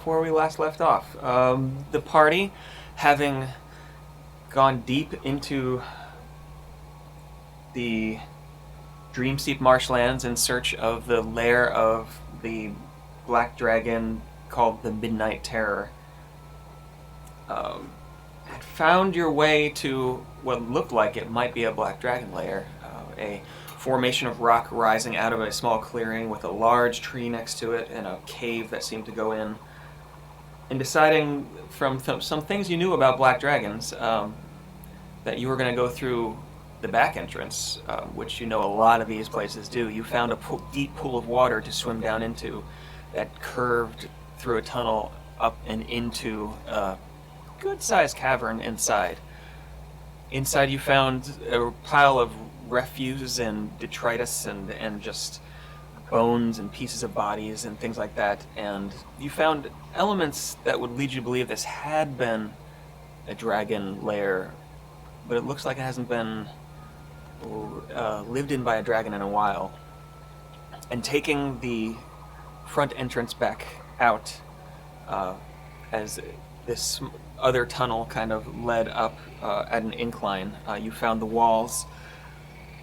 Before we last left off, the party, having gone deep into the Dreamseep marshlands in search of the lair of the black dragon called the Midnight Terror, um, had found your way to what looked like it might be a black dragon lair, a formation of rock rising out of a small clearing with a large tree next to it and a cave that seemed to go in. And deciding from some things you knew about black dragons, that you were going to go through the back entrance, which you know a lot of these places do. You found a deep pool of water to swim down into that curved through a tunnel up and into a good-sized cavern inside. Inside, you found a pile of refuse and detritus and just bones and pieces of bodies and things like that. And you found elements that would lead you to believe this had been a dragon lair, but it looks like it hasn't been lived in by a dragon in a while. And taking the front entrance back out, as this other tunnel kind of led up at an incline, you found the walls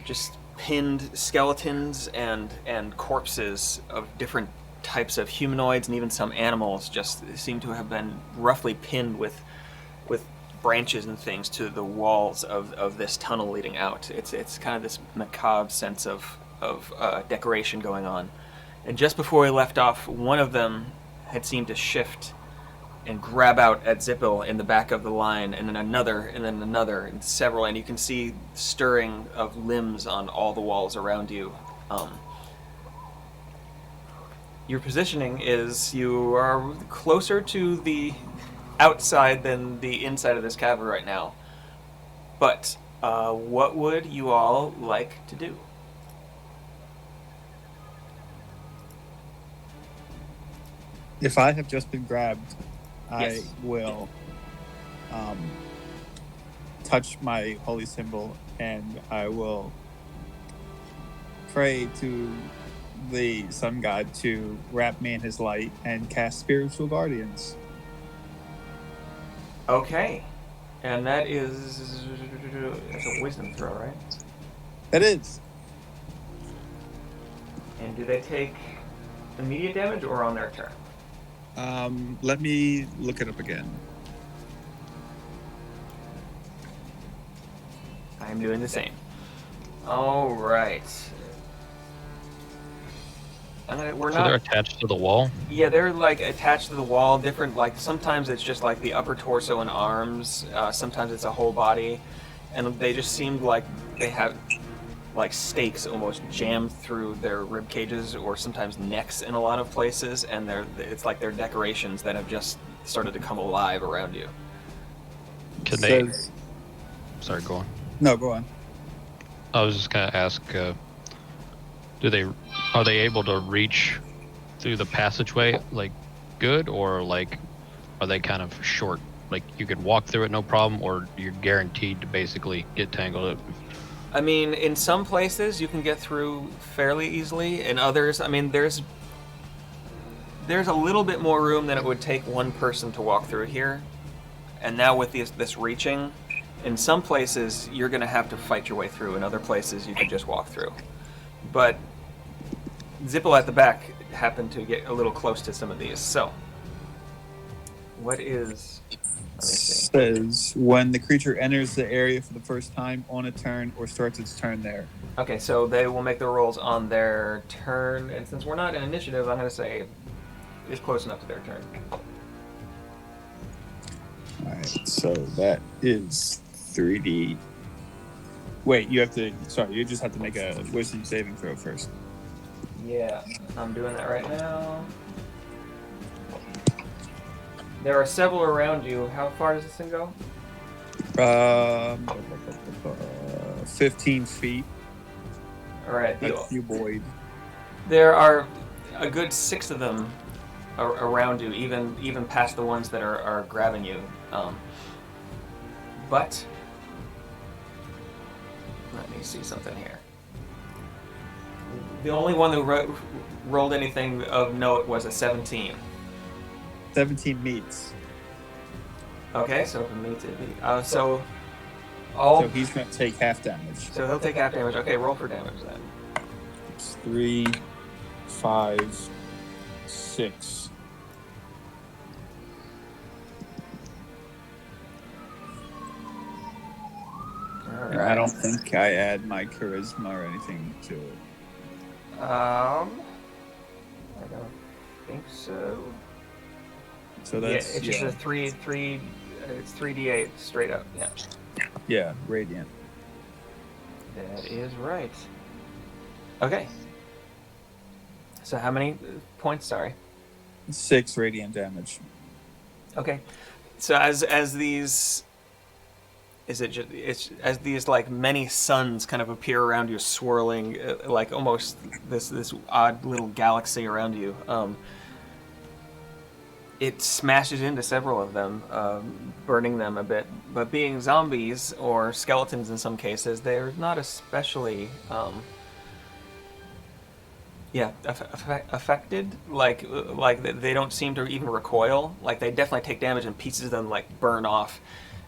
just pinned skeletons and corpses of different types of humanoids and even some animals just seem to have been roughly pinned with branches and things to the walls of this tunnel leading out. It's kind of this macabre sense of decoration going on. And just before we left off, one of them had seemed to shift and grab out at Zippel in the back of the line, and then another, and several, and you can see stirring of limbs on all the walls around you. Your positioning is you are closer to the outside than the inside of this cavern right now. But what would you all like to do? If I have just been grabbed, I Yes. will touch my holy symbol and I will pray to the sun god to wrap me in his light and cast spiritual guardians. Okay. And that's a wisdom throw, right? It is. And do they take immediate damage or on their turn? Let me look it up again. I'm doing the same. All right. We're So they're not. attached to the wall? Yeah, they're like attached to the wall. Different. Like sometimes it's just like the upper torso and arms. Sometimes it's a whole body, and they just seemed like they have like stakes almost jammed through their rib cages, or sometimes necks in a lot of places. And it's like they're decorations that have just started to come alive around you. Can they? Says, Sorry, go on. no, go on. I was just gonna ask, are they able to reach through the passageway like good, or like are they kind of short? Like you could walk through it no problem, or you're guaranteed to basically get tangled up? I mean, in some places you can get through fairly easily. In others, I mean, there's a little bit more room than it would take one person to walk through here. And now with this reaching, in some places you're going to have to fight your way through. In other places you can just walk through. But Zippel at the back happened to get a little close to some of these. So, what is? Let me see. Says when the creature enters the area for the first time on a turn or starts its turn there. Okay, so they will make the rolls on their turn, and since we're not in initiative, I'm going to say it's close enough to their turn. Alright, so that is 3D. Wait, you just have to make a wisdom saving throw first. Yeah, I'm doing that right now. There are several around you. How far does this thing go? 15 feet. All right, A cuboid. there are a good 6 of them around you, even past the ones that are grabbing you. But let me see something here. The only one who rolled anything of note was a 17. 17 meets. Okay, so if it meets it, so all So he's going to take half damage. so he'll take half damage. Okay, roll for damage then. It's 3, 5, 6. All I don't think I add my charisma or anything to it. I don't think so. So that's it's just a three. It's 3d8 straight up. Yeah. Yeah, radiant. That is right. Okay. So how many points? Sorry. 6 radiant damage. Okay. So as these, it's as these like many suns kind of appear around you, swirling like almost this odd little galaxy around you. It smashes into several of them, burning them a bit. But being zombies or skeletons in some cases, they're not especially, affected. Like they don't seem to even recoil. Like they definitely take damage, and pieces of them like burn off,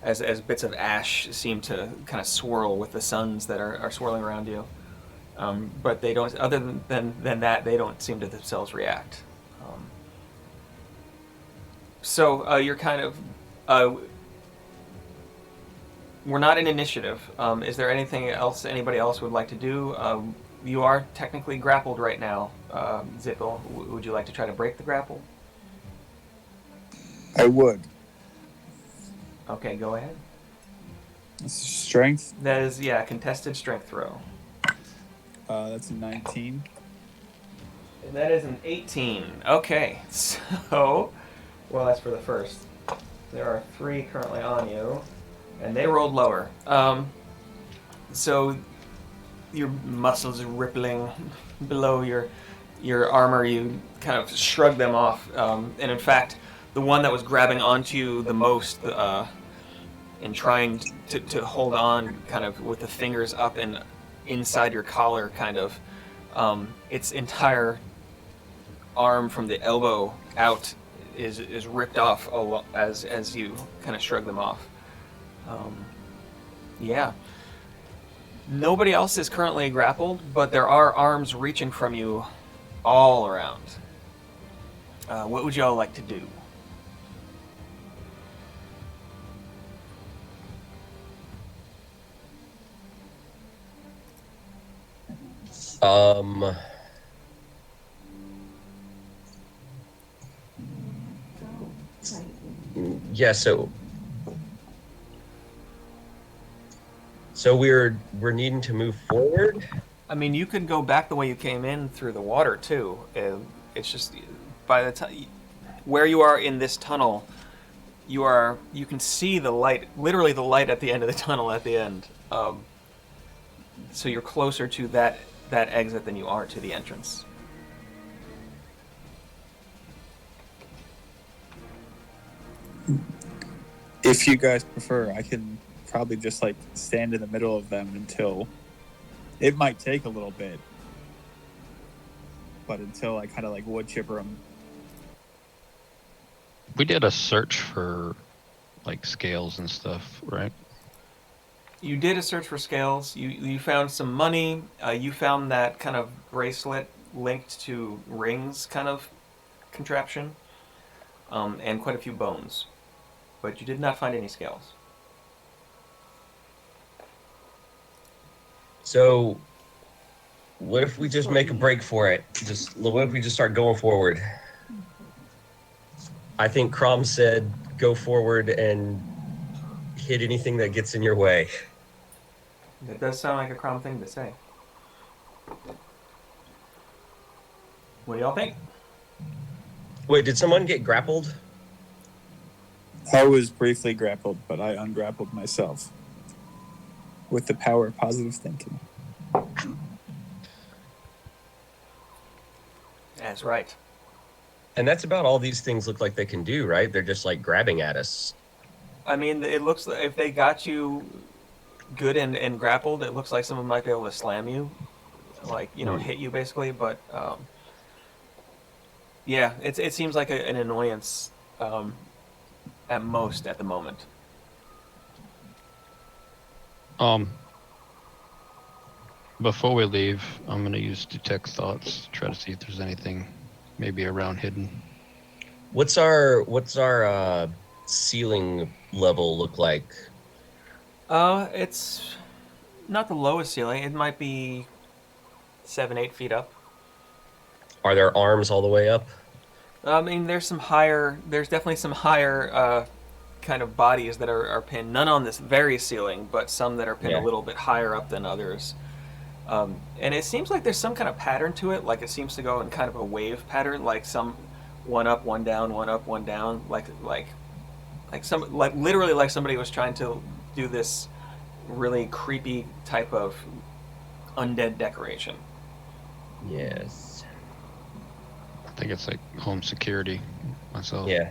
as bits of ash seem to kind of swirl with the suns that are swirling around you. But they don't. Other than that, they don't seem to themselves react. So you're kind of. We're not in initiative. Is there anything else anybody else would like to do? You are technically grappled right now, Zippel. Would you like to try to break the grapple? I would. Okay, go ahead. Strength? That is, contested strength throw. That's a 19. And that is an 18. Okay, so, well, that's for the first. There are 3 currently on you, and they rolled lower. So your muscles are rippling below your armor. You kind of shrug them off, and in fact, the one that was grabbing onto you the most, and trying to hold on, kind of with the fingers up and inside your collar, kind of, its entire arm from the elbow out is ripped off as you kind of shrug them off. Yeah. Nobody else is currently grappled, but there are arms reaching from you all around. What would y'all like to do? Yeah, so we're needing to move forward. I mean, you could go back the way you came in through the water too. It's just by the time where you are in this tunnel, you can see the light, literally the light at the end of the tunnel at the end. So you're closer to that exit than you are to the entrance. If you guys prefer, I can probably just like stand in the middle of them until it might take a little bit, but until I kind of like wood chipper them. We did a search for like scales and stuff, right? You did a search for scales. You found some money. You found that kind of bracelet linked to rings kind of contraption, and quite a few bones. But you did not find any scales. So what if we just make a break for it? What if we just start going forward? I think Crom said go forward and hit anything that gets in your way. That does sound like a Crom thing to say. What do y'all think? Wait, did someone get grappled? I was briefly grappled, but I ungrappled myself with the power of positive thinking. That's right. And that's about all these things look like they can do, right? They're just like grabbing at us. I mean, it looks like if they got you good and grappled, it looks like someone might be able to slam you, like, hit you basically. But yeah, it seems like an annoyance um, at most at the moment. Before we leave, I'm gonna use detect thoughts to try to see if there's anything maybe around hidden. What's our ceiling level look like? It's not the lowest ceiling. It might be 7, 8 feet up. Are there arms all the way up? I mean, there's definitely some higher kind of bodies that are pinned. None on this very ceiling, but some that are pinned a Yeah. little bit higher up than others. And it seems like there's some kind of pattern to it. Like it seems to go in kind of a wave pattern, like some one up, one down, one up, one down. Like literally like somebody was trying to do this really creepy type of undead decoration. Yes. I think it's like home security myself. Yeah.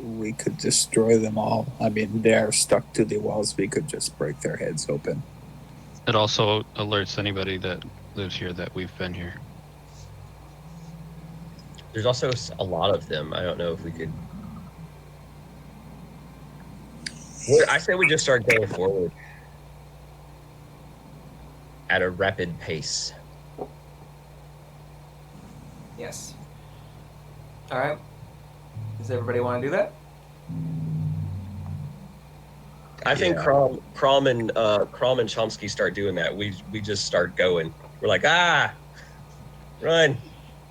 We could destroy them all. I mean, they're stuck to the walls. We could just break their heads open. It also alerts anybody that lives here that we've been here. There's also a lot of them. I don't know if we could. I say we just start going forward at a rapid pace. Yes. All right. Does everybody want to do that? I think Yeah. Crom and Chomsky start doing that. We just start going. We're like, run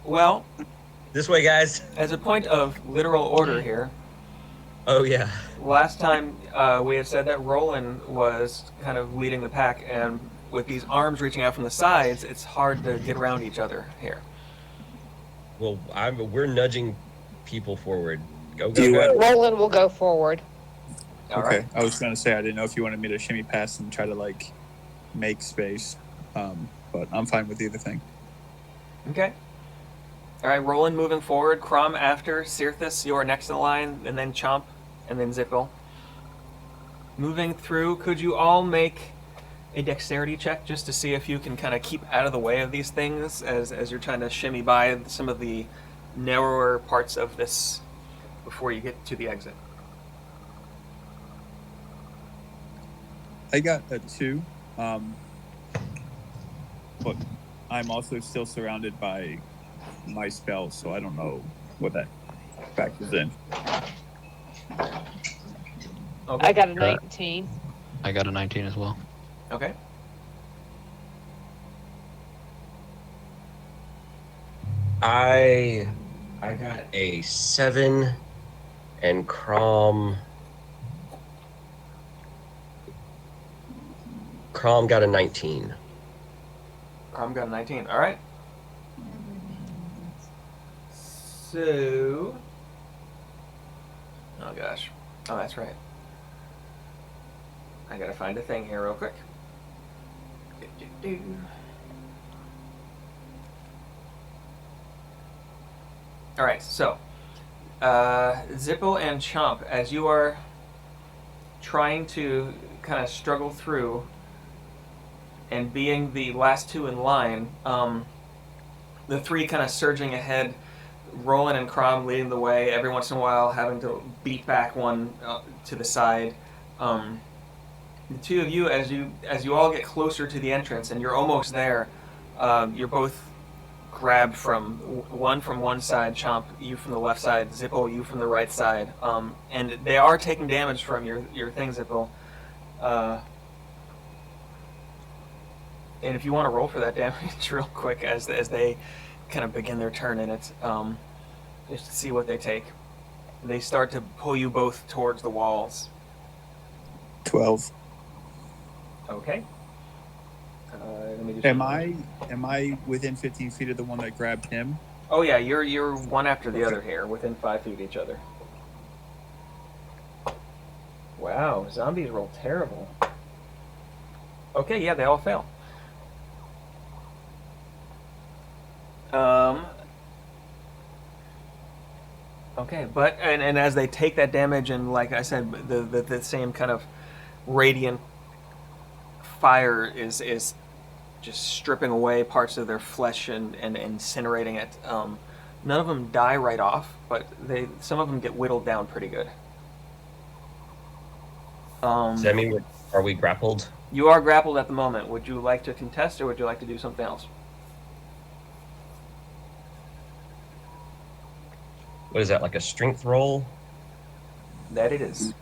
Well, this way, guys. as a point of literal order here, Oh yeah. last time we had said that Roland was kind of leading the pack, and with these arms reaching out from the sides, it's hard to get around each other here. Well, we're nudging people forward. Go Do you go go. Roland will go forward. All Okay. right. I was going to say, I didn't know if you wanted me to shimmy past and try to, like, make space. But I'm fine with either thing. Okay. All right, Roland moving forward. Crom after. Cirthus, you are next in the line, and then Chomp, and then Zippel. Moving through, could you all make a dexterity check just to see if you can kind of keep out of the way of these things as you're trying to shimmy by some of the narrower parts of this before you get to the exit? I got a 2. But I'm also still surrounded by my spells, so I don't know what that factors in. Okay. I got a 19. I got a 19 as well. Okay. I got a 7, and Crom got a 19. Crom got a 19. All right. So. Oh, gosh. Oh, that's right. I gotta find a thing here real quick. All right, so Zippo and Chomp, as you are trying to kind of struggle through and being the last two in line, the three kind of surging ahead, Roland and Crom leading the way, every once in a while having to beat back one to the side. The two of you, as you all get closer to the entrance and you're almost there, you're both grabbed from one side, Chomp, you from the left side, Zippo, you from the right side, and they are taking damage from your thing, Zippo. And if you want to roll for that damage real quick as they kind of begin their turn in it, just to see what they take. They start to pull you both towards the walls. 12. Okay. Let me just Am I within 15 feet of the one that grabbed him? Oh yeah, you're one after the other here, within 5 feet of each other. Wow, zombies roll terrible. Okay, yeah, they all fail. Okay, but and as they take that damage, and like I said, the same kind of radiant fire is just stripping away parts of their flesh and incinerating it. None of them die right off, but some of them get whittled down pretty good. Does that mean are we grappled? You are grappled at the moment. Would you like to contest, or would you like to do something else? What is that, like a strength roll? That it is.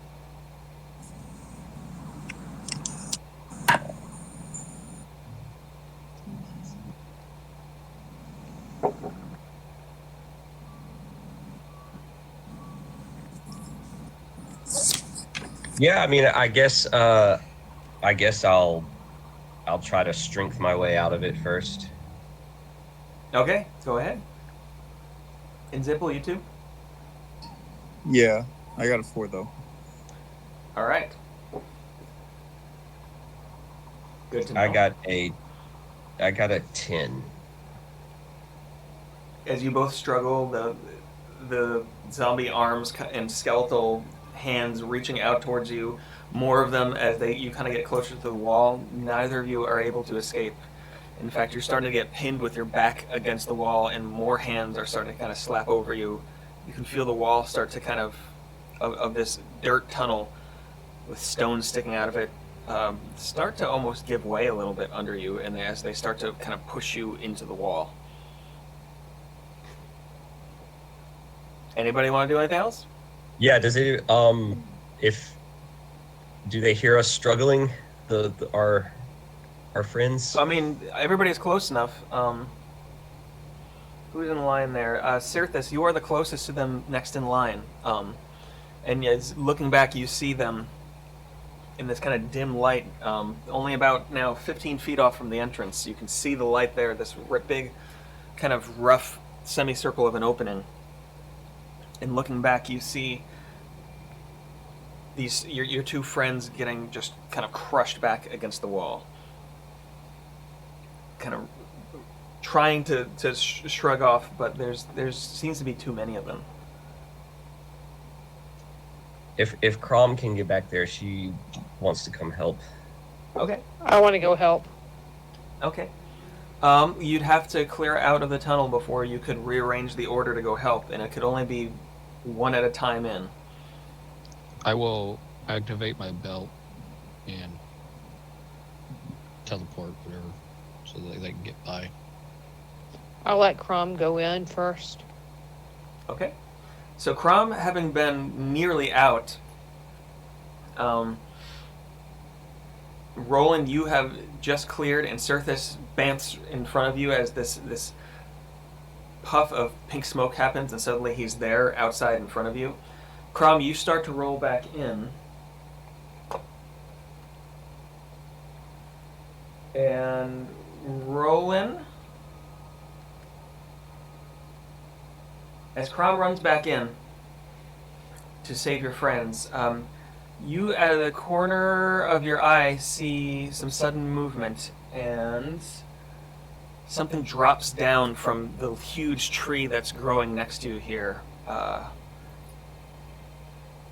Yeah, I mean, I guess I'll try to strength my way out of it first. Okay, go ahead. And Zipple, you too? Yeah, I got a 4 though. All right. Good to know. I got a 10. As you both struggle, the zombie arms and skeletal hands reaching out towards you, more of them as you kind of get closer to the wall. Neither of you are able to escape. In fact, you're starting to get pinned with your back against the wall, and more hands are starting to kind of slap over you. You can feel the wall start to kind of this dirt tunnel with stones sticking out of it start to almost give way a little bit under you, and as they start to kind of push you into the wall. Anybody want to do anything else? Yeah, does it do they hear us struggling, our friends? I mean, everybody's close enough. Who's in line there? Cirthus, you are the closest to them next in line. And as looking back, you see them in this kind of dim light, only about now 15 feet off from the entrance. You can see the light there, this big, kind of rough semicircle of an opening. And looking back, you see your two friends getting just kind of crushed back against the wall. Kind of trying to shrug off, but there seems to be too many of them. If Crom can get back there, she wants to come help. Okay. I want to go help. Okay. You'd have to clear out of the tunnel before you could rearrange the order to go help, and it could only be one at a time in. I will activate my belt and teleport, whatever, so that they can get by. I'll let Crom go in first. Okay. So Crom, having been nearly out, Roland, you have just cleared, and Cirthus bamps in front of you as this puff of pink smoke happens, and suddenly he's there outside in front of you. Crom, you start to roll back in. And Roland, as Crom runs back in to save your friends, you out of the corner of your eye see some sudden movement, and something drops down from the huge tree that's growing next to you here.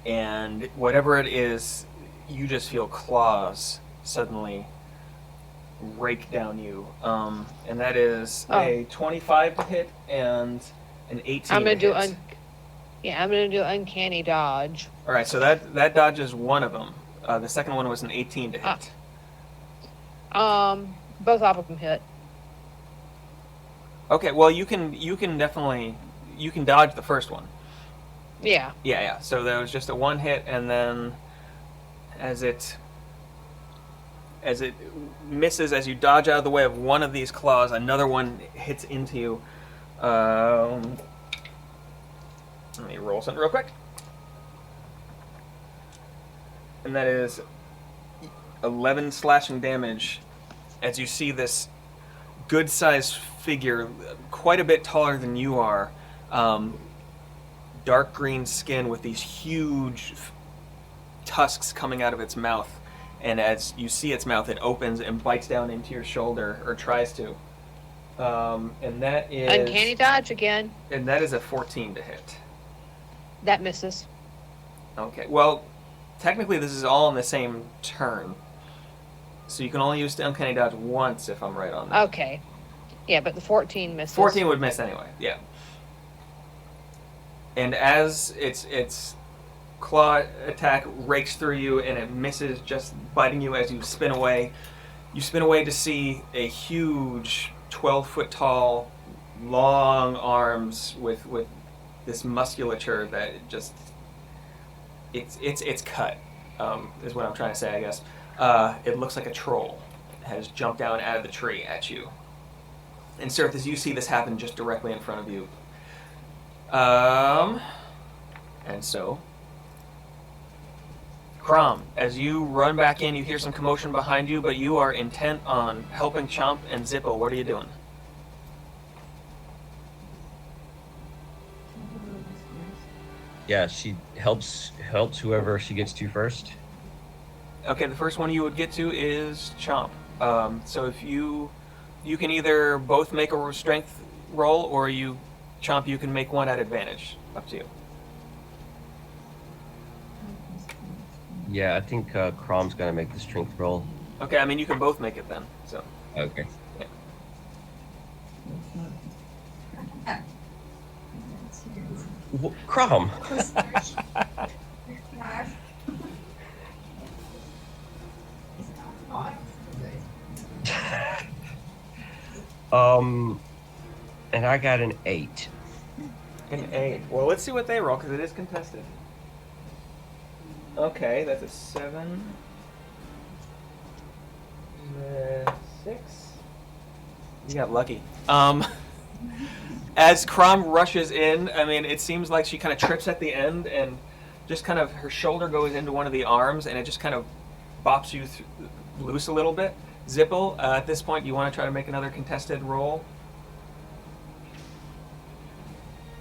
And whatever it is, you just feel claws suddenly rake down you. And that is a 25 to hit and an 18 I'm gonna to do hit. I'm gonna do uncanny dodge. All right, so that dodges one of them. The second one was an 18 to hit. Both of them hit. Okay, well you can definitely dodge the first one. Yeah. Yeah. So there was just a one hit, and then as it misses, as you dodge out of the way of one of these claws, another one hits into you. Let me roll something real quick. And that is 11 slashing damage as you see this good-sized figure, quite a bit taller than you are, dark green skin with these huge tusks coming out of its mouth. And as you see its mouth, it opens and bites down into your shoulder, or tries to. And that is... Uncanny dodge again. And that is a 14 to hit. That misses. Okay, well, technically this is all in the same turn. So you can only use the uncanny dodge once, if I'm right on that. Okay. Yeah, but the 14 misses. 14 would miss anyway, yeah. And as its claw attack rakes through you and it misses, just biting you as you spin away. You spin away to see a huge 12-foot tall, long arms with this musculature that just it's cut, is what I'm trying to say, I guess. It looks like a troll has jumped down out of the tree at you. And Sirthis, you see this happen just directly in front of you. And so, Crom, as you run back in, you hear some commotion behind you, but you are intent on helping Chomp and Zippo. What are you doing? Yeah, she helps whoever she gets to first. Okay, the first one you would get to is Chomp. So if you can either both make a strength roll, or Chomp, you can make one at advantage. Up to you. Yeah, I think Crom's gonna make the strength roll. Okay, I mean you can both make it then. So Okay. yeah. Crom. And I got an 8. An 8. Well, let's see what they roll because it is contested. Okay, that's a 7. 6. You got lucky. As Crom rushes in, I mean, it seems like she kind of trips at the end and just kind of her shoulder goes into one of the arms and it just kind of bops you loose a little bit. Zipple, at this point, you want to try to make another contested roll?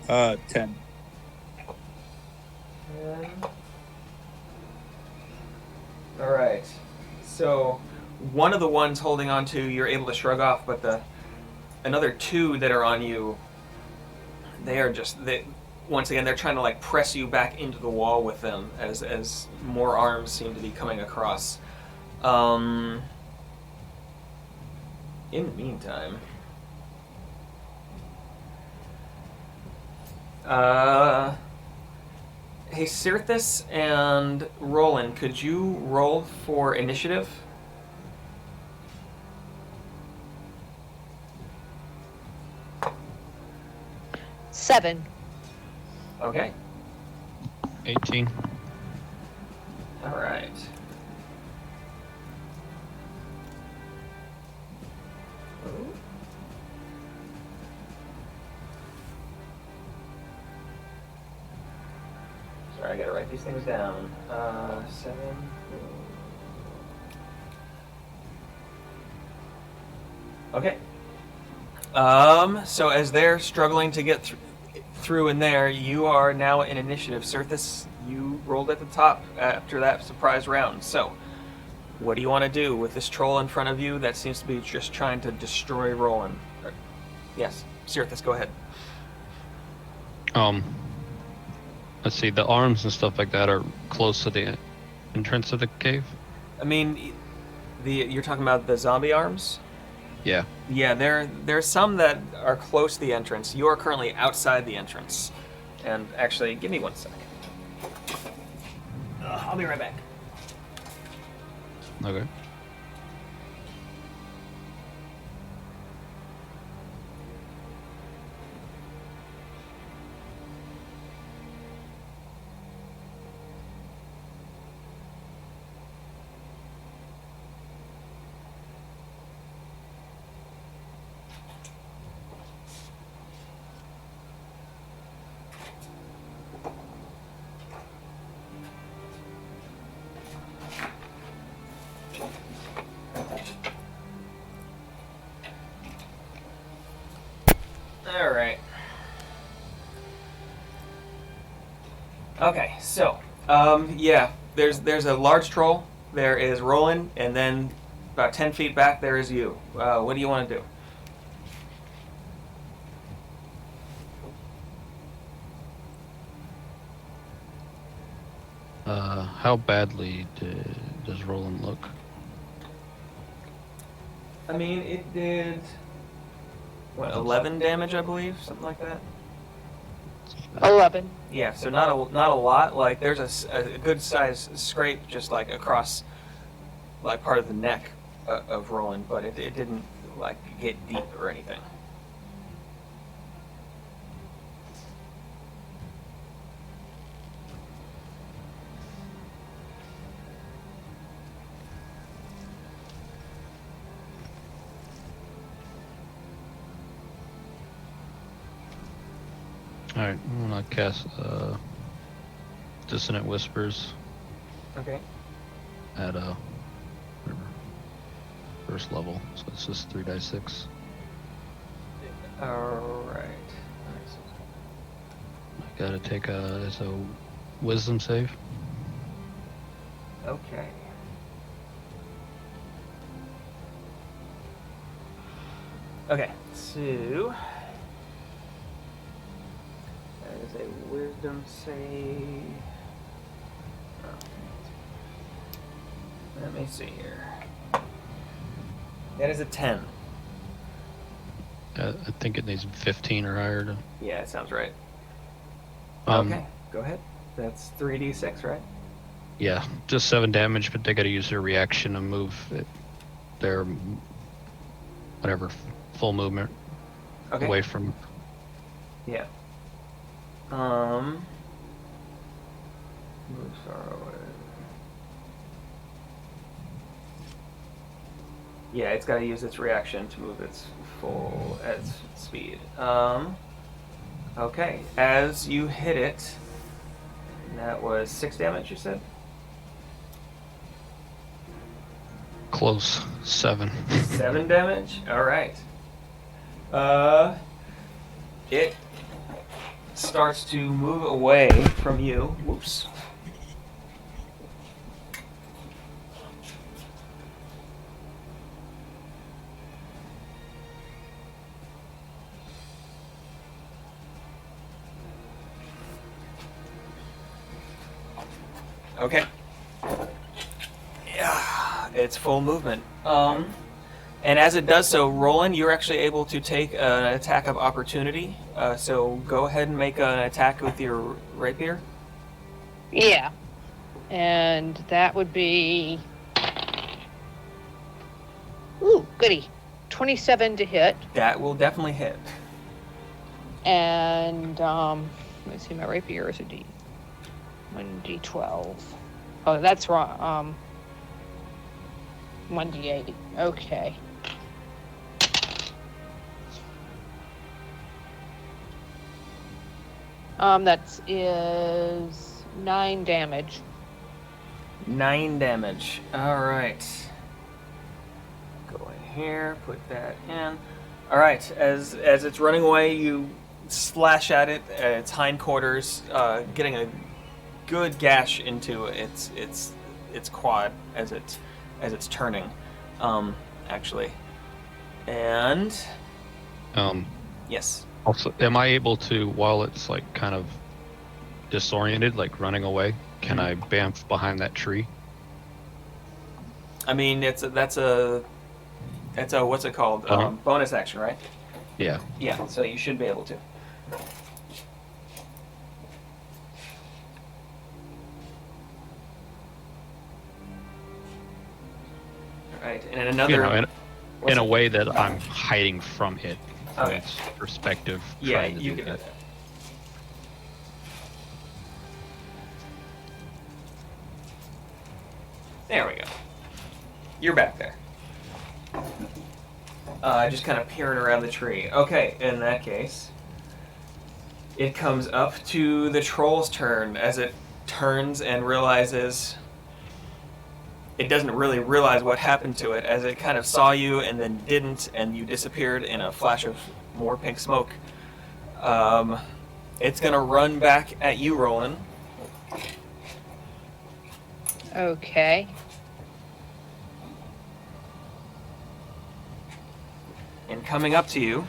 10. 10. All right. So one of the ones holding on to you're able to shrug off, but another 2 that are on you, once again they're trying to like press you back into the wall with them as more arms seem to be coming across. In the meantime, hey, Sirthis and Roland, could you roll for initiative? Seven. Okay. 18. All right. Sorry, I gotta write these things down. 7. Okay. So as they're struggling to get through in there, you are now in initiative. Sirthis, you rolled at the top after that surprise round. So, what do you want to do with this troll in front of you that seems to be just trying to destroy Roland? Yes, Sirthis, go ahead. Let's see, the arms and stuff like that are close to the entrance of the cave? I mean, you're talking about the zombie arms? Yeah. Yeah, there's some that are close to the entrance. You are currently outside the entrance. And actually, give me 1 second. I'll be right back. Okay. All right. Okay, so, yeah, there's a large troll. There is Roland, and then about 10 feet back there is you. What do you want to do? How badly does Roland look? I mean, it did, what, 11 damage, I believe? Something like that? 11. Yeah, so not a lot. Like there's a good size scrape just like across like part of the neck of Roland, but it didn't like get deep or anything. Alright, I'm gonna cast Dissonant Whispers Okay. at whatever, first level. So it's just 3d6. All right. I gotta take it's a Wisdom save. Okay. Okay, so that is a wisdom save. Oh. Let me see here. That is a 10. I think it needs 15 or higher to. Yeah, it sounds right. Um, Okay, go ahead. That's 3d6, right? Yeah, just 7 damage, but they gotta use their reaction to move their whatever full movement Okay. away from. Yeah. Move far away. Yeah, it's got to use its reaction to move its full at speed. Okay, as you hit it, that was 6 damage. You said Close. 7. 7 damage. All right. It starts to move away from you. Whoops. Okay. Yeah, it's full movement. And as it does so, Roland, you're actually able to take an attack of opportunity. So go ahead and make an attack with your rapier. Yeah. And that would be. Ooh, goody. 27 to hit. That will definitely hit. And, let's see, my rapier is a 1d12. Oh, that's wrong. 1d8. Okay. That is 9 damage. 9 damage. All right. Go in here, put that in. All right. As it's running away, you slash at it, its hindquarters, getting a good gash into its quad as it's turning. Actually, and yes. Also, am I able to, while it's like kind of disoriented, like running away, can I bamf behind that tree? I mean, that's a what's it called? Bonus action, right? Yeah. Yeah. So you should be able to. Right, and in another. You know, in a it? way that I'm hiding from it. From Okay. its perspective. Yeah, trying to you do can. that. There we go. You're back there. Just kind of peering around the tree. Okay, in that case, it comes up to the troll's turn as it turns and realizes it doesn't really realize what happened to it as it kind of saw you and then didn't, and you disappeared in a flash of more pink smoke. It's gonna run back at you, Roland. Okay. And coming up to you,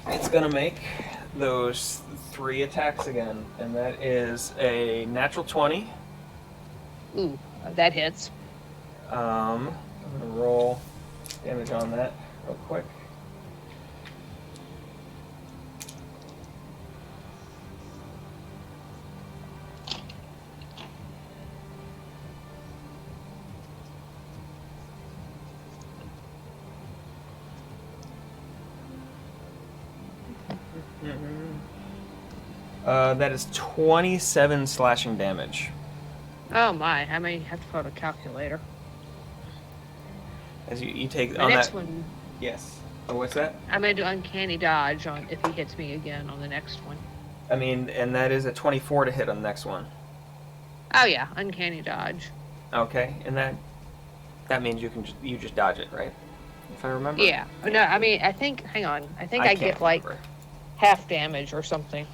it's gonna make those 3 attacks again, and that is a natural 20. Ooh, that hits. I'm gonna roll damage on that real quick. That is 27 slashing damage. Oh my, I may have to put a calculator. As you take My on next that. one, Yes. Oh, what's that? I may do uncanny dodge on if he hits me again on the next one. I mean, and that is a 24 to hit on the next one. Oh yeah, uncanny dodge. Okay, and that means you just dodge it, right? If I remember. Yeah. No, I mean, I think, hang on. I think I can't get like remember. half damage or something.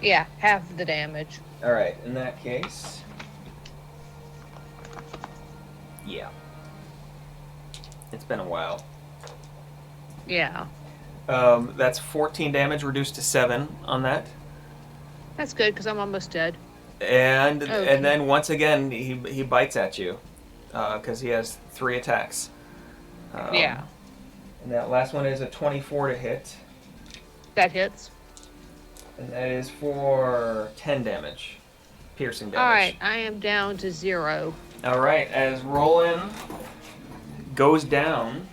Yeah, half the damage. All right. In that case. Yeah. It's been a while. Yeah. That's 14 damage reduced to 7 on that. That's good because I'm almost dead. And Okay. and then once again he bites at you because he has 3 attacks. Yeah. And that last one is a 24 to hit, That hits. and that is for 10 damage, piercing damage. All right, I am down to 0. All right. As Roland goes down.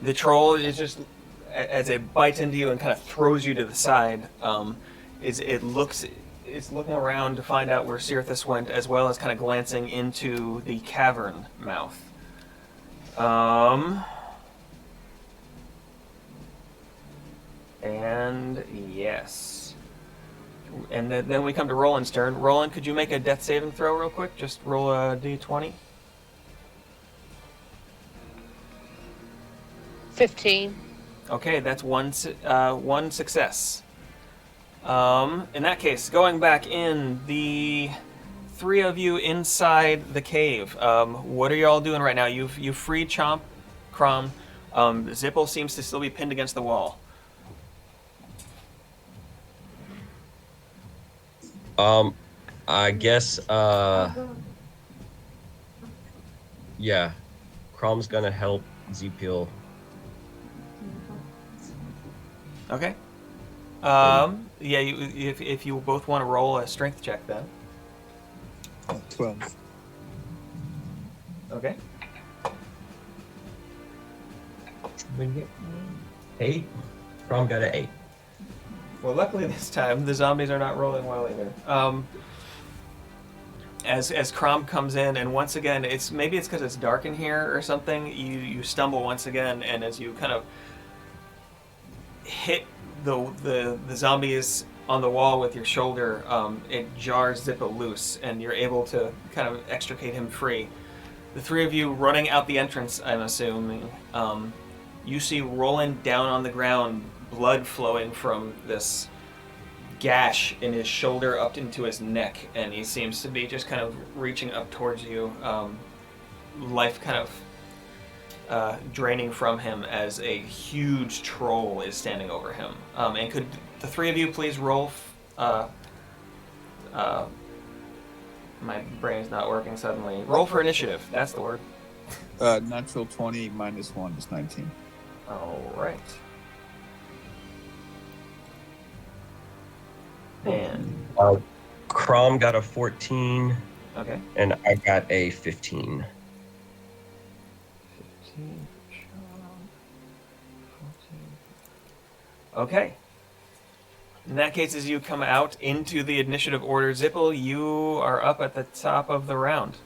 The troll is just, as it bites into you and kind of throws you to the side, it's looking around to find out where Cirithus went, as well as kind of glancing into the cavern mouth. And yes. And then we come to Roland's turn. Roland, could you make a death saving throw real quick? Just roll a d20. 15. Okay, that's one success. In that case, going back in, the 3 of you inside the cave, what are y'all doing right now? You've freed Chomp, Crom. Zipple seems to still be pinned against the wall. I guess, yeah, Crom's gonna help Zepil. Okay. Yeah, if you both want to roll a strength check then. 12. Okay. 8? Crom got an 8. Well, luckily this time the zombies are not rolling well either. As Crom comes in, and once again, it's because it's dark in here or something. You stumble once again, and as you kind of hit the zombies on the wall with your shoulder, it jars Zippo loose, and you're able to kind of extricate him free. The 3 of you running out the entrance, I'm assuming, you see Roland down on the ground, blood flowing from this gash in his shoulder up into his neck, and he seems to be just kind of reaching up towards you, life kind of draining from him as a huge troll is standing over him. And could the 3 of you please roll? My brain's not working suddenly. Roll for initiative. That's the word. Natural 20 minus 1 is 19. All right. And Crom got a 14, okay. and I got a 15. 15. Okay. In that case, as you come out into the initiative order, Zipple, you are up at the top of the round.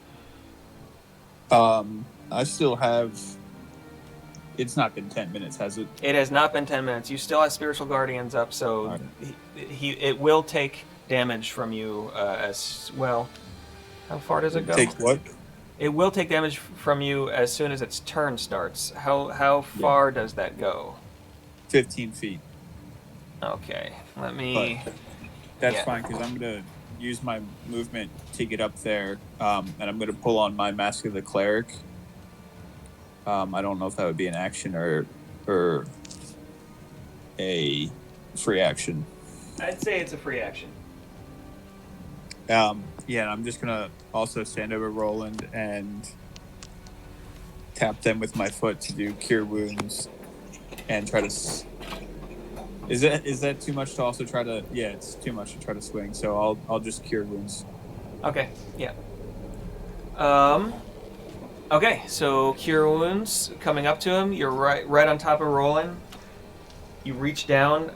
I still have. It's not been 10 minutes, has it? It has not been 10 minutes. You still have Spiritual Guardians up, so Alright. it will take damage from you as well. How far does it go? Take what? It will take damage from you as soon as its turn starts. How far does that go? 15 feet. Okay, let me... That's Yeah. fine, because I'm going to use my movement to get up there, and I'm going to pull on my Mask of the Cleric. I don't know if that would be an action or a free action. I'd say it's a free action. Yeah, and I'm just going to also stand over Roland and tap them with my foot to do Cure Wounds and try to... Is that too much to also try to... Yeah, it's too much to try to swing, so I'll just Cure Wounds. Okay, yeah. Okay, so Cure Wounds coming up to him. You're right on top of Roland. You reach down.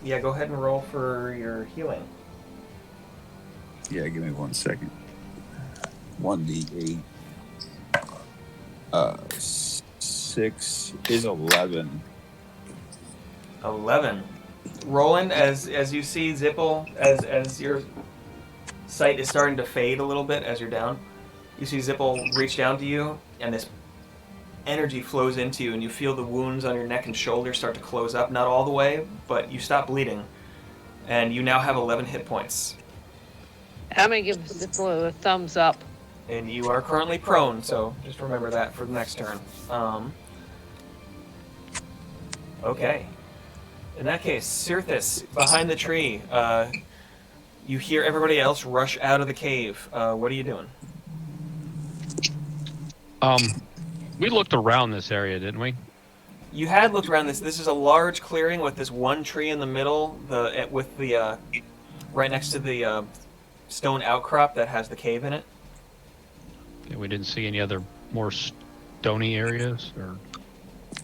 Yeah, go ahead and roll for your healing. Yeah, give me 1 second. 1d8. 6 is 11. 11. Roland, as you see Zipple, as your sight is starting to fade a little bit as you're down, you see Zipple reach down to you, and this energy flows into you, and you feel the wounds on your neck and shoulder start to close up. Not all the way, but you stop bleeding, and you now have 11 hit points. I'm gonna give Zippo a thumbs up. And you are currently prone, so just remember that for the next turn. Okay. In that case, Cirthus, behind the tree, you hear everybody else rush out of the cave. What are you doing? We looked around this area, didn't we? You had looked around this. This is a large clearing with this one tree in the middle, with the right next to the stone outcrop that has the cave in it. Yeah, we didn't see any other more stony areas, or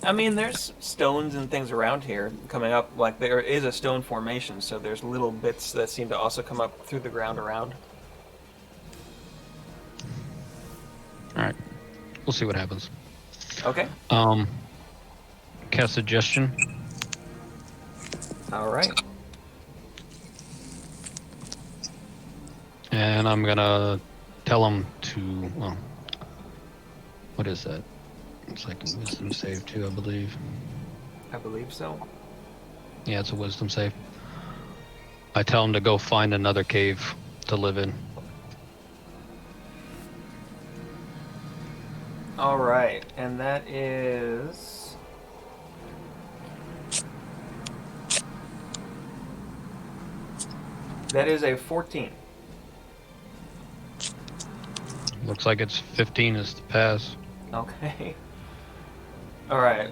I mean, there's stones and things around here coming up. Like, there is a stone formation, so there's little bits that seem to also come up through the ground around. all right. We'll see what happens. Okay. Cast suggestion. All right. And I'm gonna tell him to, well, what is that? It's like a wisdom save too, I believe. I believe so. Yeah, it's a wisdom save. I tell him to go find another cave to live in. All right, and that is... That is a 14. Looks like it's 15 is the pass. Okay. All right.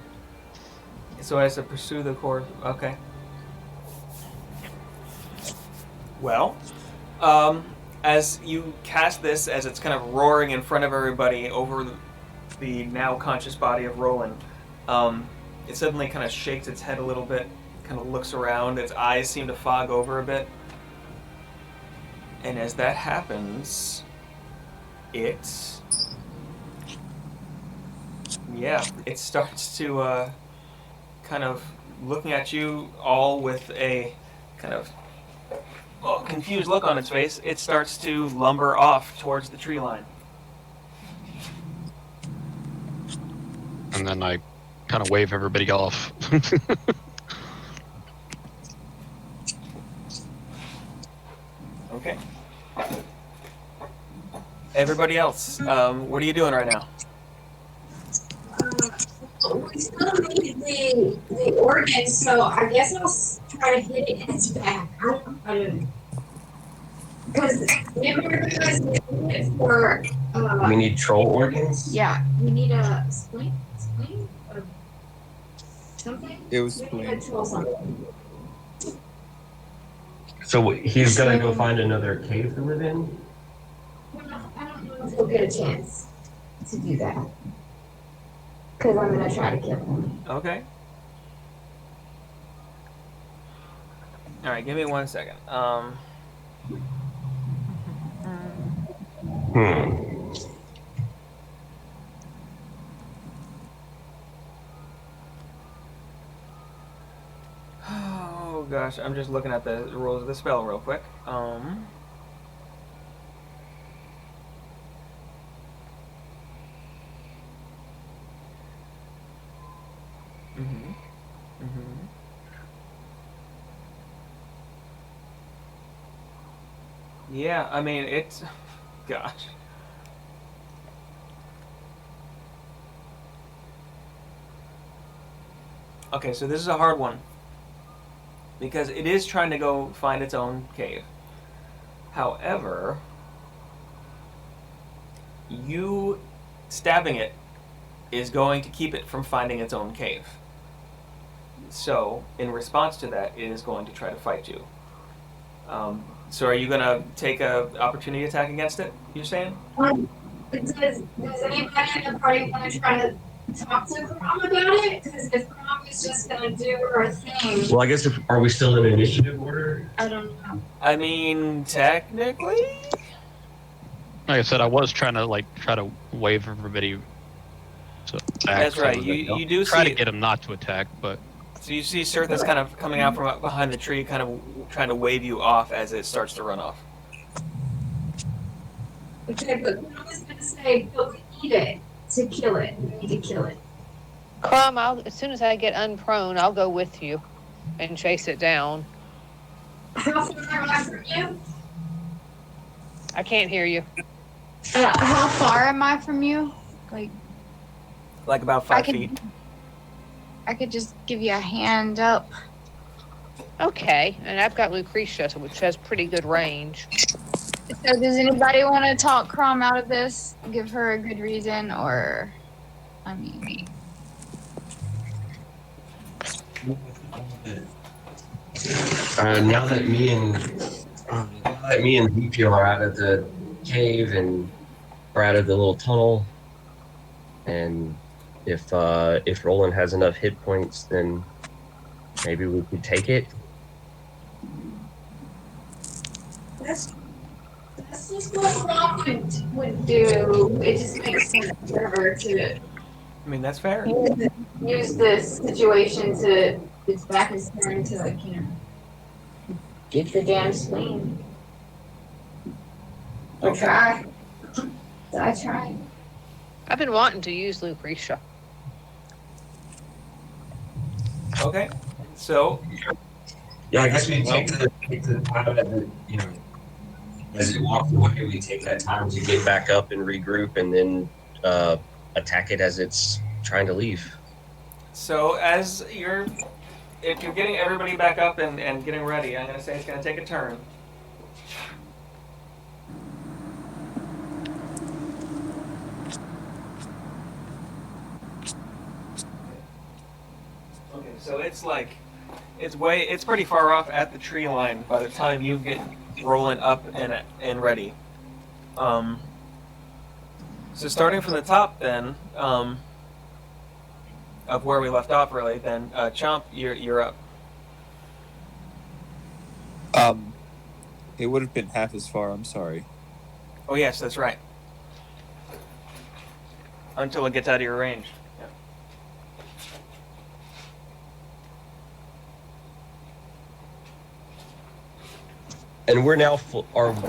So I have to pursue the course. Okay. Well, as you cast this, as it's kind of roaring in front of everybody over the now conscious body of Roland, it suddenly kind of shakes its head a little bit, kind of looks around. Its eyes seem to fog over a bit. And as that happens, it starts to kind of looking at you all with a kind of confused look on its face. It starts to lumber off towards the tree line. And then I kind of wave everybody off. Okay. Everybody else, what are you doing right now? We still need the organ, so I guess I'll try to hit it in its back. I don't know how to. Because remember you guys did it for. We need troll organs? Yeah, we need a spleen? Or something? It was We need a troll something. So he's gonna go find another cave to live in? Well, I don't know if we'll get a chance to do that. Because I'm going to try to kill him. Okay. All right, give me 1 second. Oh gosh, I'm just looking at the rules of the spell real quick. Yeah, I mean, it's... Gosh. Okay, so this is a hard one. Because it is trying to go find its own cave. However, you stabbing it is going to keep it from finding its own cave. So, in response to that, it is going to try to fight you. So are you going to take a opportunity attack against it, you're saying? Does anybody in the party want to try to talk to Crom about it? Because if Crom is just gonna do her thing, Well, I guess are we still in initiative order? I don't know. I mean, technically. Like I said, I was trying to try to wave everybody. So That's right. You do try to see. get them not to attack, but So you see Sirthus kind of coming out from behind the tree, kind of trying to wave you off as it starts to run off. Okay, but Crom is gonna say, "Go eat it to kill it. We need to kill it." Crom, as soon as I get unprone, I'll go with you and chase it down. How far am I from you? I can't hear you. How far am I from you? Like, Like about I 5 can- feet. I could just give you a hand up. Okay, and I've got Lucretia, which has pretty good range. So, does anybody want to talk Crom out of this? Give her a good reason, or, I mean, Now that me and Ezekiel are out of the cave and are out of the little tunnel, and if Roland has enough hit points, then maybe we could take it. That's just what Crom would do. It just makes sense for her to I mean, that's fair. use this situation to it's back his turn to, like, get the damn spleen. Or try. So I tried. I've been wanting to use Lucretia. Okay. So, Yeah, I guess we take the time as it walks away, we take that time to get back up and regroup, and then attack it as it's trying to leave. as if you're getting everybody back up and getting ready, I'm gonna say it's gonna take a turn. Okay, so it's pretty far off at the tree line by the time you get rolling up and ready. So starting from the top then, of where we left off really, then Chomp, you're up. It would have been half as far. I'm sorry. Oh yes, that's right. Until it gets out of your range. Yeah. And we're now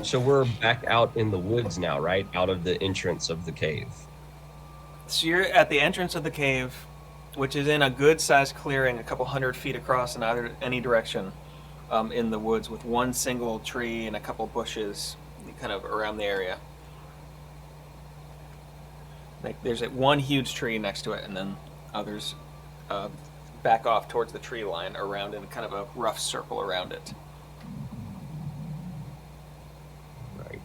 so we're back out in the woods now, right? Out of the entrance of the cave. So you're at the entrance of the cave, which is in a good-sized clearing, a couple 100 feet across in any direction, in the woods, with one single tree and a couple bushes, kind of around the area. Like there's one huge tree next to it, and then others back off towards the tree line, around in kind of a rough circle around it. Right.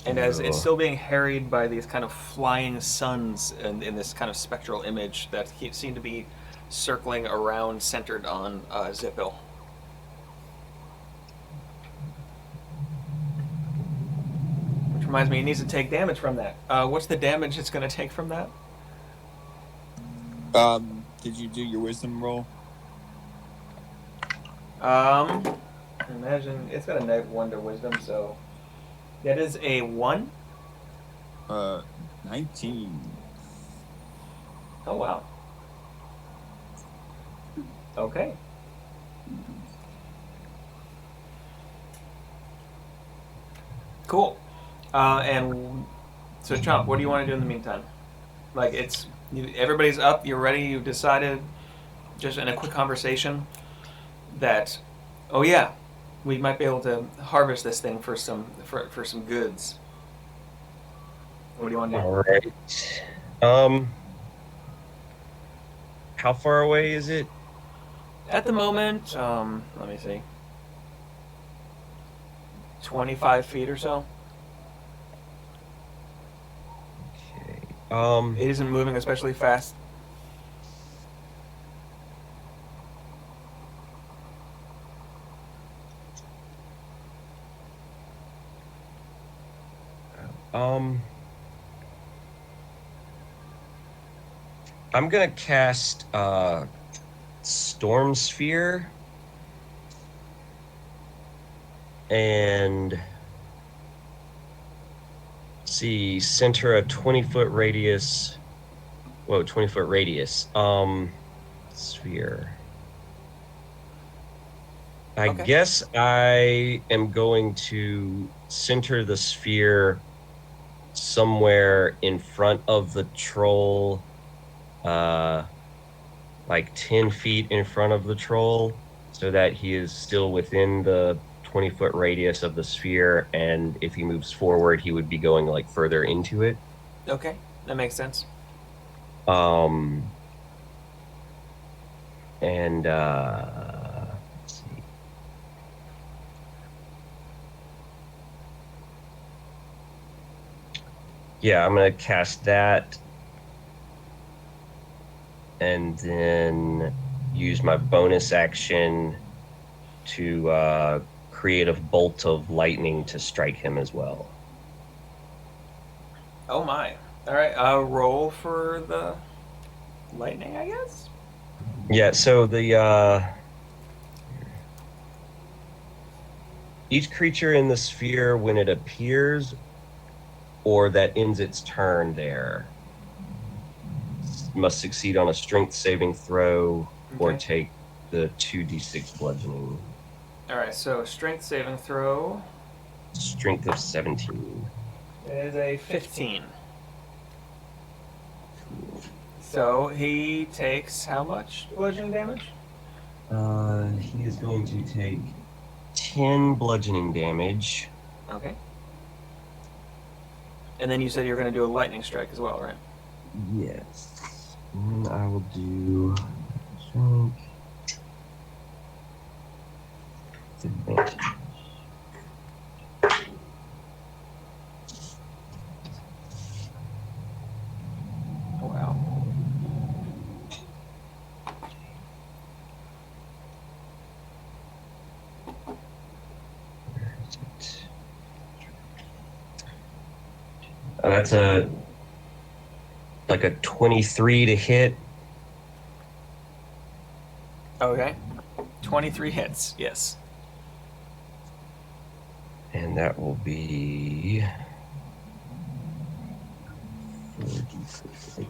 And as it's still being harried by these kind of flying suns and in this kind of spectral image that seem to be circling around, centered on Zipil. Which reminds me, he needs to take damage from that. What's the damage it's going to take from that? Did you do your wisdom roll? Imagine it's got a -1 to wisdom, so that is a 1. 19. Oh wow. Okay. Cool. And so, Chomp, what do you want to do in the meantime? Like, everybody's up, you're ready, you've decided, just in a quick conversation, that, oh yeah, we might be able to harvest this thing for some goods. What do you want to do? All right. How far away is it? At the moment, let me see, 25 feet or so. Okay. It isn't moving especially fast. I'm gonna cast Storm Sphere and see, center a 20-foot radius. Whoa, 20-foot radius. Sphere. I Okay. guess I am going to center the sphere somewhere in front of the troll, like 10 feet in front of the troll, so that he is still within the 20-foot radius of the sphere. And if he moves forward, he would be going like further into it. Okay, that makes sense. And let's see. Yeah, I'm gonna cast that, and then use my bonus action to create a bolt of lightning to strike him as well. Oh my. All right, roll for the lightning, I guess. Yeah, so the each creature in the sphere, when it appears or that ends its turn there, must succeed on a strength saving throw or Okay. take the 2d6 bludgeoning. All right, so strength saving throw Strength of 17. is a 15. So he takes how much bludgeoning damage? He is going to take 10 bludgeoning damage. Okay. And then you said you were going to do a lightning strike as well, right? Yes. And then I will do strength. Advantage. Wow. That's a 23 to hit. Okay. 23 hits, yes. And that will be 4d6.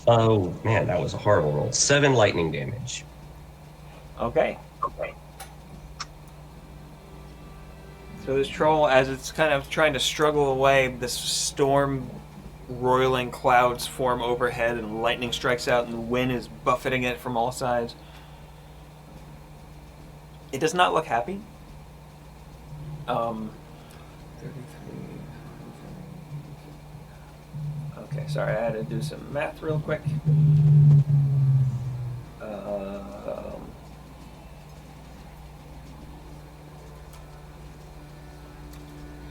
Oh man, that was a horrible roll. 7 lightning damage. Okay. So this troll, as it's kind of trying to struggle away, this storm roiling clouds form overhead and lightning strikes out and the wind is buffeting it from all sides. It does not look happy. 33. Okay, sorry, I had to do some math real quick.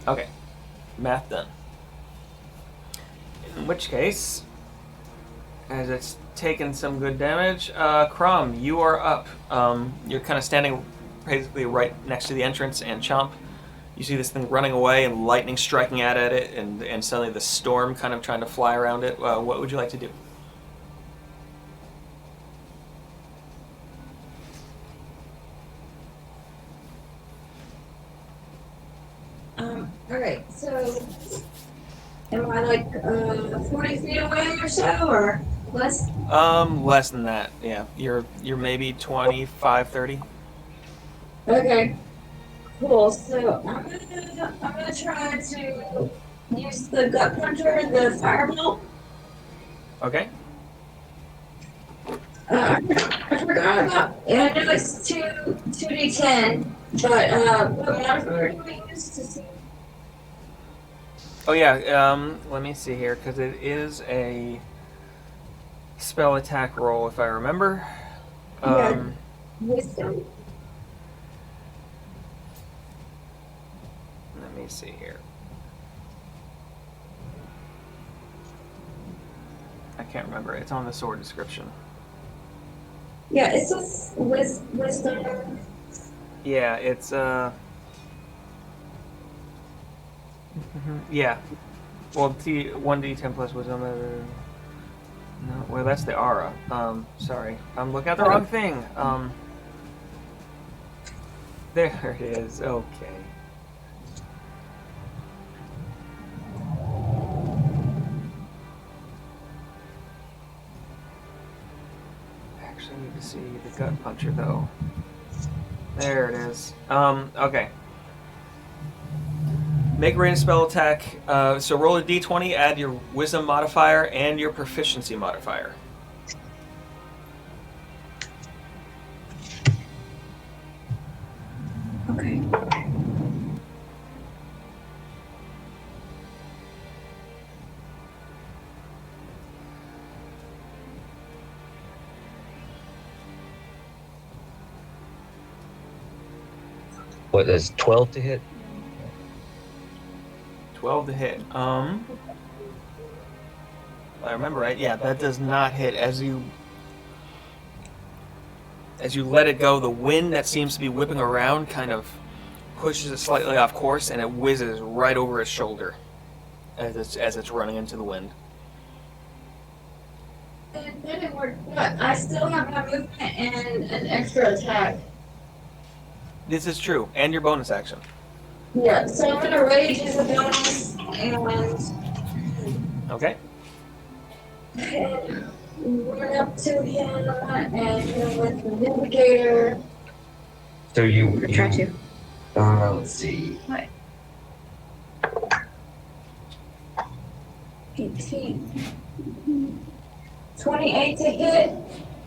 Okay, math done. In which case, as it's taken some good damage, Crom, you are up. You're kind of standing basically right next to the entrance, and Chomp, you see this thing running away and lightning striking out at it, and suddenly the storm kind of trying to fly around it. What would you like to do? Alright, so am I like 40 feet away or so, or less? Less than that. Yeah, you're maybe 25, 30. Okay, cool. So I'm gonna try to use the gut puncher, the fireball. Okay. I forgot about. Yeah, I know it's 2d10, but what modifier do we use to see? Oh yeah. Let me see here, because it is a spell attack roll, if I remember. Yeah. Wisdom. Let me see here. I can't remember. It's on the sword description. Yeah, it's just wisdom. Yeah, it's yeah. Well, 1d10 plus wisdom. No, well, that's the aura. Sorry, I'm looking at the wrong thing. There it is. Okay. Actually, need to see the gut puncher though. There it is. Okay. Make a ranged spell attack. So roll a d20, add your wisdom modifier and your proficiency modifier. Okay. What is 12 to hit? 12 to hit. If I remember right, yeah, that does not hit. As you let it go, the wind that seems to be whipping around kind of pushes it slightly off course, and it whizzes right over its shoulder as it's running into the wind. It didn't work, but I still have my movement and an extra attack. This is true, and your bonus action. Yeah, so I'm gonna rage as a bonus and Okay. run up to him and hit him with the Vindicator. So you. Try to. Let's see. What? 18. 28 to hit.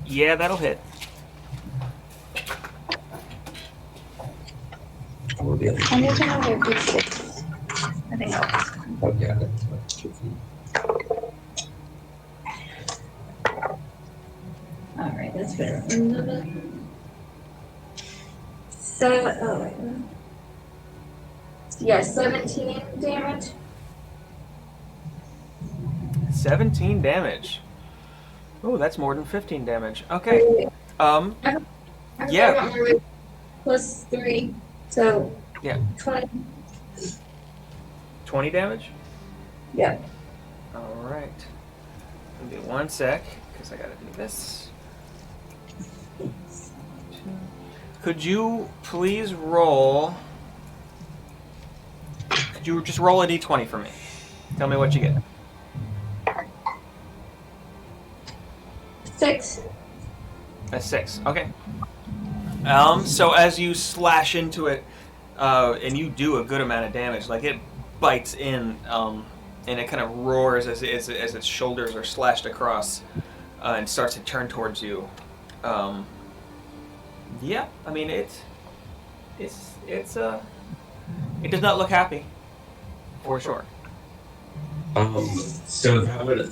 Yeah, that'll hit. We'll be able to- I'm just gonna do D6. I think helps. Oh, yeah. Alright, that's better. Oh, wait. Yeah, 17 damage. 17 damage. Oh, that's more than 15 damage. Okay. I Yeah. got my rage plus 3, so Yeah. 20. 20 damage? Yeah. All right. Give me 1 sec, because I gotta do this. Could you please roll? Could you just roll a d20 for me? Tell me what you get. 6. A 6. Okay. So as you slash into it, and you do a good amount of damage, like it bites in, and it kind of roars as its shoulders are slashed across, and starts to turn towards you. Yeah, I mean it does not look happy, for sure. So that would,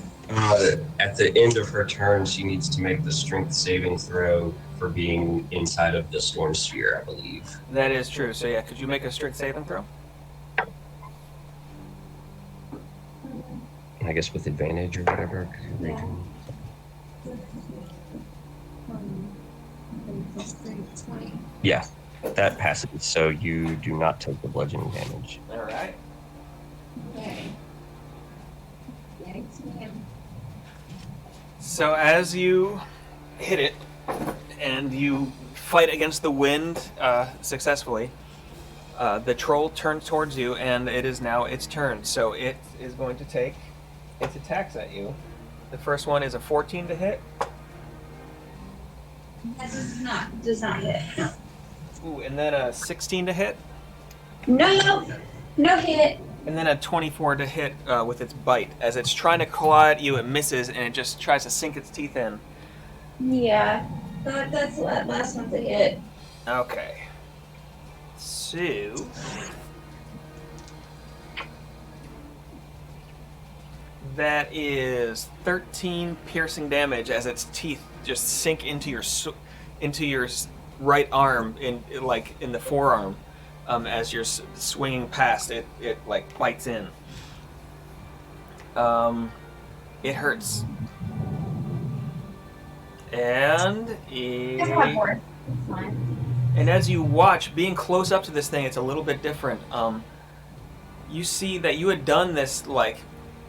at the end of her turn, she needs to make the strength saving throw for being inside of the storm sphere, I believe. That is true. So yeah, could you make a strength saving throw? I guess with advantage or whatever. Yeah, that passes. So you do not take the bludgeoning damage. All right. Okay. Yikes, man. So as you hit it and you fight against the wind successfully, the troll turns towards you, and it is now its turn. So it is going to take its attacks at you. The first one is a 14 to hit. That does not hit. Ooh, and then a 16 to hit, No hit. and then a 24 to hit with its bite. As it's trying to claw at you, it misses, and it just tries to sink its teeth in. Yeah, that's the last one to hit. Okay. So that is 13 piercing damage as its teeth just sink into your right arm, in the forearm, as you're swinging past it. It like bites in. It hurts. And I have more. It's fine. and as you watch, being close up to this thing, it's a little bit different. You see that you had done this like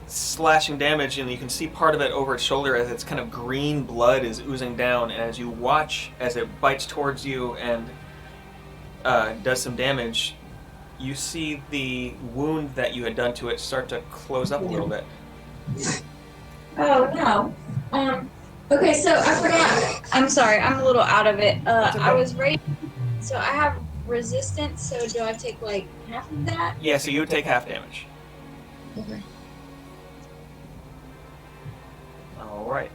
slashing damage, and you can see part of it over its shoulder as its kind of green blood is oozing down. And as you watch as it bites towards you and does some damage, you see the wound that you had done to it start to close up a little bit. Oh no. Okay, so I forgot. I'm sorry, I'm a little out of it. That's okay. I was raised, so I have resistance. So do I take like half of that? Yeah, so you would take half damage. Okay. All right.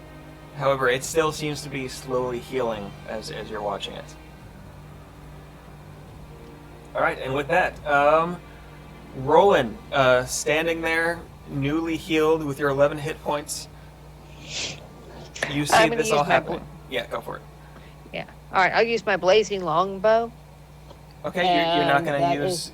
However, it still seems to be slowly healing as you're watching it. All right, and with that, Roland, standing there, newly healed with your 11 hit points, you see I'm gonna this use all my happening. Yeah, go for it. Yeah. All right. I'll use my blazing longbow. Okay, you're not And going to that use.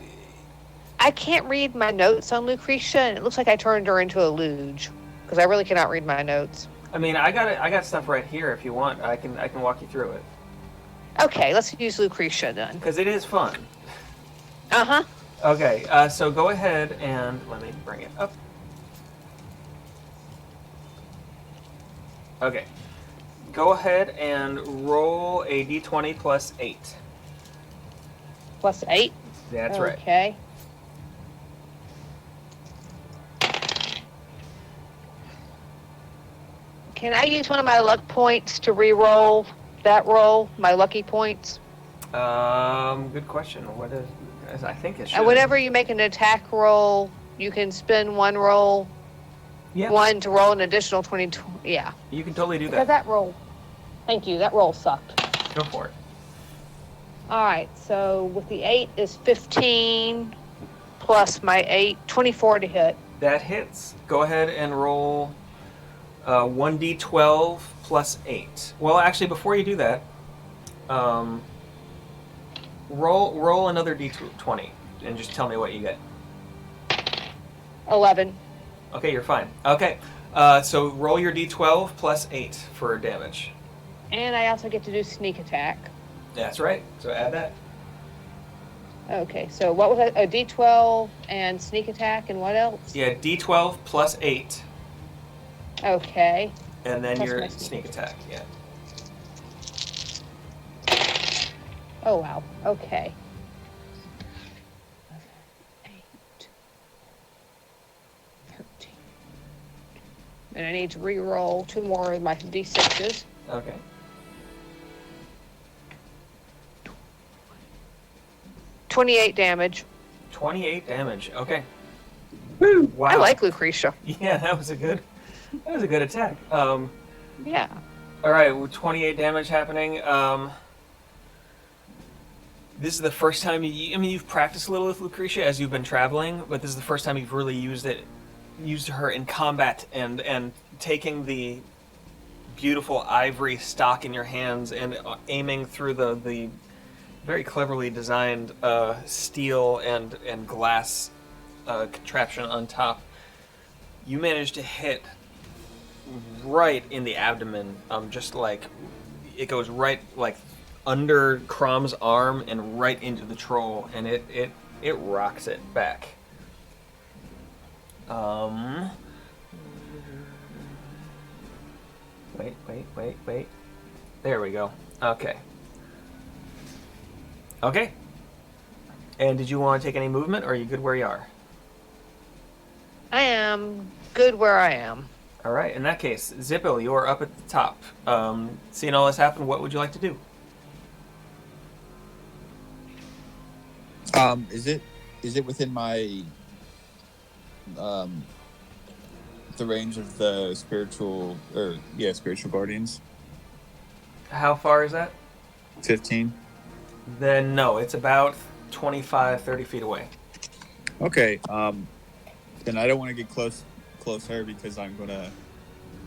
I can't read my notes on Lucretia, and it looks like I turned her into a luge because I really cannot read my notes. I mean, I got stuff right here if you want. I can walk you through it Okay, let's use Lucretia then. because it is fun. Uh huh. Okay, so go ahead and let me bring it up. Okay, go ahead and roll a d20 plus 8. Plus 8. That's right. Okay. Can I use one of my luck points to re-roll that roll? My lucky points. Good question. What is? I think it should. And whenever you make an attack roll, you can spend one roll, Yeah, one to roll an additional 20. Yeah. you can totally do Because that. that roll. Thank you. That roll sucked. Go for it. All right. So with the 8 is 15 plus my 8, 24 to hit. That hits. Go ahead and roll 1d12 plus 8. Well, actually, before you do that, roll another d20 and just tell me what you get. 11. Okay, you're fine. Okay, so roll your d12 plus 8 for damage. And I also get to do sneak attack. That's right. So add that. Okay, so what was that? A D12 and sneak attack and what else? Yeah, d12 plus 8, Okay. and then Plus your my sneak sneak attack. Yeah. Oh, wow. Okay. 8, 13. And I need to re-roll 2 more of my D6s. Okay. 28 damage. 28 damage. Okay. Woo! Wow. I like Lucretia. Yeah, that was a good attack. Yeah. All right, with 28 damage happening. This is the first time you've practiced a little with Lucretia as you've been traveling, but this is the first time you've really used her in combat and taking the beautiful ivory stock in your hands and aiming through the very cleverly designed steel and glass contraption on top. You managed to hit right in the abdomen, just like it goes right like under Crom's arm and right into the troll, and it rocks it back. Wait. There we go. Okay. And did you want to take any movement, or are you good where you are? I am good where I am. All right. In that case, Zippo, you are up at the top. Seeing all this happen, what would you like to do? Is it within my the range of the spiritual guardians? How far is that? 15. Then no, it's about 25, 30 feet away. Okay. Then I don't want to get closer because I'm gonna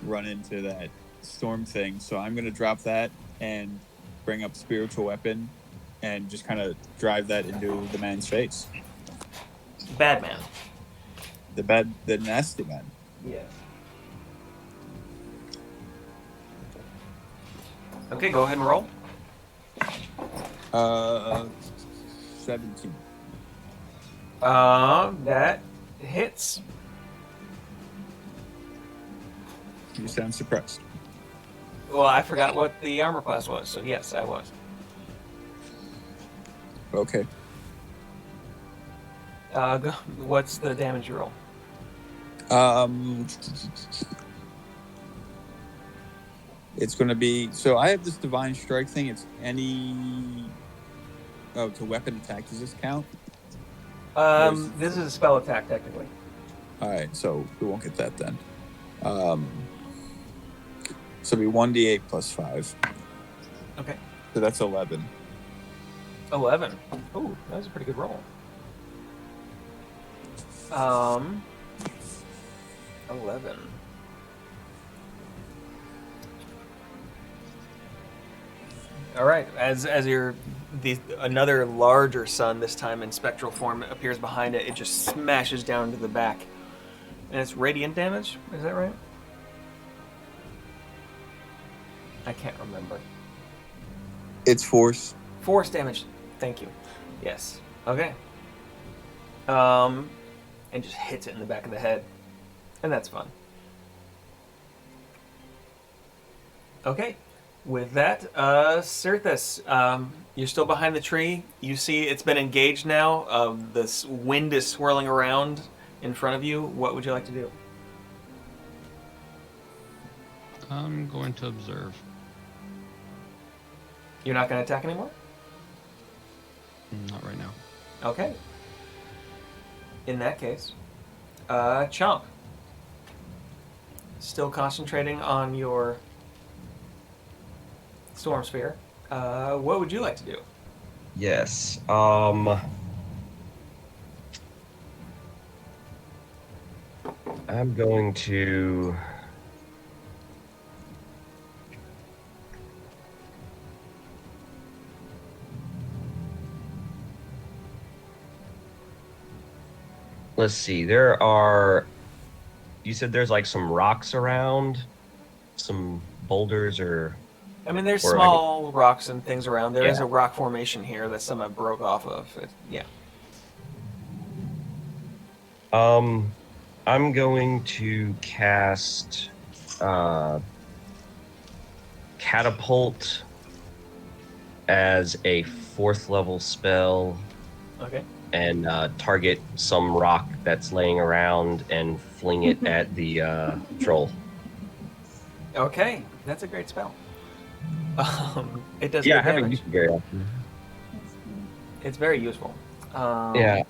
run into that storm thing. So I'm gonna drop that and bring up spiritual weapon and just kind of drive that into the man's face. Bad man. The nasty man. Yeah. Okay, go ahead and roll. 17. That hits. You sound surprised. Well, I forgot what the armor class was, so yes, I was. Okay. What's the damage you roll? It's going to be, so I have this divine strike thing. It's it's a weapon attack. Does this count? This is a spell attack, technically. All right, so we won't get that then. So it'll be 1d8 plus 5. Okay. So that's 11. 11. Ooh, that was a pretty good roll. 11. All right. As another larger sun, this time in spectral form, appears behind it, it just smashes down to the back, and it's radiant damage. Is that right? I can't remember. It's force. Force damage. Thank you. Yes. Okay. And just hits it in the back of the head, and that's fun. Okay. With that, Cirthus, you're still behind the tree. You see it's been engaged now. The wind is swirling around in front of you. What would you like to do? I'm going to observe. You're not going to attack anymore? Not right now. Okay. In that case, Chomp. Still concentrating on your Storm Sphere. What would you like to do? Yes. I'm going to. Let's see. There are. You said there's like some rocks around, some boulders, or. I mean, there's Or I small rocks and things around. There is Yeah. a rock formation here that someone broke off of. Yeah. I'm going to cast Catapult as a 4th level spell Okay. and target some rock that's laying around and fling it at the troll. Okay. That's a great spell. It does Yeah, I good haven't damage. used it very often. It's very useful. Yeah.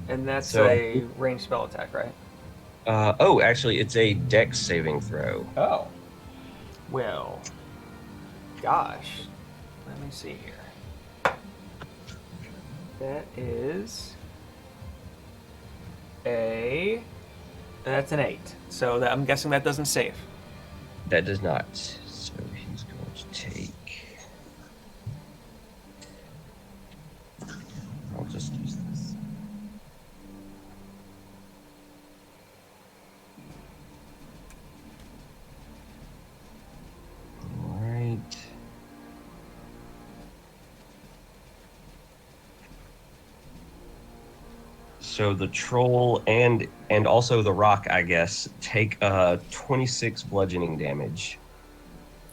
And that's So- a ranged spell attack, right? Actually, it's a Dex saving throw. Oh. Well, gosh. Let me see here. That is that's an 8. So I'm guessing that doesn't save. That does not. So he's going to take. I'll just use this. All right. So the troll and also the rock, I guess, take 26 bludgeoning damage.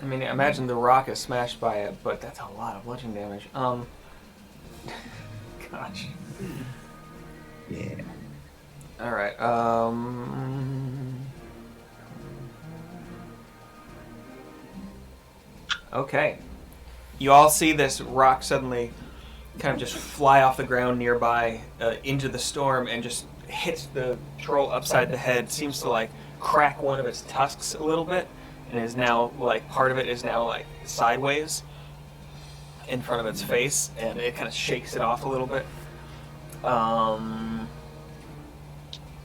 I mean, imagine the rock is smashed by it, but that's a lot of bludgeoning damage. Gosh. Yeah. All right. Okay. You all see this rock suddenly kind of just fly off the ground nearby into the storm and just hits the troll upside the head. Seems to like crack one of its tusks a little bit, and is now like part of it is now like sideways in front of its face, and it kind of shakes it off a little bit. And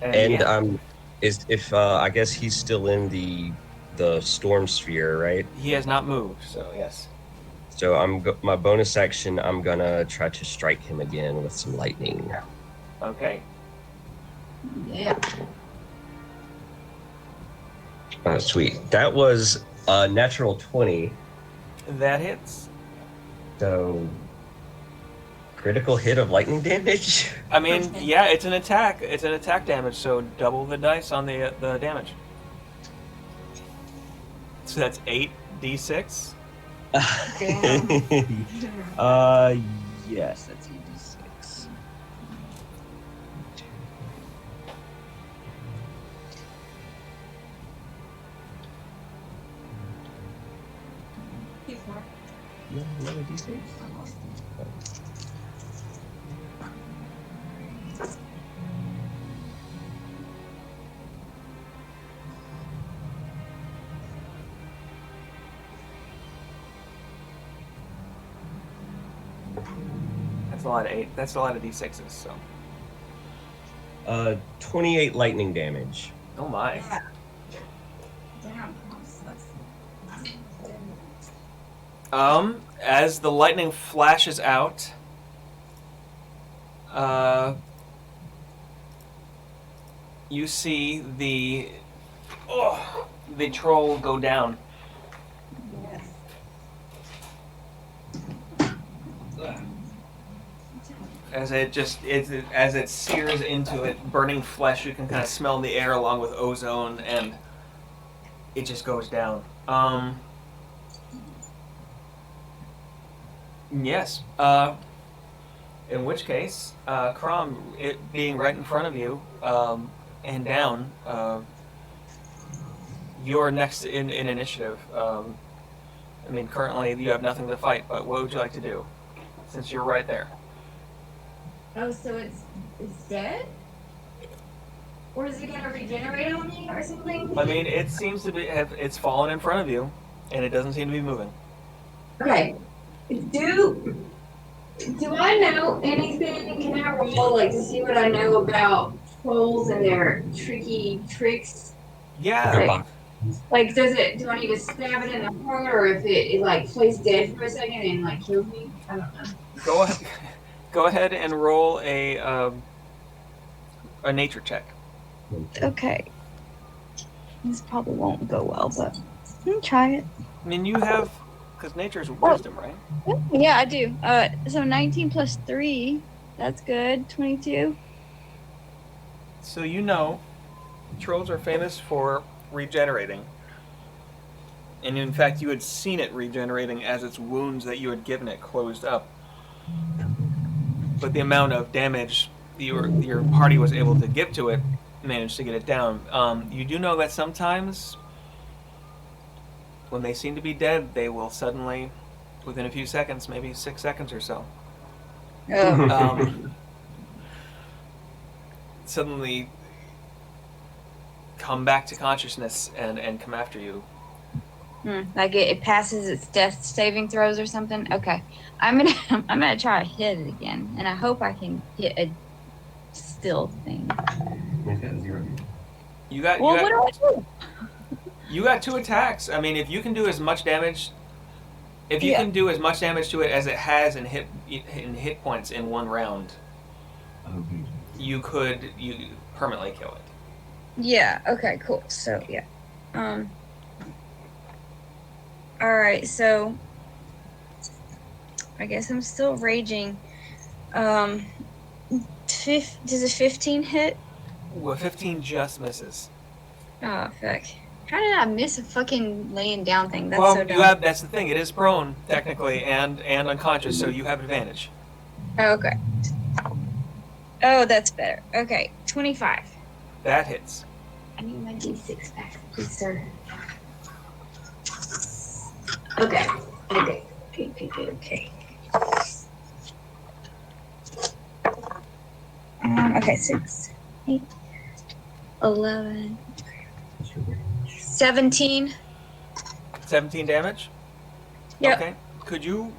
yeah. I guess he's still in the storm sphere, right? He has not moved, so yes. So my bonus action. I'm gonna try to strike him again with some lightning. Okay. Yeah. Sweet. That was Natural 20. That hits. So critical hit of lightning damage. I mean, yeah, it's an attack. It's an attack damage, so double the dice on the damage. So that's 8d6. Yes, that's 86. Yeah, another D6. That's a lot of 8. That's a lot of d6s. So. 28 lightning damage. Oh my. As the lightning flashes out, you see the troll go down. As it sears into it, burning flesh, you can kind of smell the air along with ozone, and it just goes down. Yes. In which case, Crom, it being right in front of you, and down, you're next in initiative. I mean, currently you have nothing to fight, but what would you like to do, since you're right there? Oh, so it's dead? Or is it gonna regenerate on me or something? I mean, it seems to be it's fallen in front of you, and it doesn't seem to be moving. Okay. Do I know anything? Can I roll like to see what I know about trolls and their tricky tricks? Yeah. Like do I need to stab it in the heart, or if it like plays dead for a second and like kills me? I don't know. Go ahead and roll a nature check. Okay. This probably won't go well, but try it. I mean, you have, because nature is wisdom, right? Yeah, I do. So 19 plus 3, that's good. 22. So you know, trolls are famous for regenerating. And in fact, you had seen it regenerating as its wounds that you had given it closed up. But the amount of damage your party was able to give to it managed to get it down. You do know that sometimes, when they seem to be dead, they will suddenly, within a few seconds, maybe 6 seconds or so, suddenly come back to consciousness and come after you. Like it passes its death saving throws or something. Okay, I'm gonna try to hit it again, and I hope I can hit a still thing. You got. Well, what do I do? You got 2 attacks. I mean, if you can do as much damage, can do as much damage to it as it has in hit points in one round, you permanently kill it. Yeah. Okay. Cool. So yeah. All right. So I guess I'm still raging. Does a 15 hit? Well, 15 just misses. Oh fuck. How did I miss a fucking laying down thing? That's Well, so dumb. that's the thing. It is prone technically and unconscious, so you have advantage. Oh, okay. Oh, that's better. Okay, 25. That hits. I need my D6 back, please, sir. Okay. Okay. Okay, 6, 8, 11, 17. 17 damage? Yep. Okay. Could you,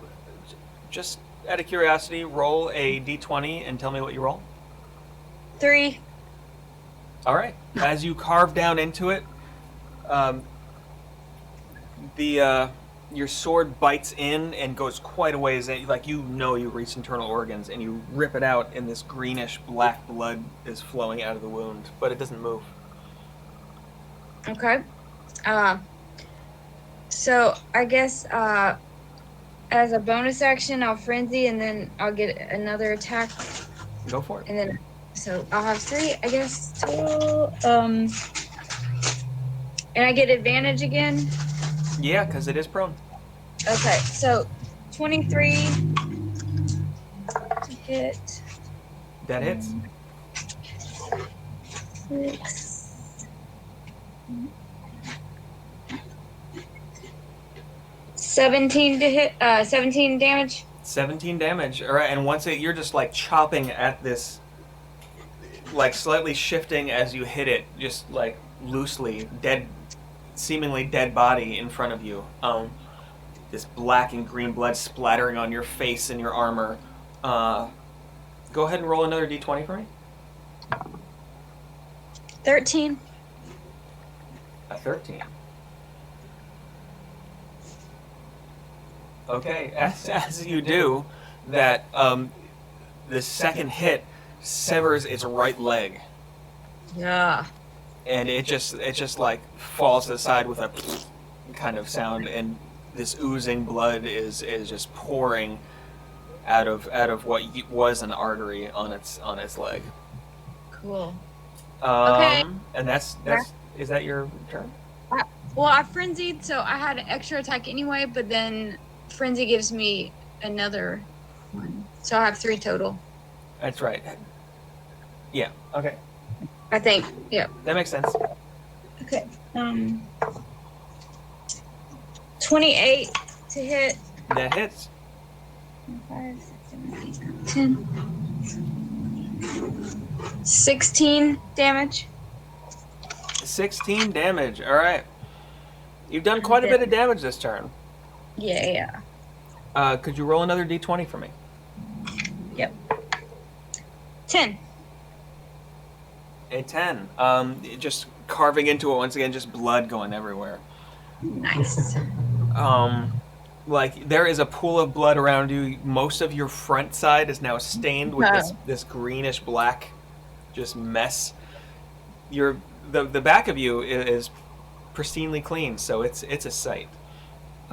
just out of curiosity, roll a d20 and tell me what you roll? 3. All right. As you carve down into it, your sword bites in and goes quite a ways. Like you reach internal organs, and you rip it out, and this greenish black blood is flowing out of the wound, but it doesn't move. Okay. So I guess as a bonus action, I'll frenzy, and then I'll get another attack, Go for it. and then so I'll have 3, I guess, total. And I get advantage again. Yeah, because it is prone. Okay, so 23 to hit. That hits. 6. 17 to hit. 17 damage. 17 damage. All right, and once you're just like chopping at this, like slightly shifting as you hit it, just like loosely, seemingly dead body in front of you. This black and green blood splattering on your face and your armor. Go ahead and roll another d20 for me. 13. A 13. Okay, as you do, that the second hit severs its right leg, Yeah. and it just like falls to the side with a kind of sound, and this oozing blood is just pouring out of what was an artery on its leg. Cool. Okay. And that's is that your turn? Well, I frenzied, so I had an extra attack anyway, but then frenzy gives me another one. So I have 3 total. That's right. Yeah. Okay. I think. Yeah. That makes sense. Okay. 28 to hit. That hits. 5, 6, 7, 8, 9, 10. 16 damage. 16 damage. All right. You've done quite a bit of damage this turn. Yeah. Could you roll another d20 for me? Yep. 10. A 10. Just carving into it once again, just blood going everywhere. Nice. Like there is a pool of blood around you. Most of your front side is now stained with this greenish black, just mess. The back of you is pristinely clean, so it's a sight.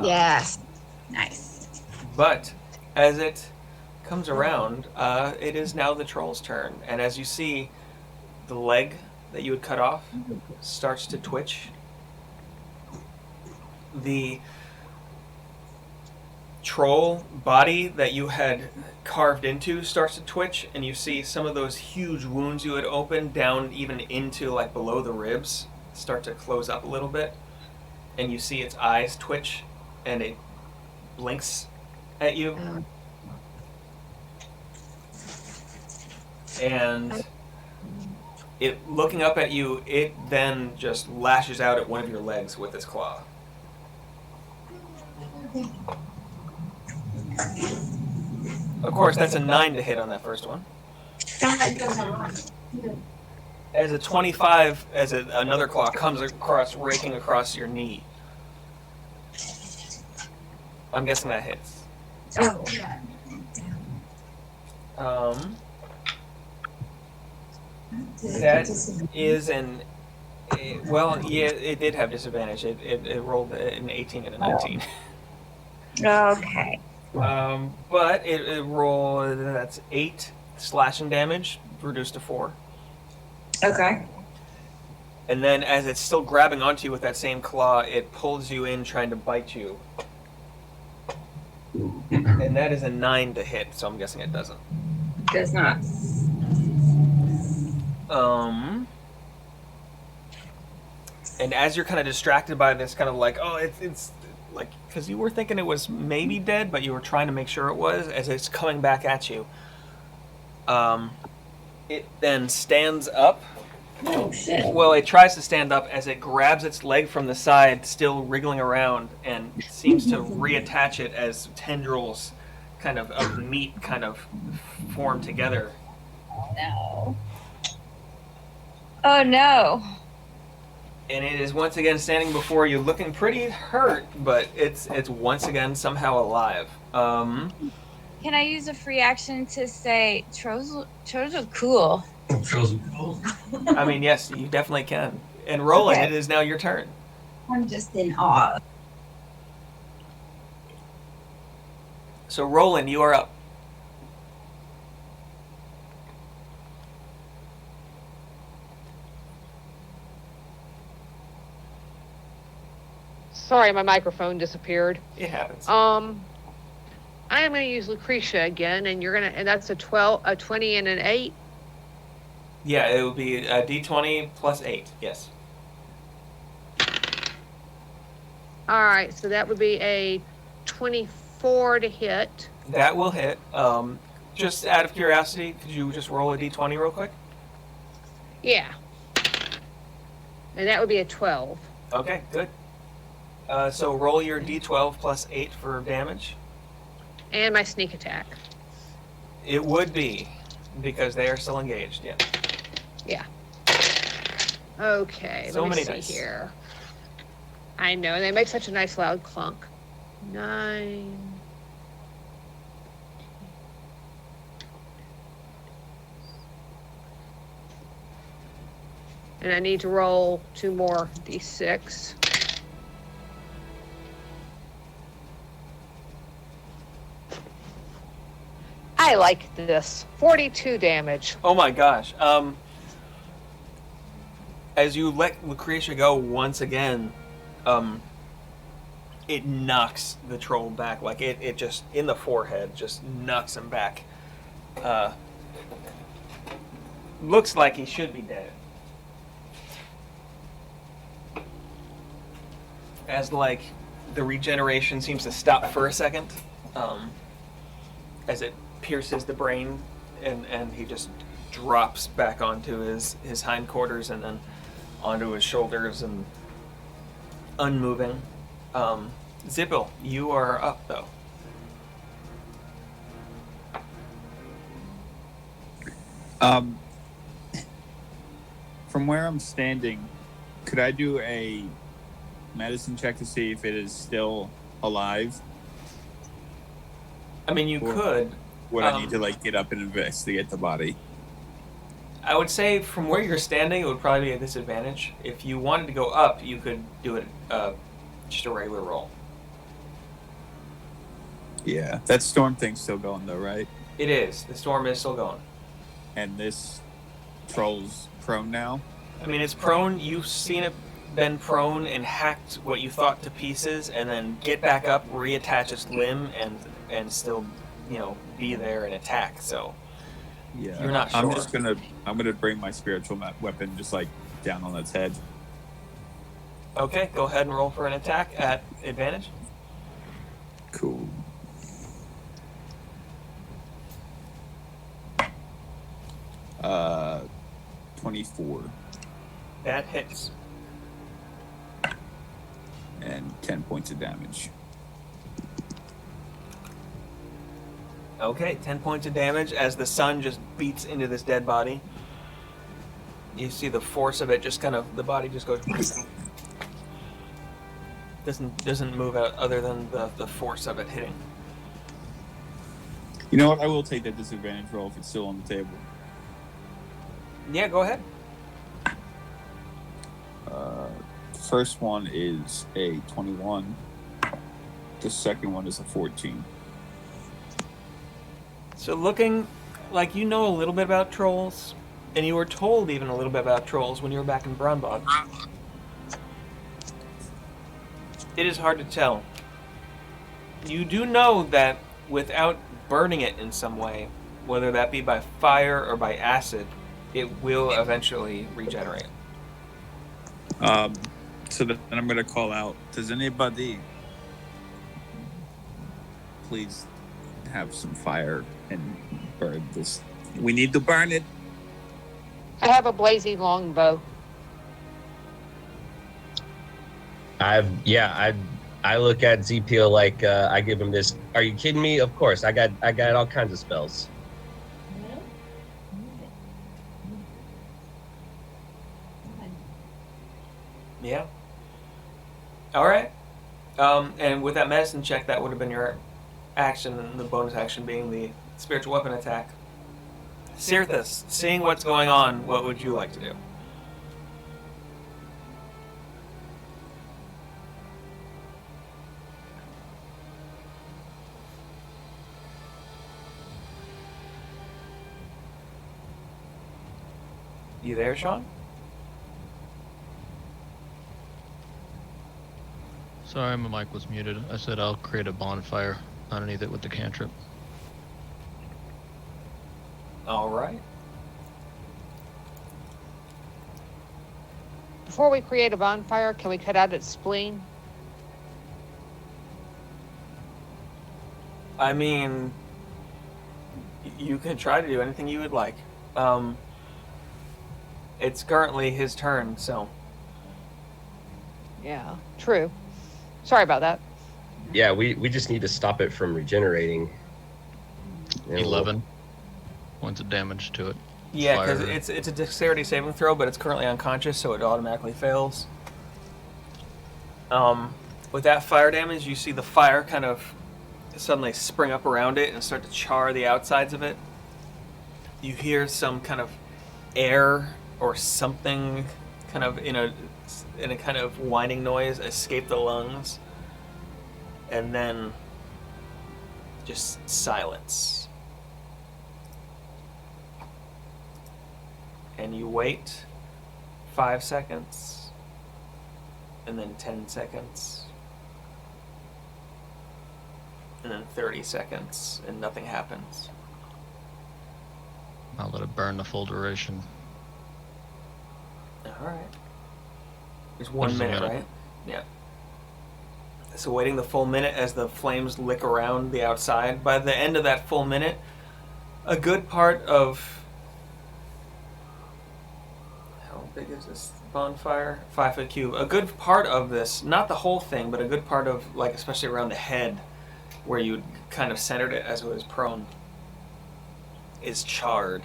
Yes. Nice. But as it comes around, it is now the troll's turn, and as you see, the leg that you had cut off starts to twitch. The troll body that you had carved into starts to twitch, and you see some of those huge wounds you had opened down even into like below the ribs start to close up a little bit, and you see its eyes twitch, and it blinks at you. And it looking up at you, it then just lashes out at one of your legs with its claw. Of course, that's a 9 to hit on that first one. As a 25, another claw comes across, raking across your knee. I'm guessing that hits. Oh. That is it did have disadvantage. It rolled an 18 and a 19. Okay. But it rolled, that's 8 slashing damage, reduced to 4. Okay. And then as it's still grabbing onto you with that same claw, it pulls you in trying to bite you. And that is a 9 to hit, so I'm guessing it doesn't. Does not. And as you're kind of distracted by this, kind of like, oh, it's like, because you were thinking it was maybe dead, but you were trying to make sure it was, as it's coming back at you. It then stands up. Oh, shit. Well, it tries to stand up as it grabs its leg from the side, still wriggling around, and seems to reattach it as tendrils kind of meat kind of form together. No. Oh no. And it is once again standing before you, looking pretty hurt, but it's once again somehow alive. Can I use a free action to say trolls are cool? I mean, yes, you definitely can. And Roland, Okay. it is now your turn. I'm just in awe. So Roland, you are up. Sorry, my microphone disappeared. It happens. I am going to use Lucretia again, and and that's a 20, and an 8. Yeah, it would be a d20 plus 8. Yes. All right, so that would be a 24 to hit. That will hit. Just out of curiosity, could you just roll a d20 real quick? Yeah. And that would be a 12. Okay, good. So roll your d12 plus 8 for damage. And my sneak attack. It would be, because they are still engaged, yeah. Yeah. Okay, So let me many see dice. here. I know, and they make such a nice loud clunk. 9. And I need to roll 2 more d6. I like this. 42 damage. Oh my gosh. As you let Lucretia go once again, it knocks the troll back. Like it just, in the forehead, just knocks him back. Looks like he should be dead. As like the regeneration seems to stop for a second, as it pierces the brain, and he just drops back onto his hindquarters and then onto his shoulders and unmoving. Zippel, you are up though. From where I'm standing, could I do a medicine check to see if it is still alive? I mean, you Or- could. Would I need to like get up and investigate the body? I would say from where you're standing, it would probably be a disadvantage. If you wanted to go up, you could do it just a regular roll. Yeah, that storm thing's still going though, right? It is. The storm is still going. And this troll's prone now. I mean, it's prone. You've seen it been prone and hacked what you thought to pieces, and then get back up, reattach its limb, and still, be there and attack. So Yeah, You're not I'm sure. just gonna bring my spiritual weapon just like down on its head. okay, go ahead and roll for an attack at advantage. Cool. Uh, 24 That hits. and 10 points of damage. Okay, 10 points of damage as the sun just beats into this dead body. You see the force of it, just kind of, the body just goes. Doesn't move out other than the force of it hitting. You know what? I will take that disadvantage roll if it's still on the table. Yeah, go ahead. First one is a 21. The second one is a 14. So looking like you know a little bit about trolls, and you were told even a little bit about trolls when you were back in Brunbog. It is hard to tell. You do know that without burning it in some way, whether that be by fire or by acid, it will eventually regenerate. So then I'm going to call out, does anybody please have some fire and burn this? We need to burn it. I have a blazing longbow. I look at ZPO like I give him this. Are you kidding me? Of course, I got all kinds of spells. Yeah. All right. And with that medicine check, that would have been your action, and the bonus action being the spiritual weapon attack. Cirthus, seeing what's going on, what would you like to do? You there, Sean? Sorry, my mic was muted. I said I'll create a bonfire underneath it with the cantrip. All right. Before we create a bonfire, can we cut out its spleen? I mean, you can try to do anything you would like. It's currently his turn, so. Yeah, true. Sorry about that. Yeah, we just need to stop it from regenerating. And 11 points of damage to it. Yeah, because Fire. it's a dexterity saving throw, but it's currently unconscious, so it automatically fails. With that fire damage, you see the fire kind of suddenly spring up around it and start to char the outsides of it. You hear some kind of air or something kind of in a kind of whining noise escape the lungs, and then just silence. And you wait 5 seconds, and then 10 seconds, and then 30 seconds, and nothing happens. I'll let it burn the full duration. Alright. There's What 1 is the minute, minute? right? Yeah. So waiting the full minute as the flames lick around the outside. By the end of that full minute, a good part of... How big is this bonfire? 5 foot cube. A good part of this, not the whole thing, but a good part of, like, especially around the head, where you kind of centered it as it was prone, is charred.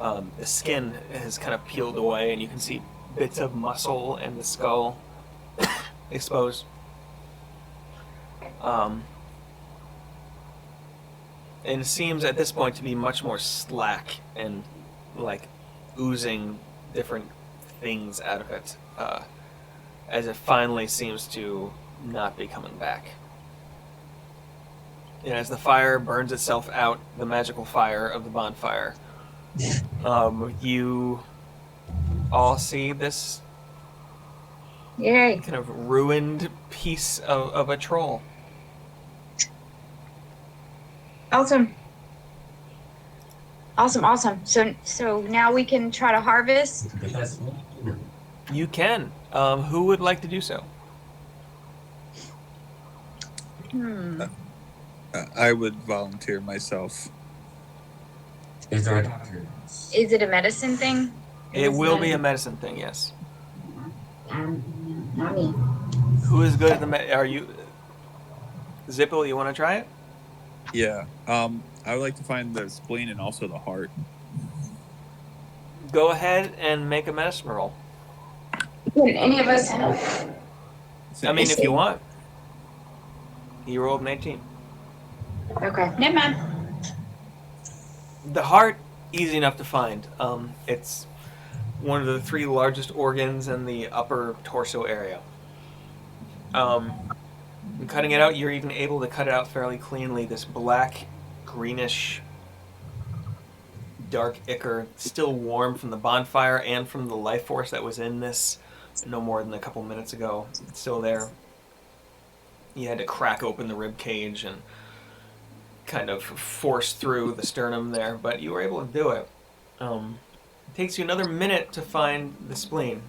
The skin has kind of peeled away, and you can see bits of muscle and the skull exposed. And it seems at this point to be much more slack and like oozing different things out of it, as it finally seems to not be coming back. And as the fire burns itself out, the magical fire of the bonfire, you all see this Yay. kind of ruined piece of a troll. Awesome. Awesome. So now we can try to harvest. You can. Who would like to do so? I would volunteer myself. Is there a doctor? Is it a medicine thing? It will be a medicine thing, yes. Not me. Who is good at the are you... Zippel, you want to try it? Yeah. I would like to find the spleen and also the heart. Go ahead and make a medicine roll. Can any of us help? I mean, if you want. You rolled an 18. Okay. Never mind. The heart, easy enough to find. It's one of the 3 largest organs in the upper torso area. Cutting it out, you're even able to cut it out fairly cleanly. This black, greenish, dark ichor, still warm from the bonfire and from the life force that was in this no more than a couple minutes ago. It's still there. You had to crack open the rib cage and kind of force through the sternum there, but you were able to do it. It takes you another minute to find the spleen.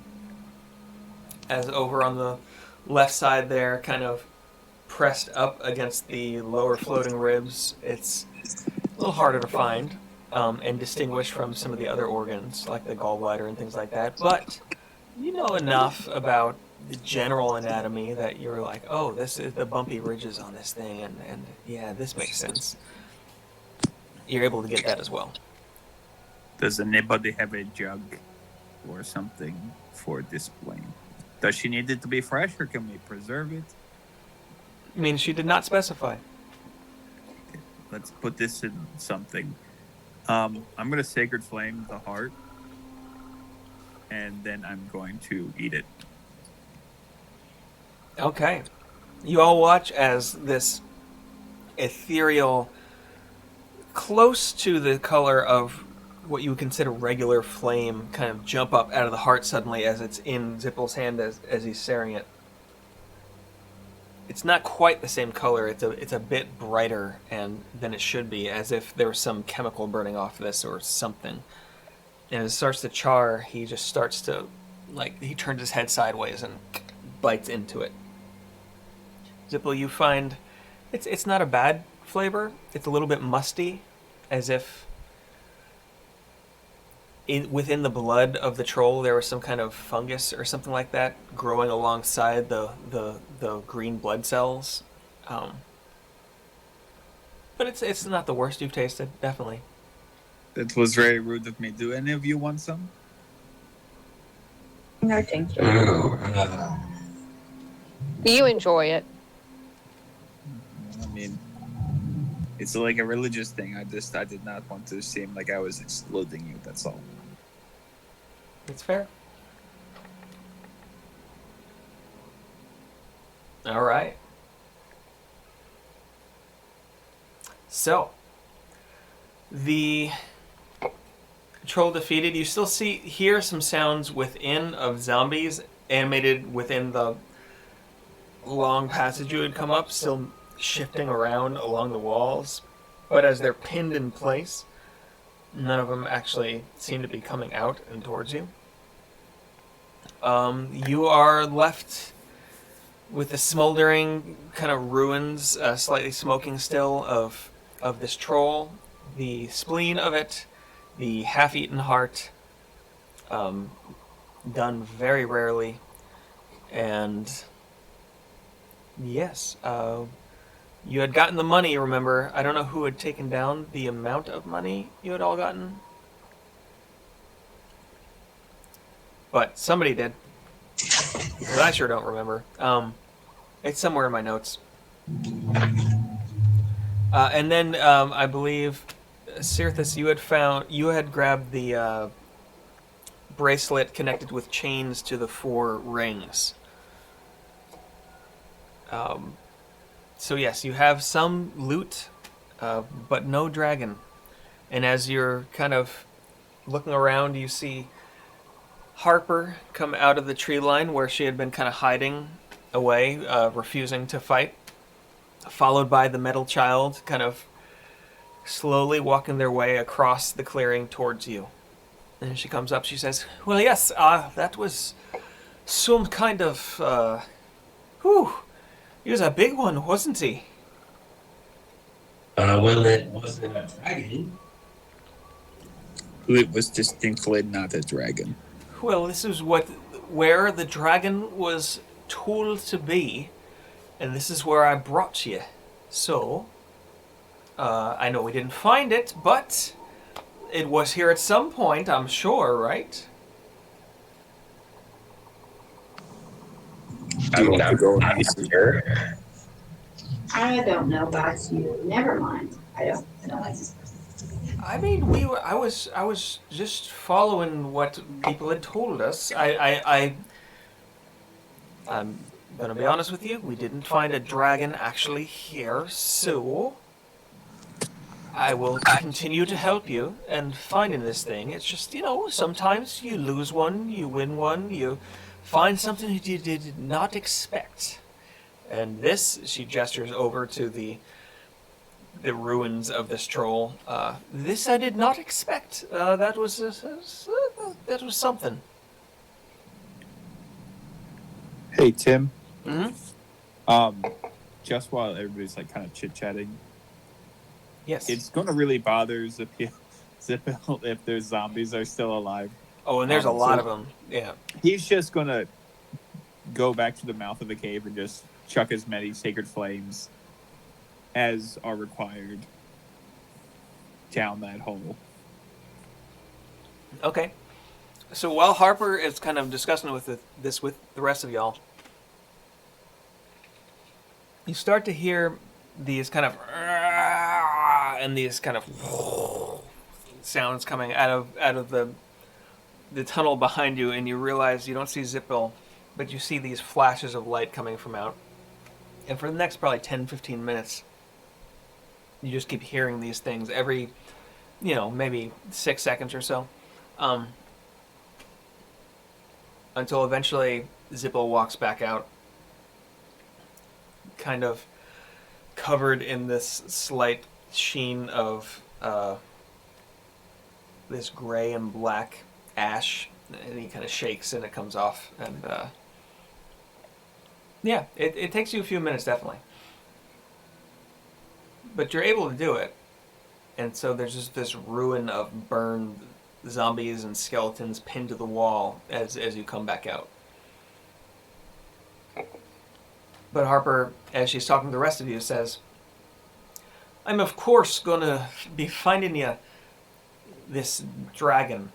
As over on the left side there, kind of pressed up against the lower floating ribs, it's a little harder to find and distinguish from some of the other organs, like the gallbladder and things like that. But you know enough about the general anatomy that you're like, oh, this is the bumpy ridges on this thing, and yeah, this makes sense. You're able to get that as well. Does anybody have a jug or something for this spleen? Does she need it to be fresh, or can we preserve it? I mean, she did not specify. Let's put this in something. I'm going to Sacred Flame the heart, and then I'm going to eat it. Okay. You all watch as this ethereal, close to the color of what you would consider regular flame kind of jump up out of the heart suddenly as it's in Zippel's hand as he's staring it. It's not quite the same color. It's a bit brighter than it should be, as if there was some chemical burning off this or something. And as it starts to char, he just starts to, he turns his head sideways and bites into it. Zippel, you find it's not a bad flavor. It's a little bit musty, as if within the blood of the troll there was some kind of fungus or something like that growing alongside the green blood cells. But it's not the worst you've tasted, definitely. That was very rude of me. Do any of you want some? No, thank you. Ooh, You enjoy it. I mean, it's like a religious thing. I did not want to seem like I was excluding you. That's all. It's fair. All right. So, the troll defeated. You still hear some sounds within of zombies animated within the long passage you had come up, still shifting around along the walls. But as they're pinned in place, none of them actually seem to be coming out and towards you. You are left with the smoldering kind of ruins, slightly smoking still, of this troll, the spleen of it, the half-eaten heart, done very rarely, and yes, you had gotten the money, remember. I don't know who had taken down the amount of money you had all gotten, but somebody did. But I sure don't remember. It's somewhere in my notes. And then I believe, Cirthus, you had grabbed the bracelet connected with chains to the 4 rings. So yes, you have some loot, but no dragon. And as you're kind of looking around, you see Harper come out of the tree line where she had been kind of hiding away, refusing to fight, followed by the metal child kind of slowly walking their way across the clearing towards you. And she comes up, she says, "Well, yes, that was some kind of, he was a big one, wasn't he?" Well, it wasn't a dragon. It was distinctly not a dragon. Well, this is where the dragon was told to be, and this is where I brought you. So, I know we didn't find it, but it was here at some point, I'm sure, right? I mean, I'm going sure. I don't know about you. Never mind. I don't like this person. I mean, I was just following what people had told us. I'm gonna be honest with you. We didn't find a dragon actually here, so I will continue to help you in finding this thing. It's just, sometimes you lose one, you win one, you find something you did not expect. And this, she gestures over to the ruins of this troll. This I did not expect. That was something. Hey, Tim. Mm-hmm. Just while everybody's kind of chit-chatting, Yes. it's going to really bother Zippel if their zombies are still alive. Oh, and there's a lot of them. Yeah. He's just going to go back to the mouth of the cave and just chuck as many sacred flames as are required down that hole. Okay. So while Harper is kind of discussing this with the rest of y'all, you start to hear these kind of and these kind of sounds coming out of the tunnel behind you, and you realize you don't see Zippel, but you see these flashes of light coming from out. And for the next probably 10-15 minutes, you just keep hearing these things. Every maybe 6 seconds or so. Until eventually Zippo walks back out, kind of covered in this slight sheen of this gray and black ash, and he kind of shakes and it comes off. And yeah, it takes you a few minutes, definitely. But you're able to do it. And so there's just this ruin of burned zombies and skeletons pinned to the wall as you come back out. But Harper, as she's talking to the rest of you, says, I'm of course gonna be finding you this dragon.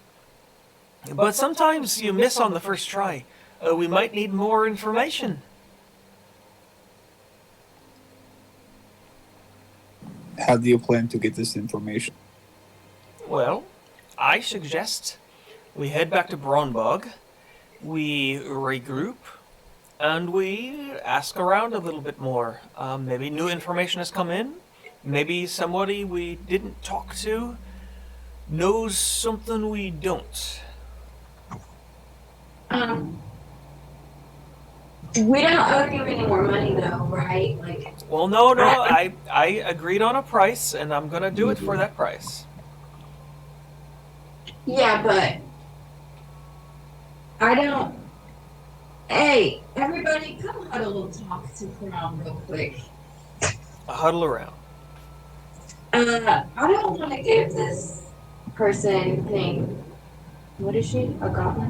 But sometimes you miss on the first try. We might need more information. How do you plan to get this information? Well, I suggest we head back to Braunbog, we regroup, and we ask around a little bit more. Maybe new information has come in. Maybe somebody we didn't talk to knows something we don't. We don't owe you any more money though, right? Like, Well, no, I agreed on a price, and I'm gonna do it for that price. yeah, but I don't. Hey, everybody, come huddle and talk to Prom real quick. Huddle around. I don't want to give this person thing. What is she? A goblin?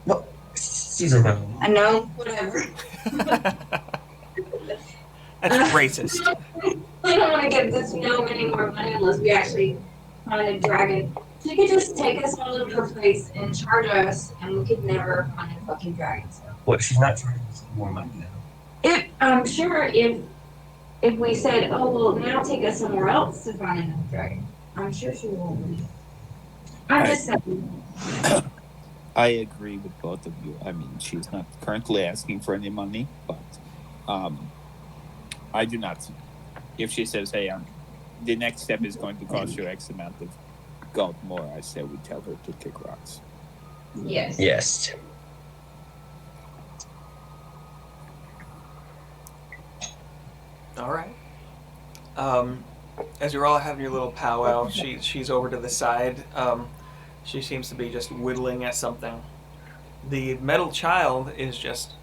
What? She's a no. I know. Whatever. That's racist. I don't want to give this gnome any more money unless we actually find a dragon. She could just take us all over the place and charge us, and we could never find a fucking dragon. So. What? She's not trying to get more money now. I'm sure if we said, oh well, now take us somewhere else to find another dragon, I'm sure she will leave. I'm just saying. I agree with both of you. I mean, she's not currently asking for any money, but I do not. If she says, hey, the next step is going to cost you X amount of gold more, I say we tell her to kick rocks. Yes. Yes. All right. As you're all having your little powwow, she's over to the side. She seems to be just whittling at something. The metal child is just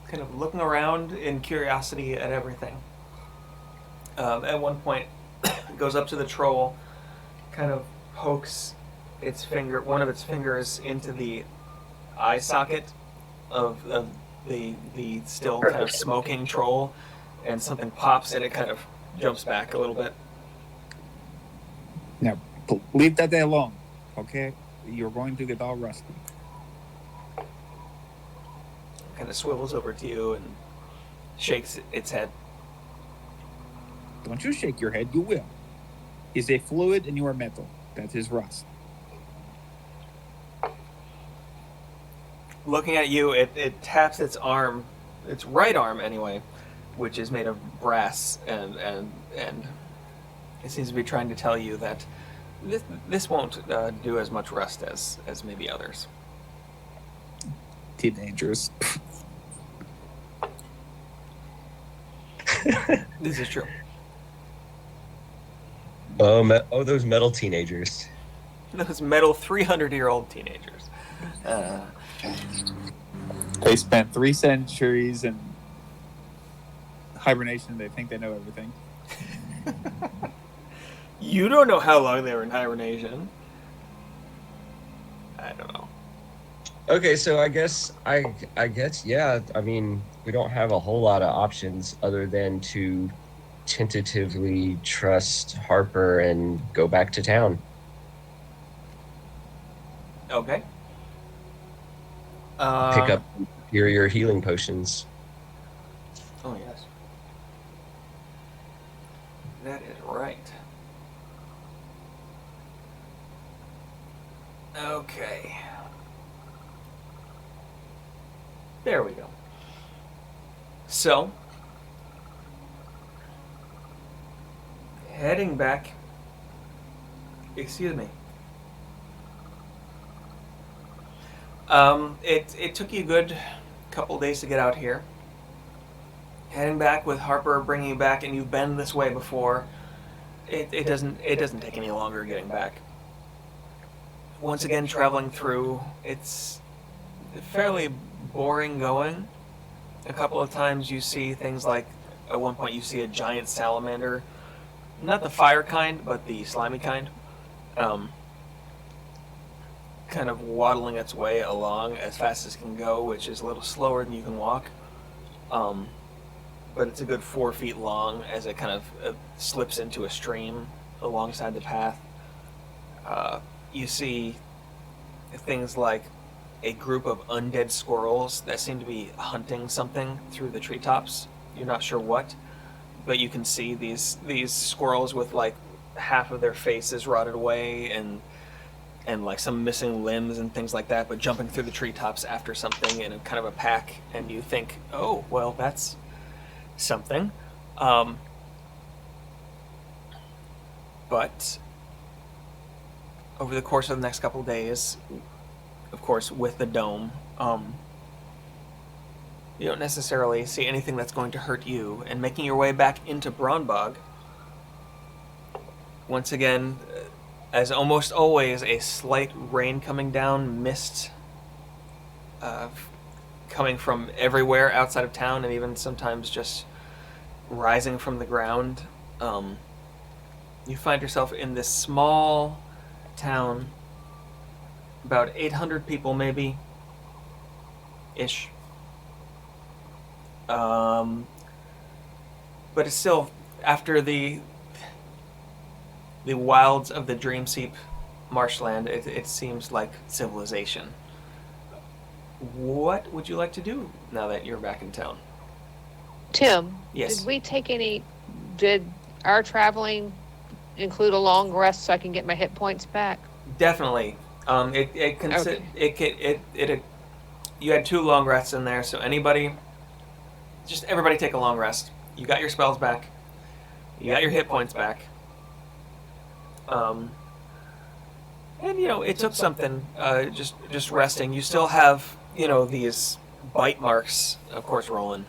kind of looking around in curiosity at everything. At one point, goes up to the troll, kind of pokes one of its fingers into the eye socket of the still kind of smoking troll, and something pops and it kind of jumps back a little bit. Now, leave that there alone, okay? You're going to get all rusty. Kind of swivels over to you and shakes its head. Don't you shake your head, you will. Is a fluid and you are metal. That is rust. Looking at you, it taps its arm, its right arm anyway, which is made of brass, and it seems to be trying to tell you that this won't do as much rust as maybe others. Teenagers. This is true. Those metal teenagers. Those metal 300-year-old teenagers. They spent 3 centuries in hibernation. They think they know everything. You don't know how long they were in hibernation. I don't know. Okay, so I guess yeah. I mean, we don't have a whole lot of options other than to tentatively trust Harper and go back to town. Okay. Pick up superior healing potions. Oh, yes. That is right. Okay. There we go. So, heading back Excuse me. It took you a good couple days to get out here. Heading back with Harper bringing you back, and you've been this way before. It doesn't take any longer getting back. Once again, traveling through, it's fairly boring going. A couple of times you see things like, at one point you see a giant salamander, not the fire kind, but the slimy kind, kind of waddling its way along as fast as it can go, which is a little slower than you can walk. But it's a good 4 feet long as it kind of slips into a stream alongside the path. You see things like a group of undead squirrels that seem to be hunting something through the treetops. You're not sure what, but you can see these squirrels with like half of their faces rotted away and like some missing limbs and things like that, but jumping through the treetops after something in a kind of a pack, and you think, oh, well, that's something. But over the course of the next couple of days, of course, with the dome, you don't necessarily see anything that's going to hurt you. And making your way back into Braunbog, once again, as almost always, a slight rain coming down, mist coming from everywhere outside of town, and even sometimes just rising from the ground. You find yourself in this small town, about 800 people maybe, ish. But it's still, after the wilds of the Dreamseep marshland, it seems like civilization. What would you like to do now that you're back in town? Tim, Yes. did our traveling include a long rest so I can get my hit points back? Definitely. You had 2 long rests in there, so everybody take a long rest. You got your spells back. You got your hit points back. And it took something, just resting. You still have, these bite marks, of course, rolling,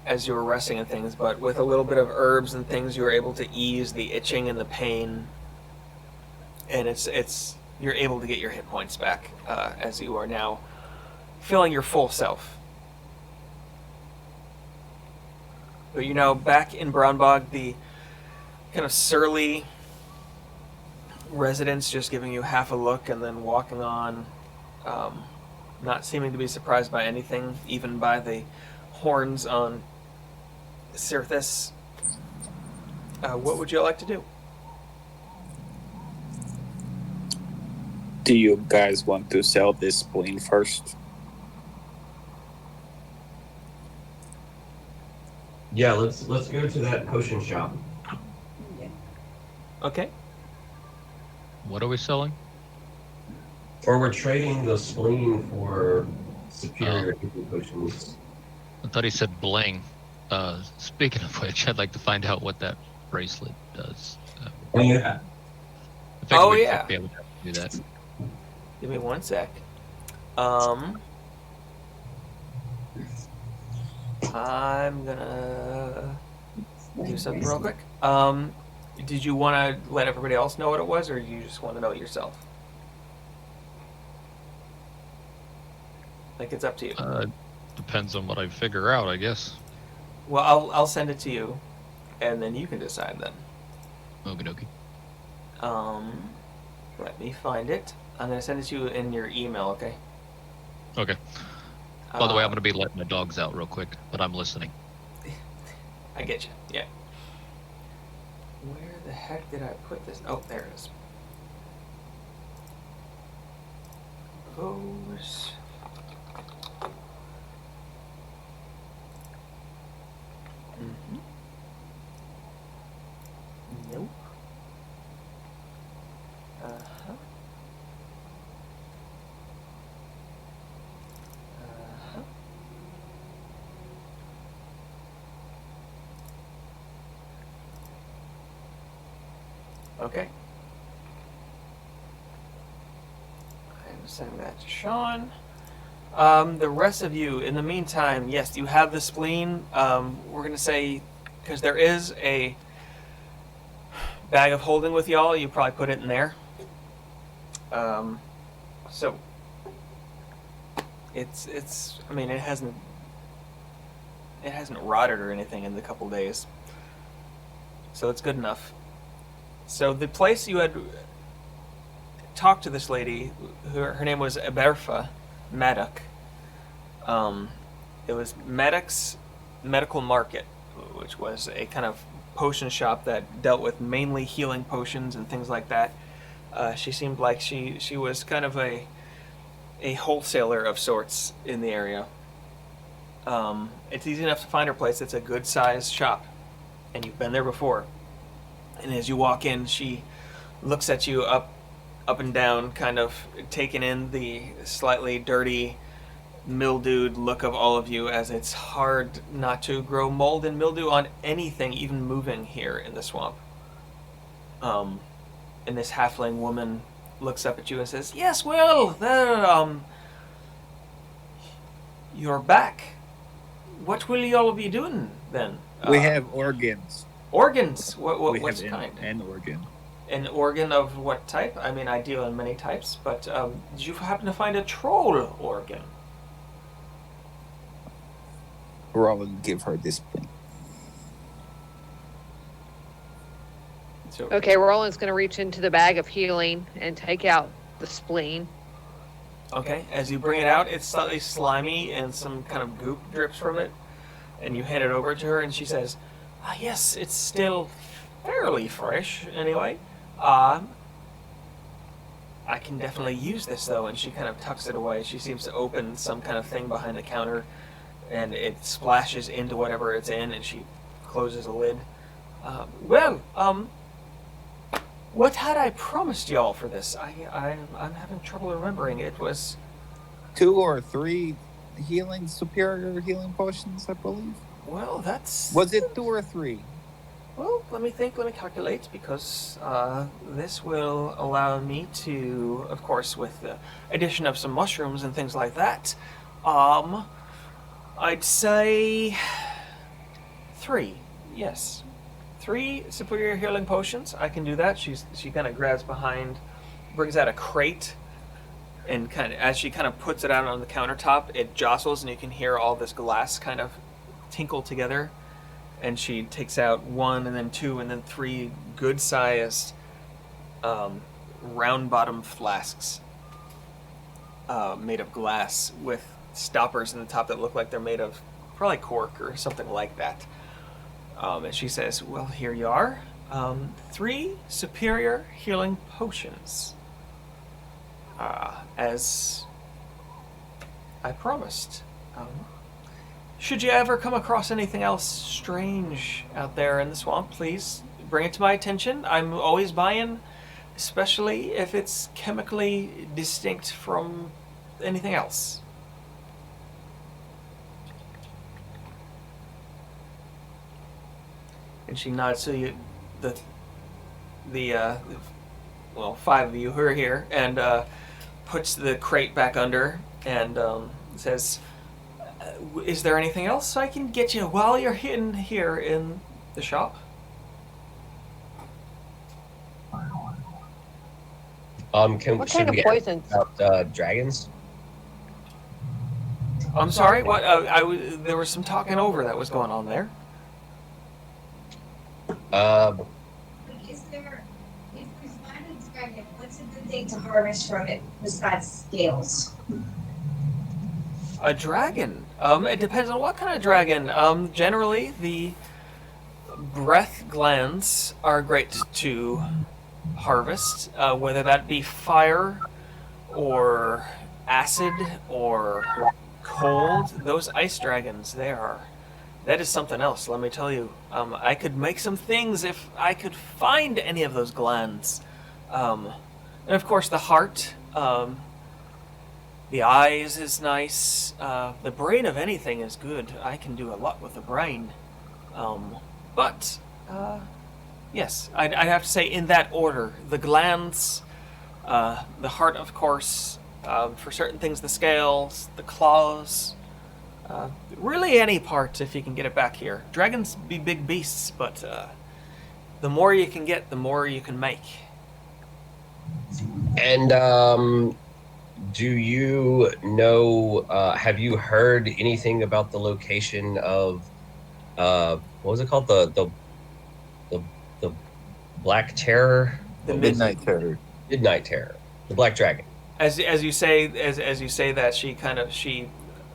as you were resting and things, but with a little bit of herbs and things, you were able to ease the itching and the pain, and you're able to get your hit points back, as you are now feeling your full self. But back in Braunbog, the kind of surly residents just giving you half a look and then walking on, not seeming to be surprised by anything, even by the horns on Cirthus. What would you like to do? Do you guys want to sell this spleen first? Yeah, let's go to that potion shop. Okay. What are we selling? Or we're trading the spleen for superior healing potions. I thought he said bling. Speaking of which, I'd like to find out what that bracelet does. Oh yeah. I figured we'd yeah. be able to do that. Give me 1 sec. I'm gonna do something real quick. Did you want to let everybody else know what it was, or do you just want to know it yourself? Like, it's up to you. Depends on what I figure out, I guess. Well, I'll send it to you, and then you can decide then. Okie dokie. Let me find it. I'm gonna send it to you in your email, okay? Okay. By the way, I'm going to be letting my dogs out real quick, but I'm listening. I get you. Yeah. Where the heck did I put this? Oh, there it is. Pose. Mm-hmm. Nope. Uh-huh. Uh-huh. Okay. I'm sending that to Sean. The rest of you, in the meantime, yes, you have the spleen. We're going to say, because there is a bag of holding with y'all, you probably put it in there. So, it's, I mean, it hasn't rotted or anything in the couple days. So it's good enough. So the place you had talked to this lady, her name was Eberfa Maddock. It was Maddock's Medical Market, which was a kind of potion shop that dealt with mainly healing potions and things like that. She seemed like she was kind of a wholesaler of sorts in the area. It's easy enough to find her place. It's a good sized shop, and you've been there before. And as you walk in, she looks at you up and down, kind of taking in the slightly dirty, mildewed look of all of you, as it's hard not to grow mold and mildew on anything, even moving here in the swamp. And this halfling woman looks up at you and says, "Yes, well, there, you're back. What will y'all be doing then?" We have organs. Organs. We What's have kind? an organ. An organ of what type? I mean, I deal in many types, but did you happen to find a troll organ? Roland, give her this thing. So, Okay, Roland's going to reach into the bag of healing and take out the spleen. Okay, as you bring it out, it's slightly slimy and some kind of goop drips from it. And you hand it over to her, and she says, yes, it's still fairly fresh, anyway. I can definitely use this, though. And she kind of tucks it away. She seems to open some kind of thing behind the counter, and it splashes into whatever it's in, and she closes the lid. What had I promised y'all for this? I'm having trouble remembering. It was 2 or 3 superior healing potions, I believe. Well, that's... Was it 2 or 3? Well, let me calculate, because this will allow me to, of course, with the addition of some mushrooms and things like that, I'd say 3, yes. 3 superior healing potions. I can do that. She kind of grabs behind, brings out a crate, and as she puts it out on the countertop, it jostles, and you can hear all this glass kind of tinkle together. And she takes out 1, and then 2, and then 3 good-sized round-bottomed flasks made of glass with stoppers in the top that look like they're made of probably cork or something like that. And she says, well, here you are. 3 superior healing potions. As I promised. Should you ever come across anything else strange out there in the swamp, please bring it to my attention. I'm always buying, especially if it's chemically distinct from anything else. And she nods to you, well, 5 of you who are here, and puts the crate back under, and says, is there anything else I can get you while you're hidden here in the shop? What kind of poisons? About dragons? I'm sorry, what? There was some talking over that was going on there. If there's not a dragon, what's a good thing to harvest from it besides scales? A dragon? It depends on what kind of dragon. Generally, the breath glands are great to harvest, whether that be fire or acid or cold. Those ice dragons, that is something else, let me tell you. I could make some things if I could find any of those glands. And of course the heart, the eyes is nice. The brain of anything is good. I can do a lot with the brain. But Yes, I'd have to say in that order. The glands, the heart, of course, for certain things, the scales, the claws, really any part if you can get it back here. Dragons be big beasts, but the more you can get, the more you can make. And do you know? Have you heard anything about the location of what was it called? The Black Terror, The Midnight Terror. Midnight Terror, the Black Dragon. As you say that, she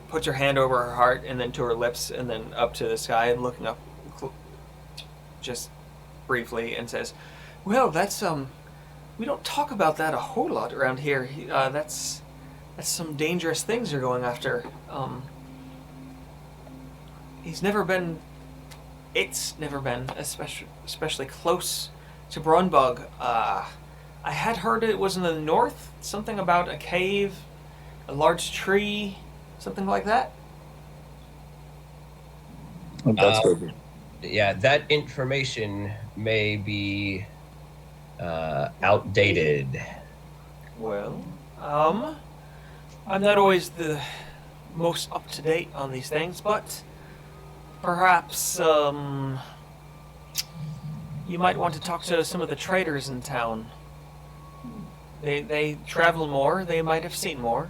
puts her hand over her heart and then to her lips and then up to the sky and looking up just briefly and says, "Well, that's we don't talk about that a whole lot around here. That's some dangerous things you're going after. It's never been, especially close to Brunbug. I had heard it was in the north, something about a cave, a large tree, something like that." Oh, that's good. Yeah, that information may be outdated. Well, I'm not always the most up to date on these things, but perhaps you might want to talk to some of the traders in town. They travel more. They might have seen more.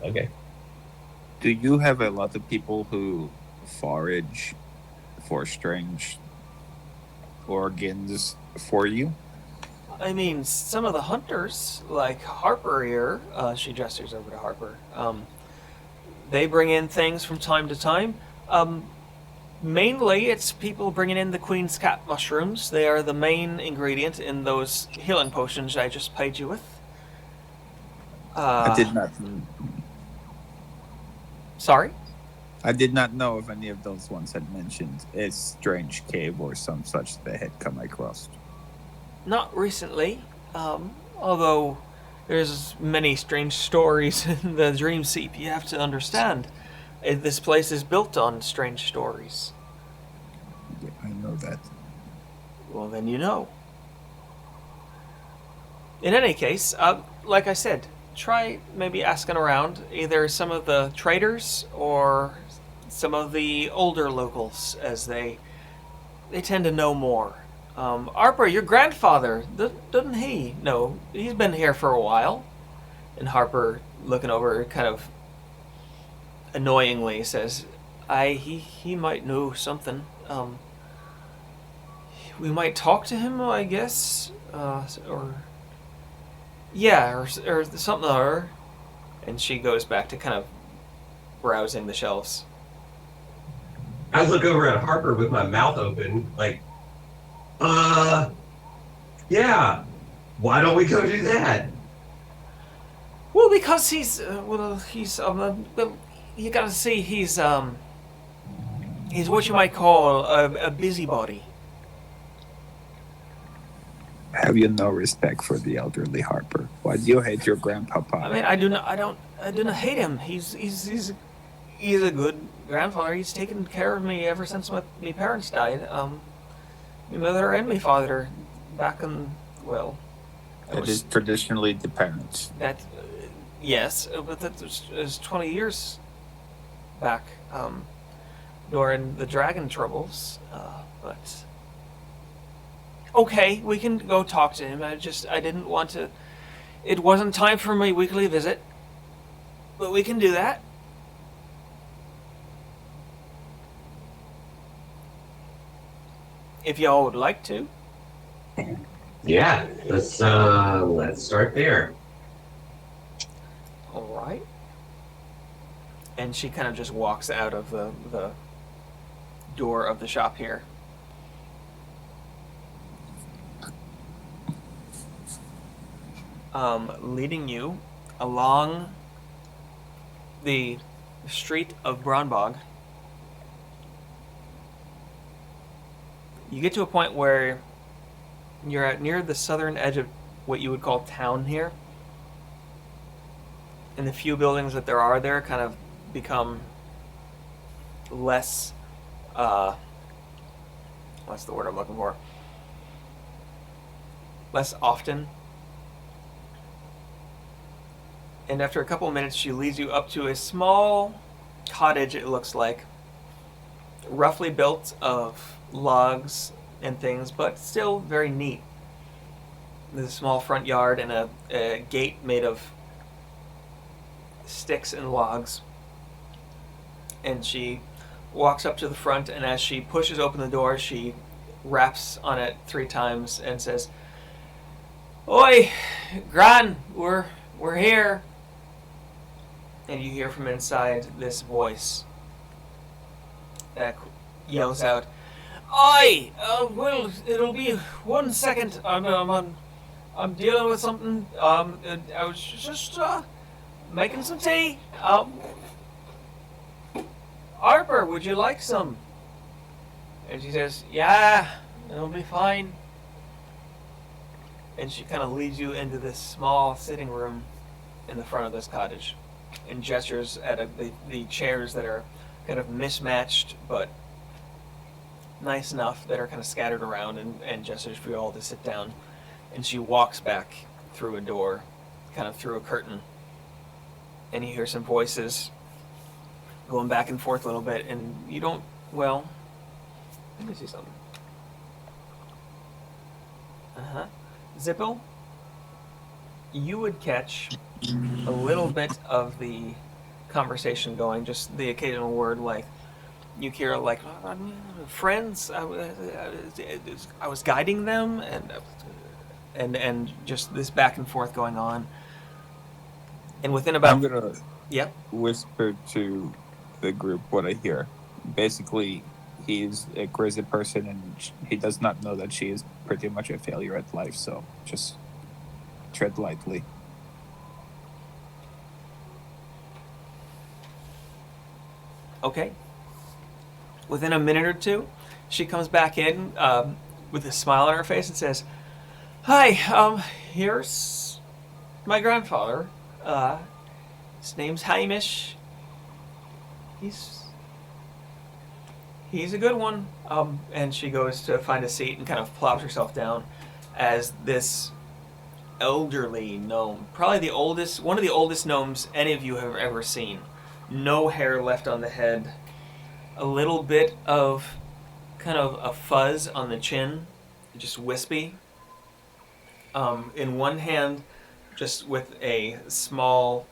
Okay. Do you have a lot of people who forage for strange organs for you? I mean, some of the hunters, like Harper here, she gestures over to Harper, they bring in things from time to time. Mainly, it's people bringing in the Queen's Cap mushrooms. They are the main ingredient in those healing potions I just paid you with. I did not. Sorry? I did not know if any of those ones had mentioned a strange cave or some such they had come across. Not recently, although there's many strange stories in the Dream Seep. You have to understand, this place is built on strange stories. Yeah, I know that. Well, then you know. In any case, like I said, try maybe asking around either some of the traders or some of the older locals, as they tend to know more. Harper, your grandfather, doesn't he know? He's been here for a while. And Harper, looking over, kind of annoyingly says, he might know something. We might talk to him, I guess, or something or her. And she goes back to kind of browsing the shelves. I look over at Harper with my mouth open, like, yeah, why don't we go do that? Well, because he's you gotta see, he's what you might call a busybody. Have you no respect for the elderly Harper? Why do you hate your grandpapa? I mean, I do not hate him. He's a good grandfather. He's taken care of me ever since my parents died. My mother and my father, back in, well, It is traditionally the parents. that, yes, but that was 20 years back, during the dragon troubles. But okay, we can go talk to him. I didn't want to. It wasn't time for my weekly visit, but we can do that. If y'all would like to. Yeah, let's start there. All right. And she kind of just walks out of the door of the shop here. Leading you along the street of Bronbog. You get to a point where you're at near the southern edge of what you would call town here. And the few buildings that there are there kind of become less what's the word I'm looking for? Less often. And after a couple of minutes, she leads you up to a small cottage, it looks like. Roughly built of logs and things, but still very neat. There's a small front yard and a gate made of sticks and logs. And she walks up to the front, and as she pushes open the door, she raps on it 3 times and says, "Oi, Gran, we're here." And you hear from inside this voice that yells out, "Oi, well, it'll be 1 second. I'm dealing with something. I was just making some tea. Harper, would you like some?" And she says, "Yeah, it'll be fine." And she kind of leads you into this small sitting room in the front of this cottage and gestures at the chairs that are kind of mismatched but nice enough, that are kind of scattered around, and gestures for you all to sit down. And she walks back through a door, kind of through a curtain, and you hear some voices going back and forth a little bit, and you don't, well, let me see something. Zippo, you would catch a little bit of the conversation going, just the occasional word, like you hear like friends. I was guiding them, and just this back and forth going on. And within about, I'm gonna whisper to the group what I hear. Basically, he's a crazy person, and he does not know that she is pretty much a failure at life. So just tread lightly. Okay. Within a minute or two, she comes back in with a smile on her face and says, "Hi, here's my grandfather. His name's Hamish. He's a good one." And she goes to find a seat and kind of plops herself down as this elderly gnome, probably one of the oldest gnomes any of you have ever seen. No hair left on the head, a little bit of kind of a fuzz on the chin, just wispy. In one hand, just with a small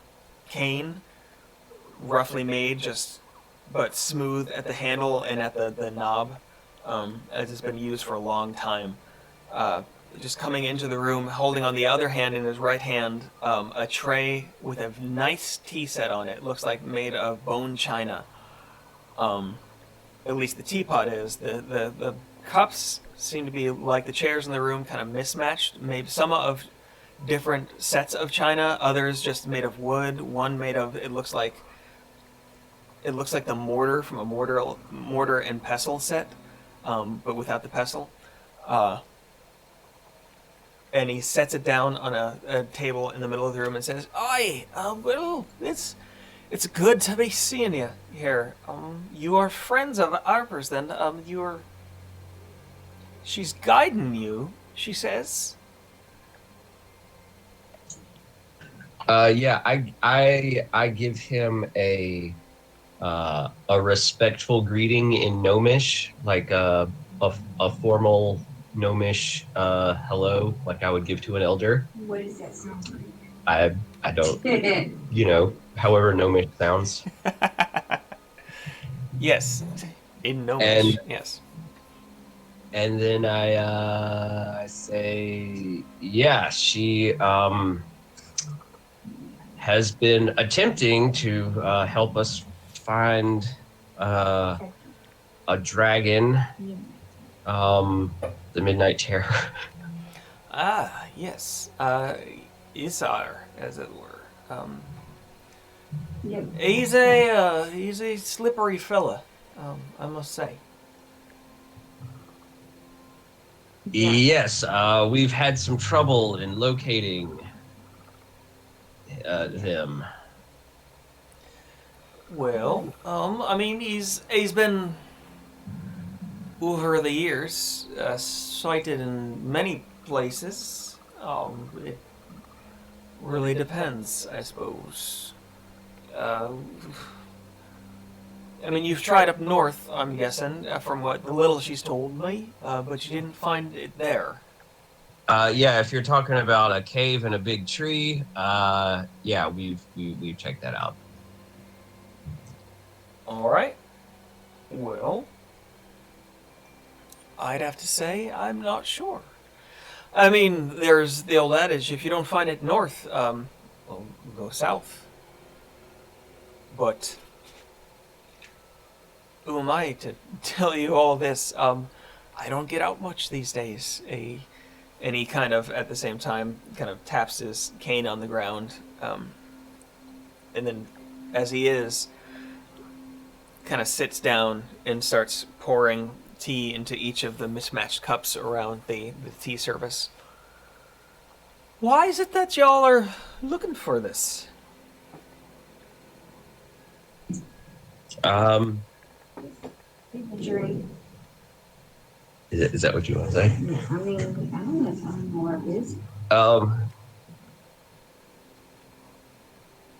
cane, roughly made, but smooth at the handle and at the knob, as it's been used for a long time. Just coming into the room, holding on the other hand in his right hand a tray with a nice tea set on it. Looks like made of bone china. At least the teapot is. The cups seem to be like the chairs in the room, kind of mismatched. Maybe some of different sets of china, others just made of wood. One made of, it looks like the mortar from a mortar and pestle set, but without the pestle. And he sets it down on a table in the middle of the room and says, "Oi, well, it's good to be seeing you here. You are friends of Harper's, then. She's guiding you, she says." Yeah, I give him a respectful greeting in Gnomish, like a formal Gnomish hello, like I would give to an elder. What does that sound like? I don't, however Gnomish sounds. Yes, in Gnomish, yes. And then I say, yeah, she has been attempting to help us find a dragon, the Midnight Terror. Ah, yes. Isar, as it were. Yep. He's a slippery fella, I must say. Yes, we've had some trouble in locating him. Well, I mean, he's been over the years, sighted in many places. It really depends, I suppose. Uh, I mean, you've tried up north, I'm guessing, from what the little she's told me, but you didn't find it there. Yeah, if you're talking about a cave and a big tree, yeah, we've checked that out. All right. Well, I'd have to say I'm not sure. I mean, there's the old adage: if you don't find it north, well, go south. But who am I to tell you all this? I don't get out much these days. And he kind of, at the same time, kind of taps his cane on the ground, and then, as he is, kind of sits down and starts pouring tea into each of the mismatched cups around the tea service. Why is it that y'all are looking for this? Jury. Is that what you want to say? I mean, I don't know if I'm more of this.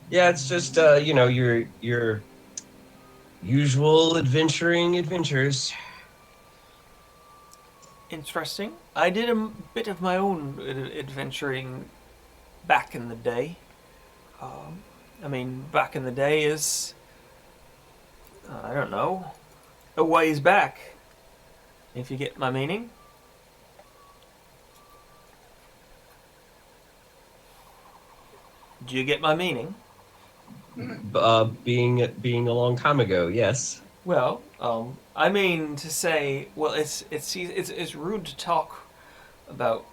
Yeah, it's just your usual adventures. Interesting. I did a bit of my own adventuring back in the day. I mean, back in the day is, I don't know, a ways back, if you get my meaning. Do you get my meaning? Being a long time ago, yes. Well, I mean to say, well, it's rude to talk about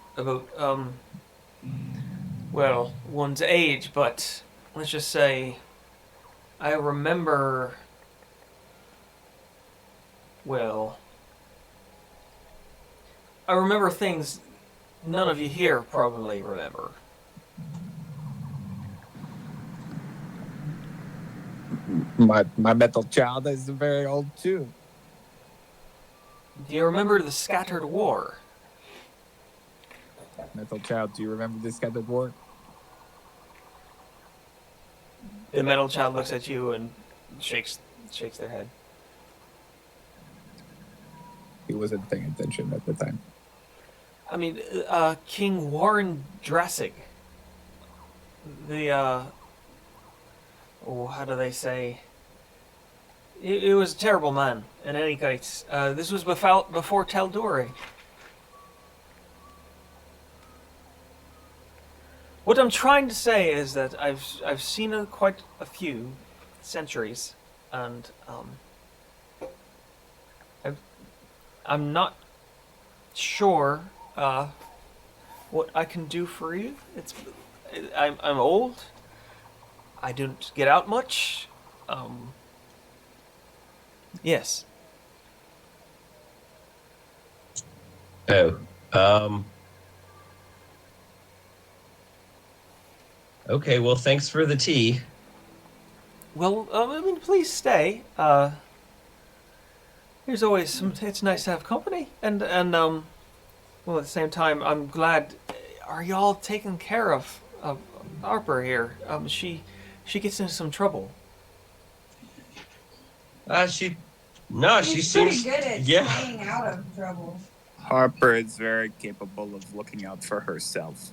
well, one's age, but let's just say I remember, well, I remember things none of you here probably remember. My metal child is very old too. Do you remember the Scattered War? Metal child, do you remember this kind of war? The metal child looks at you and shakes their head. He wasn't paying attention at the time. I mean, King Warren Drassig. The, how do they say? It was a terrible man, in any case. This was before Tal'Dorei. What I'm trying to say is that I've seen quite a few centuries, and I'm not sure what I can do for you. I'm old. I don't get out much. Yes. Oh. Okay, well, thanks for the tea. Well, I mean, please stay. There's always some. It's nice to have company, and well, at the same time, I'm glad. Are y'all taking care of Harper here? She gets into some trouble. She He's pretty seems good at staying out of trouble. Harper is very capable of looking out for herself.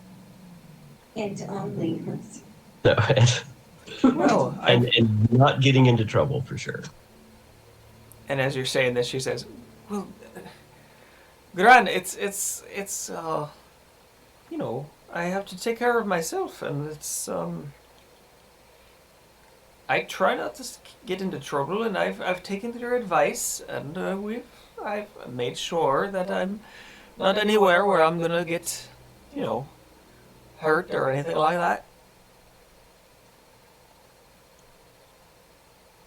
And only herself. No, Well, and not getting into trouble for sure. And as you're saying this, she says, "Well, Gran, it's you know, I have to take care of myself, and it's I try not to get into trouble, and I've taken your advice, and I've made sure that I'm not anywhere where I'm gonna get, you know, hurt or anything like that."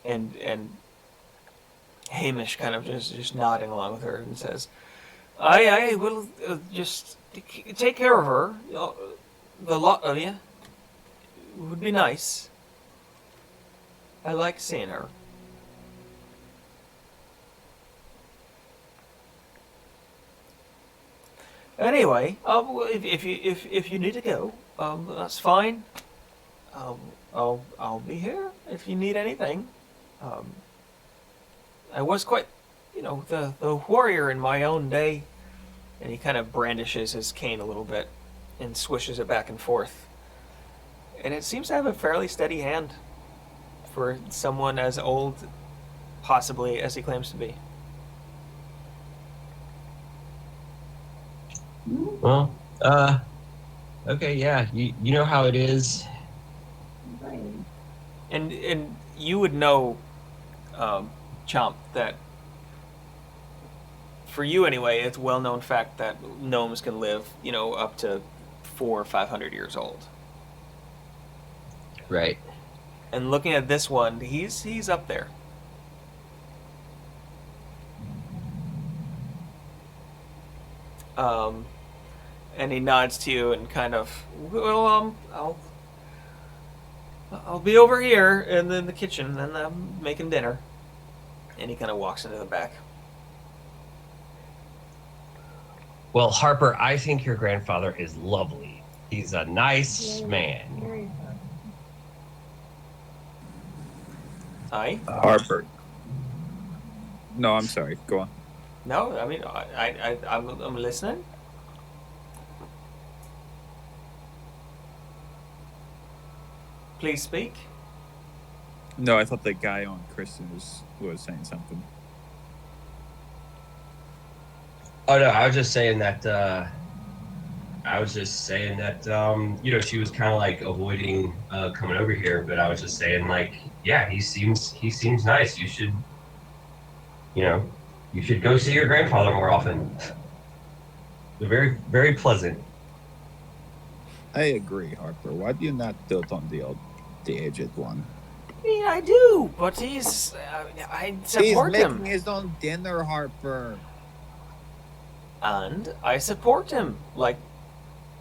And Hamish kind of just nodding along with her and says, I will just take care of her. The lot of you. It would be nice. I like seeing her." Anyway, well, if you need to go, that's fine. I'll be here if you need anything. Um, I was quite, the warrior in my own day. And he kind of brandishes his cane a little bit and swishes it back and forth. And it seems to have a fairly steady hand for someone as old, possibly, as he claims to be. Well, okay, yeah, you know how it is. And you would know, Chomp, that for you anyway, it's a well-known fact that gnomes can live, up to 400 or 500 years old. Right. And looking at this one, he's up there. And he nods to you and kind of, well, I'll be over here in the kitchen and I'm making dinner. And he kind of walks into the back. Well, Harper, I think your grandfather is lovely. He's a nice man. Aye? Harper. No, I'm sorry. Go on. No, I mean, I'm listening. Please speak. No, I thought the guy on Kristen was saying something. Oh no, I was just saying that. She was kind of like avoiding coming over here, but I was just saying, like, yeah, he seems nice. You should go see your grandfather more often. They're very, very pleasant. I agree, Harper. Why do you not dote on the aged one? I mean, I do, but I support He's him. making his own dinner, Harper. And I support him, like,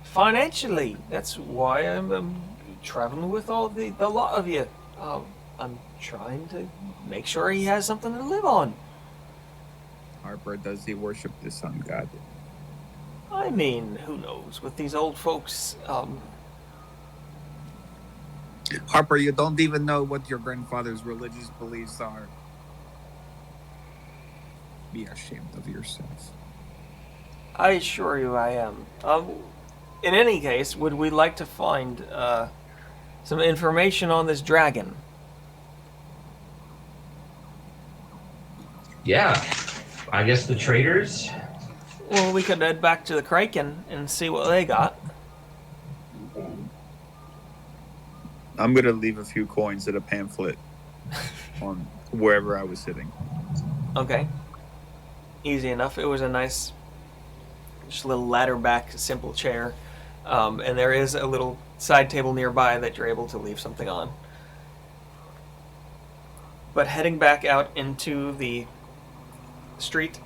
financially. That's why I'm traveling with all the lot of you. I'm trying to make sure he has something to live on. Harper, does he worship the sun god? I mean, who knows? With these old folks, Harper, you don't even know what your grandfather's religious beliefs are. Be ashamed of yourself. I assure you I am. In any case, would we like to find some information on this dragon? Yeah, I guess the traders. Well, we could head back to the Kraken and see what they got. I'm gonna leave a few coins at a pamphlet on wherever I was sitting. Okay. Easy enough. It was a nice, just a little ladder back, simple chair. And there is a little side table nearby that you're able to leave something on. But heading back out into the street,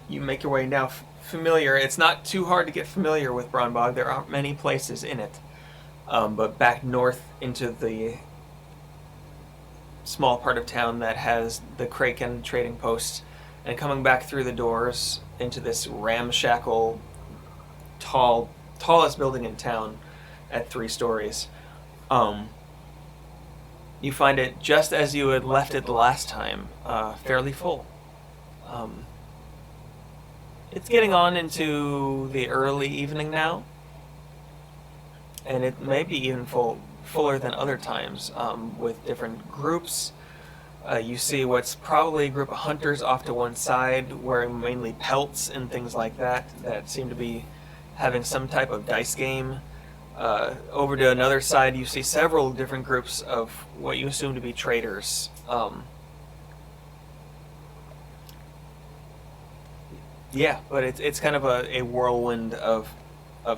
you make your way now familiar. It's not too hard to get familiar with Braunbog. There aren't many places in it. But back north into the small part of town that has the Kraken trading post, and coming back through the doors into this ramshackle, tallest building in town at 3 stories. You find it just as you had left it the last time, fairly full. It's getting on into the early evening now, and it may be even fuller than other times, with different groups. You see what's probably a group of hunters off to one side, wearing mainly pelts and things like that seem to be having some type of dice game. Over to another side, you see several different groups of what you assume to be traders. Yeah, but it's kind of a whirlwind of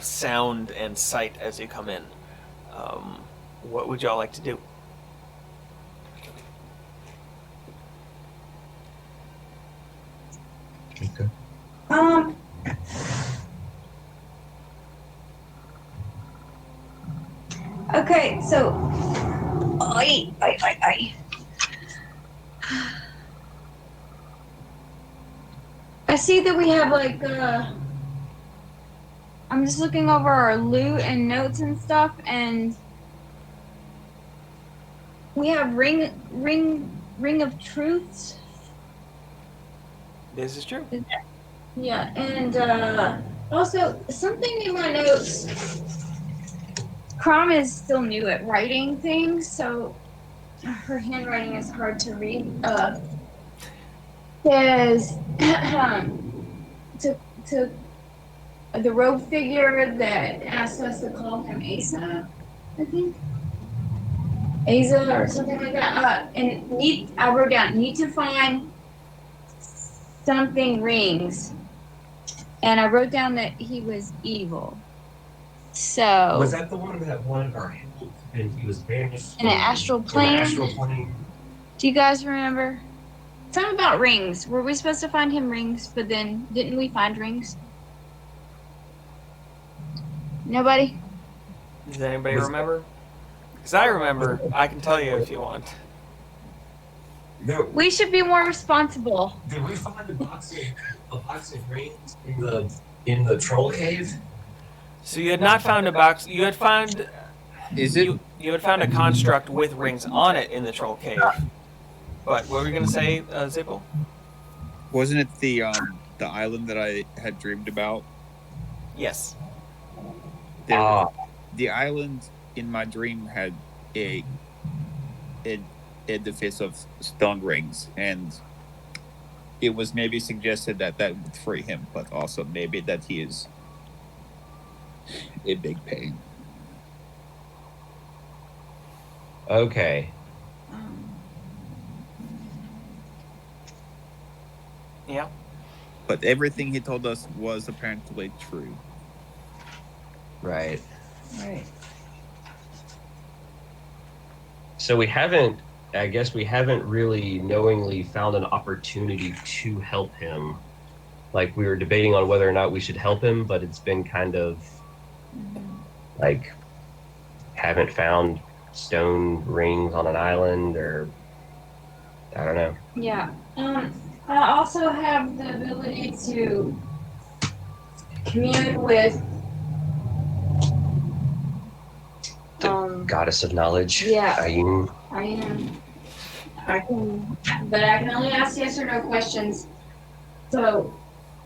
sound and sight as you come in. What would y'all like to do? Okay. Okay, so I see that we have like I'm just looking over our loot and notes and stuff, and we have ring of truths. This is true. Yeah, and also something in my notes. Crom is still new at writing things, so her handwriting is hard to read. Says to the rogue figure that asked us to call him Asa, I think. Asa or something like that. I wrote down, need to find something rings. And I wrote down that he was evil. So Was that the one that wanted our help and he was banished in an astral plane? In an astral plane? Do you guys remember? Something about rings. Were we supposed to find him rings, but then didn't we find rings? Nobody? Does anybody remember? Because I remember. I can tell you if you want. No, We should be more responsible. did we find a box of rings in the troll cave? So you had not found a box. You had found. Is it? You had found a construct with rings on it in the troll cave. But what were you gonna say, Zippel? Wasn't it the island that I had dreamed about? Yes. The island in my dream had a edifice of stone rings, and it was maybe suggested that would free him, but also maybe that he is in big pain. Okay. Yeah. But everything he told us was apparently true. Right. Right. So I guess we haven't really knowingly found an opportunity to help him. Like, we were debating on whether or not we should help him, but it's been kind of like, haven't found stone rings on an island, or I don't know. Yeah. I also have the ability to commune with Goddess of knowledge. Yeah. Ayun. I can, but I can only ask yes or no questions. So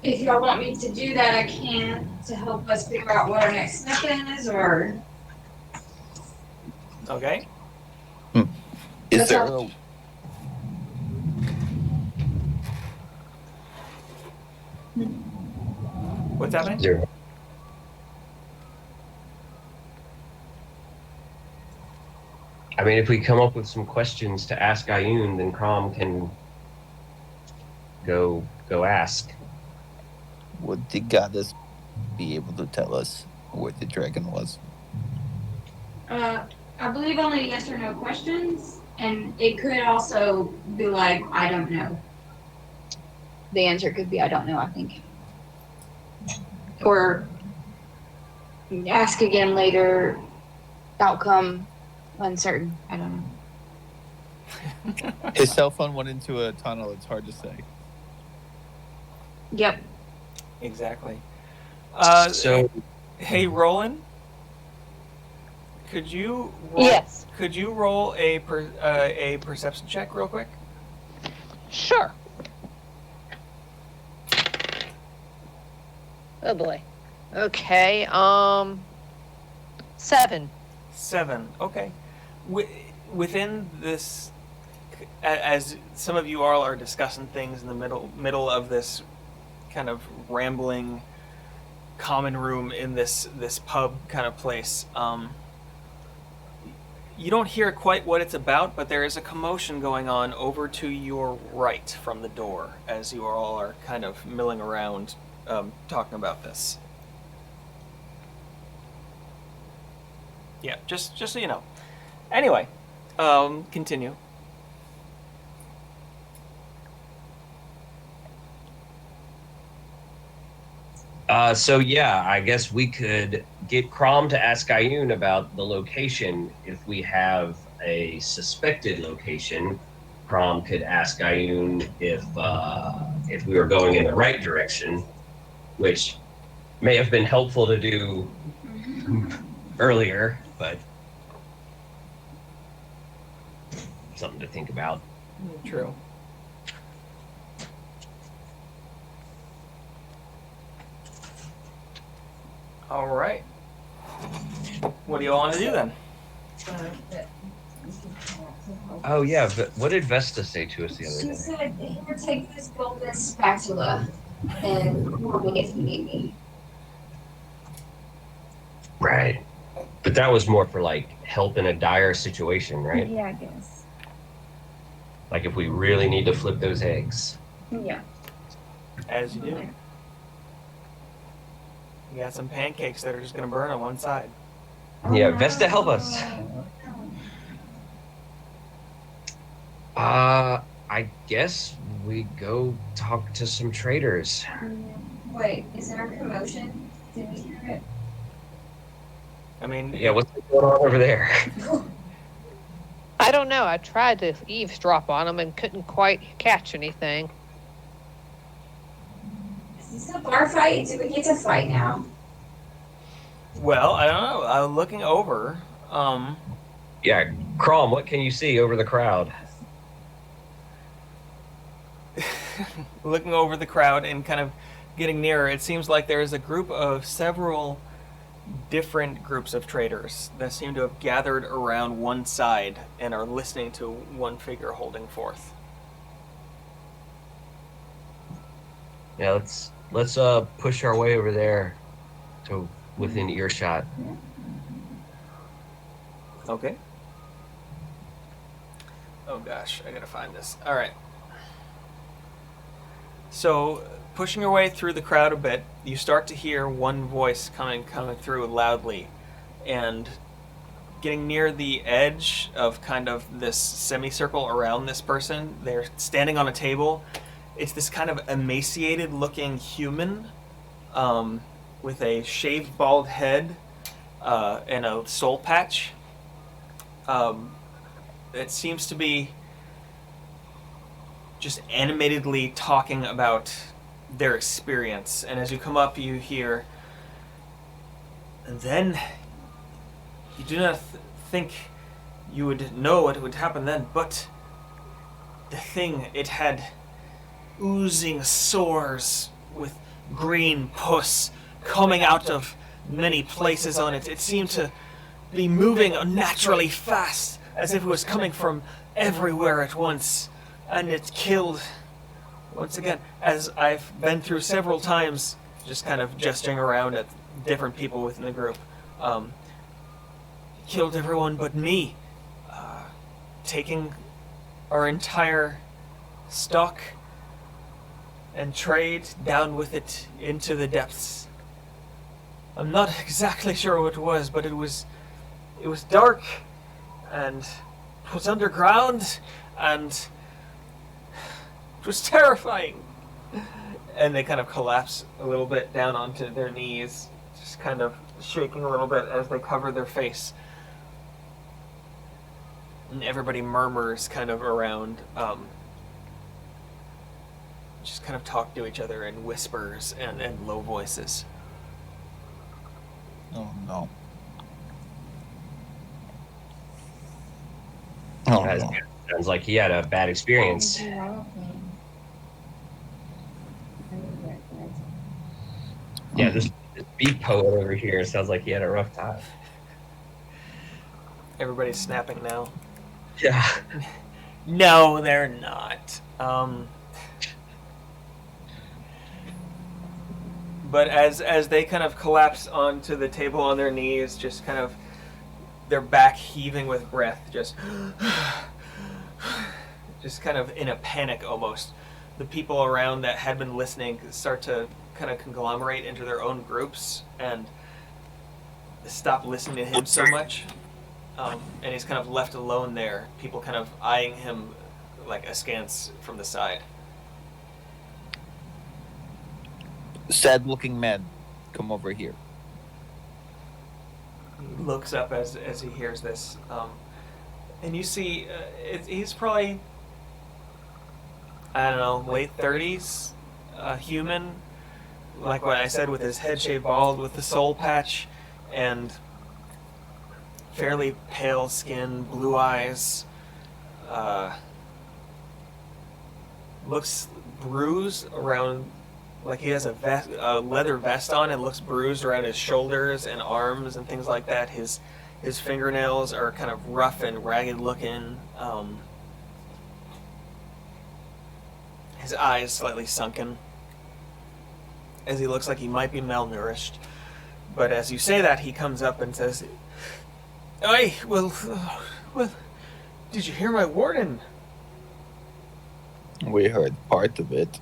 if y'all want me to do that, I can, to help us figure out what our next step is, or Okay. Is there all. What's happening? Zero. I mean, if we come up with some questions to ask Ayun, then Crom can go ask. would the goddess be able to tell us where the dragon was? I believe only yes or no questions, and it could also be like, I don't know. The answer could be, I don't know, I think. Or ask again later, outcome uncertain. I don't know. His cell phone went into a tunnel. It's hard to say. Yep. Exactly. So Hey, Roland. Could you roll, Yes. Could you roll a perception check real quick? Sure. Oh boy. Okay. 7. 7. Okay. Within this, as some of you all are discussing things in the middle of this kind of rambling common room in this pub kind of place, you don't hear quite what it's about, but there is a commotion going on over to your right from the door as you all are kind of milling around talking about this. Yeah, just so you know. Anyway, continue. So yeah, I guess we could get Crom to ask Ayun about the location. If we have a suspected location, Crom could ask Ayun if we were going in the right direction, which may have been helpful to do earlier, but something to think about. True. All right. What do you want to do then? Oh yeah, but what did Vesta say to us the other She day? said, here, take this golden spatula and call me if you need me. Right. But that was more for like help in a dire situation, right? Yeah, I guess. Like if we really need to flip those eggs. Yeah. As you do. You got some pancakes that are just going to burn on one side. Yeah, Vesta, help us. I guess we go talk to some traders. Wait, is there a commotion? Did we hear it? I mean, Yeah, what's going on over there? I don't know. I tried to eavesdrop on them and couldn't quite catch anything. Is this a bar fight? Do we get to fight now? well, I don't know. I'm looking over. Yeah, Crom, what can you see over the crowd? Looking over the crowd and kind of getting nearer, it seems like there is a group of several different groups of traders that seem to have gathered around one side and are listening to one figure holding forth. Yeah, let's push our way over there to within earshot. Okay. Oh gosh, I gotta find this. All right. So, pushing your way through the crowd a bit, you start to hear one voice coming through loudly, and getting near the edge of kind of this semicircle around this person. They're standing on a table. It's this kind of emaciated-looking human with a shaved bald head and a soul patch. It seems to be just animatedly talking about their experience. And as you come up, you hear, and then you do not think you would know what would happen then, but the thing, it had oozing sores with green pus coming out of many places on it. It seemed to be moving unnaturally fast, as if it was coming from everywhere at once. And it killed, once again, as I've been through several times, just kind of gesturing around at different people within the group. Killed everyone but me, taking our entire stock and trade down with it into the depths. I'm not exactly sure what it was, but it was dark, and it was underground, and it was terrifying. And they kind of collapse a little bit down onto their knees, just kind of shaking a little bit as they cover their face. And everybody murmurs kind of around, just kind of talk to each other in whispers and low voices. Oh no. Oh That no. sounds like he had a bad experience. Yeah, this beat poet over here sounds like he had a rough time. Everybody's snapping now. Yeah. No, they're not. But as they kind of collapse onto the table on their knees, just kind of their back heaving with breath, just kind of in a panic almost. The people around that had been listening start to kind of conglomerate into their own groups and stop listening to him so much. And he's kind of left alone there, people kind of eyeing him like askance from the side. Sad looking man, come over here. He looks up as he hears this, and you see he's probably, I don't know, late 30s, human, like what I said, with his head shaved bald, with the soul patch, and fairly pale skin, blue eyes. Looks bruised around, like he has a leather vest on, and looks bruised around his shoulders and arms and things like that. His fingernails are kind of rough and ragged looking. His eyes slightly sunken, as he looks like he might be malnourished. But as you say that, he comes up and says, "Aye, well, did you hear my warning? We heard part of it.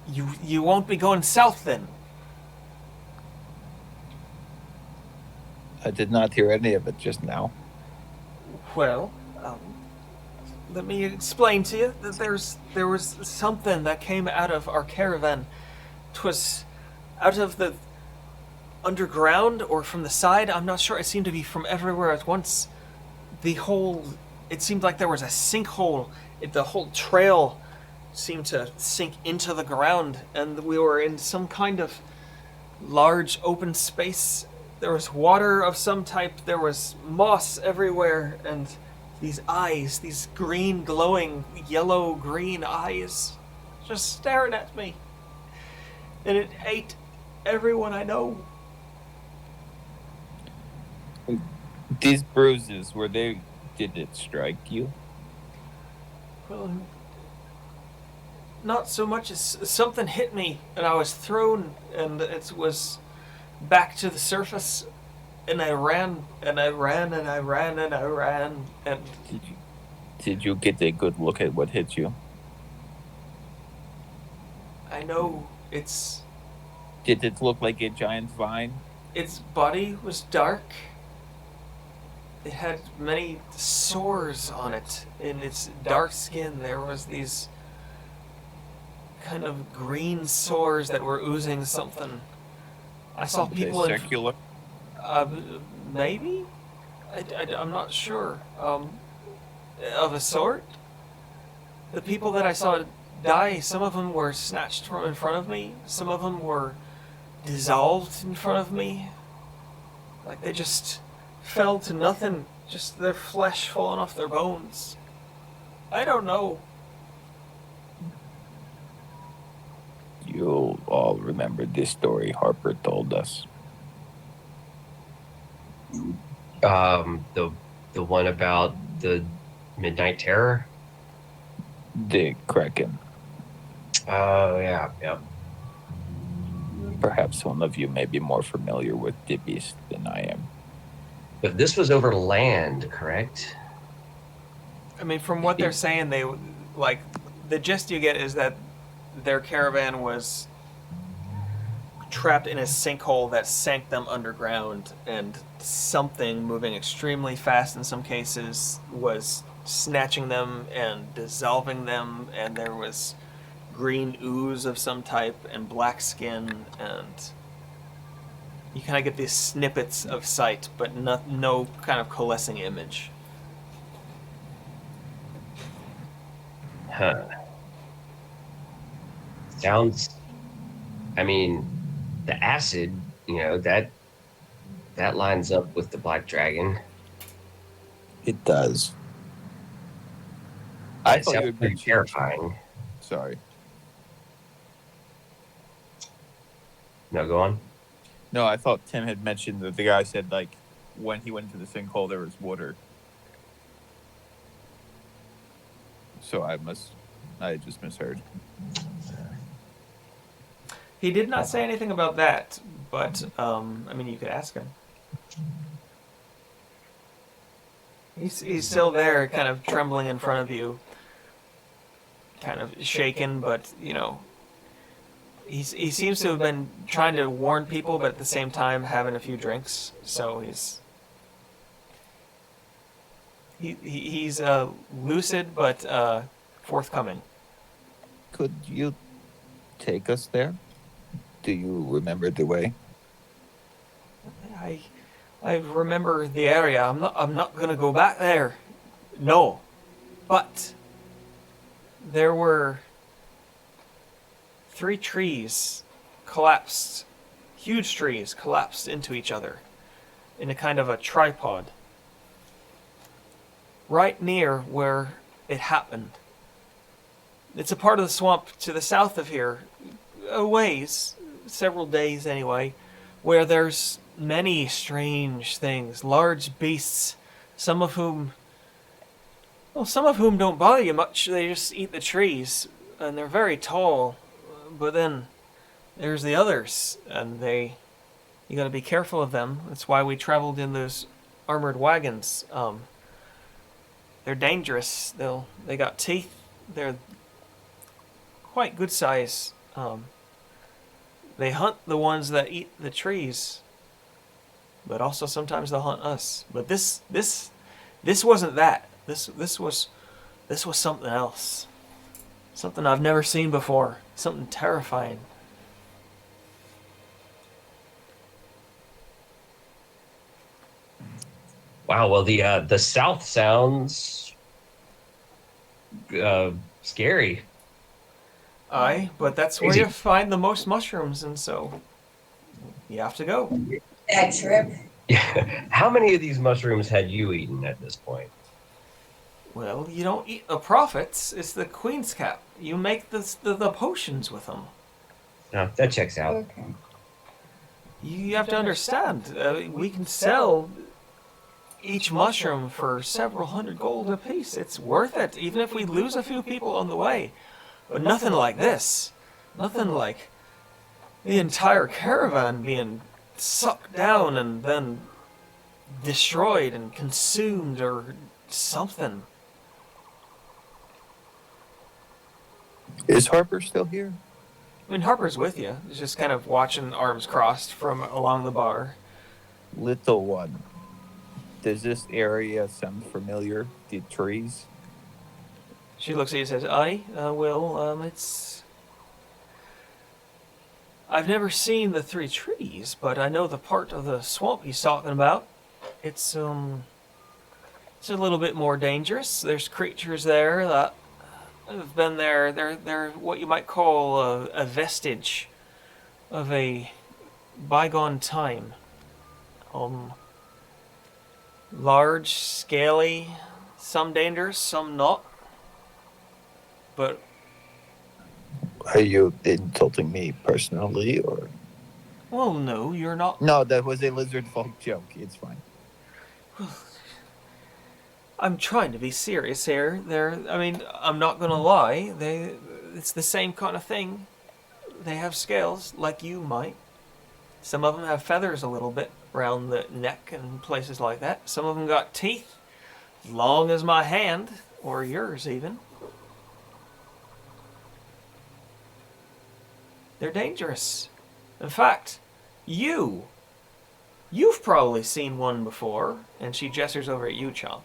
You won't be going south then." I did not hear any of it just now. Well, let me explain to you that there was something that came out of our caravan. 'Twas out of the underground or from the side. I'm not sure. It seemed to be from everywhere at once. It seemed like there was a sinkhole. The whole trail seemed to sink into the ground, and we were in some kind of large open space. There was water of some type. There was moss everywhere, and these eyes, these green, glowing, yellow-green eyes, just staring at me. And it ate everyone I know. These bruises, did it strike you? Well, not so much as something hit me, and I was thrown, and it was back to the surface, and I ran, and I ran, and I ran, and I ran, and... Did you get a good look at what hit you? I know it's... Did it look like a giant vine? Its body was dark. It had many sores on it. In its dark skin, there was these kind of green sores that were oozing something. I saw people circular? Maybe? I'm not sure. Of a sort? The people that I saw die, some of them were snatched from in front of me. Some of them were dissolved in front of me. Like they just fell to nothing. Just their flesh falling off their bones. I don't know. You'll all remember this story Harper told us. The one about the Midnight Terror? The Kraken. Oh, yeah. Perhaps one of you may be more familiar with the beast than I am. But this was over land, correct? I mean, from what they're saying, the gist you get is that their caravan was trapped in a sinkhole that sank them underground, and something moving extremely fast in some cases was snatching them and dissolving them, and there was green ooze of some type and black skin, and you kind of get these snippets of sight, but no kind of coalescing image. Huh. Sounds... I mean, the acid, that lines up with the Black Dragon. It does. I It thought you sounds had pretty mentioned... terrifying. Sorry. No, go on. No, I thought Tim had mentioned that the guy said, like, when he went to the sinkhole, there was water. So I just misheard. He did not say anything about that, but, I mean, you could ask him. He's still there, kind of trembling in front of you, kind of shaken, but, he seems to have been trying to warn people, but at the same time having a few drinks, so he's lucid, but forthcoming. Could you take us there? Do you remember the way? I remember the area. I'm not gonna go back there. No. But there were 3 trees collapsed, huge trees collapsed into each other in a kind of a tripod right near where it happened. It's a part of the swamp to the south of here, a ways, several days anyway, where there's many strange things, large beasts, some of whom don't bother you much. They just eat the trees, and they're very tall. But then there's the others, and you got to be careful of them. That's why we traveled in those armored wagons. They're dangerous. They got teeth. They're quite good size. They hunt the ones that eat the trees, but also sometimes they'll hunt us. But this wasn't that. This was something else. Something I've never seen before. Something terrifying. Wow. Well, the south sounds scary. Aye, but that's where you find the most mushrooms, and so you have to go. That trip. How many of these mushrooms had you eaten at this point? Well, you don't eat the profits. It's the queen's cap. You make the potions with them. No, that checks out. Okay. You have to understand. We can sell each mushroom for several hundred gold apiece. It's worth it, even if we lose a few people on the way. But nothing like this. Nothing like the entire caravan being sucked down and then destroyed and consumed or something. Is Harper still here? I mean, Harper's with you. He's just kind of watching, arms crossed, from along the bar. Little one, does this area sound familiar? The trees? She looks at you and says, "Aye, it's... I've never seen the 3 trees, but I know the part of the swamp he's talking about. It's a little bit more dangerous. There's creatures there that have been there. They're what you might call a vestige of a bygone time. Large, scaly, some dangerous, some not. But Are you insulting me personally, or? well, no, you're not. No, that was a lizard folk joke. It's fine. I'm trying to be serious here. I'm not gonna lie. It's the same kind of thing. They have scales, like you might. Some of them have feathers a little bit around the neck and places like that. Some of them got teeth, long as my hand, or yours even. They're dangerous. In fact, you've probably seen one before, and she gestures over at you, Chomp.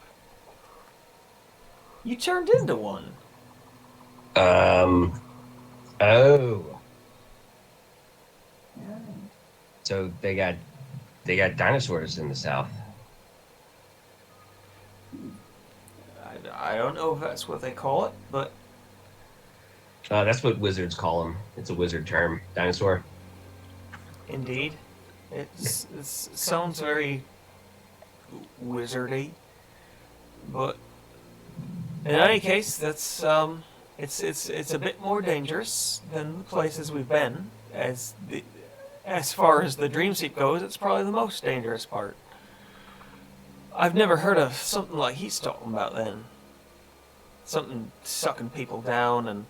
You turned into one. Oh. So they got dinosaurs in the south. I don't know if that's what they call it, but That's what wizards call them. It's a wizard term, dinosaur. indeed, it sounds very wizardy. But in any case, that's it's a bit more dangerous than the places we've been. As far as the dream seep goes, it's probably the most dangerous part. I've never heard of something like he's talking about then. Something sucking people down and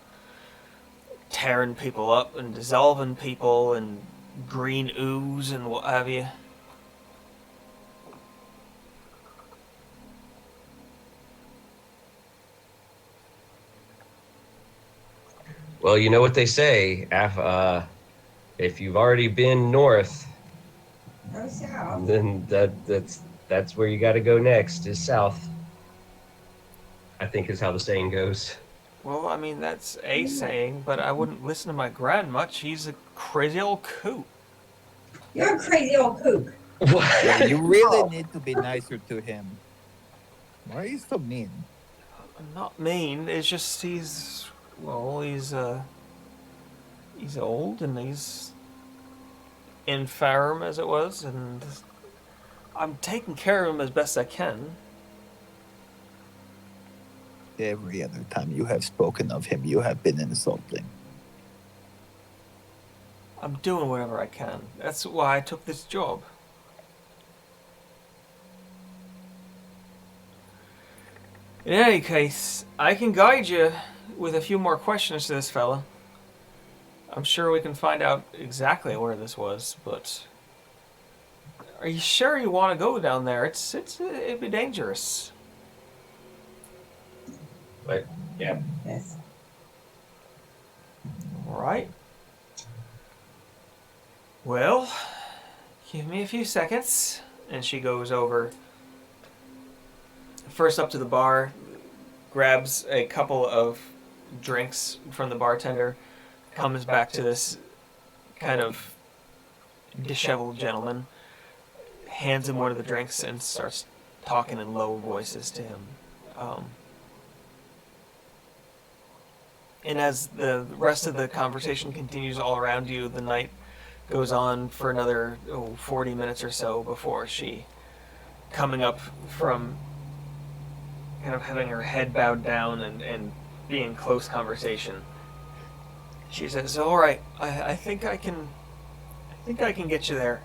tearing people up and dissolving people and green ooze and what have you. Well, you know what they say. If you've already been north, Go south. then that's where you got to go next. Is south. I think is how the saying goes. Well, I mean, that's a saying, but I wouldn't listen to my grand much. He's a crazy old coot. You're a crazy old kook. Yeah, you really need to be nicer to him. Why are you so mean? Not mean, it's just he's he's old and he's infirm as it was, and I'm taking care of him as best I can. Every other time you have spoken of him, you have been insulting. I'm doing whatever I can. That's why I took this job. In any case, I can guide you with a few more questions to this fella. I'm sure we can find out exactly where this was, but are you sure you want to go down there? It'd be dangerous. But yeah, Yes. All right. Well, give me a few seconds, and she goes over. First up to the bar, grabs a couple of drinks from the bartender, comes back to this kind of disheveled gentleman, hands him one of the drinks, and starts talking in low voices to him. And as the rest of the conversation continues all around you, the night goes on for another 40 minutes or so before she, coming up from kind of having her head bowed down and being in close conversation, she says, "All right, I think I can get you there.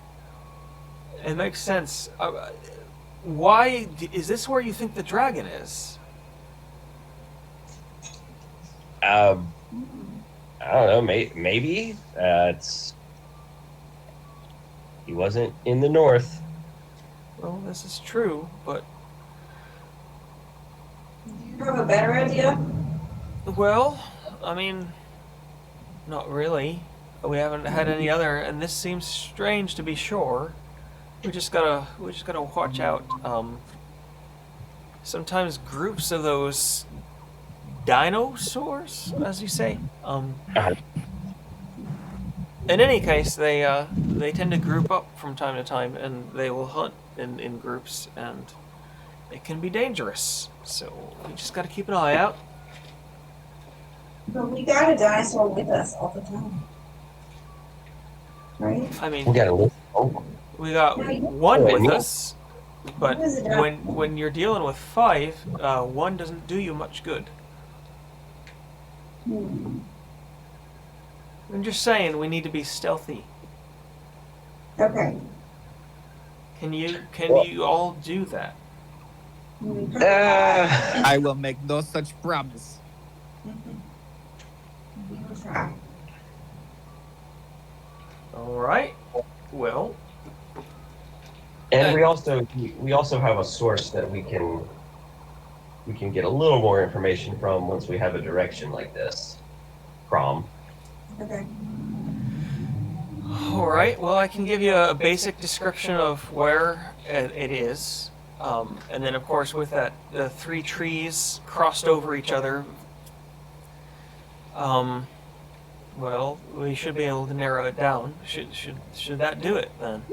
It makes sense. Why is this where you think the dragon is?" I don't know. Maybe it's he wasn't in the north. Well, this is true, but You have a better idea? well, I mean, not really. We haven't had any other, and this seems strange to be sure. We just gotta watch out. Sometimes groups of those dinosaurs, as you say. In any case, they tend to group up from time to time, and they will hunt in groups, and it can be dangerous. So we just gotta keep an eye out. But we got a dinosaur with us all the time. Right? I mean, We got a list. Oh, we got one with Yeah. us, but What is it, Doc? when you're dealing with 5, one doesn't do you much good. Hmm. I'm just saying we need to be stealthy. Okay. Can you all do that? I will make no such promise. We will try. All right. Well, and we also have a source that we can get a little more information from once we have a direction like this. Crom. Okay. all right. Well, I can give you a basic description of where it is, and then of course with that the 3 trees crossed over each other. Well, we should be able to narrow it down. Should that do it then?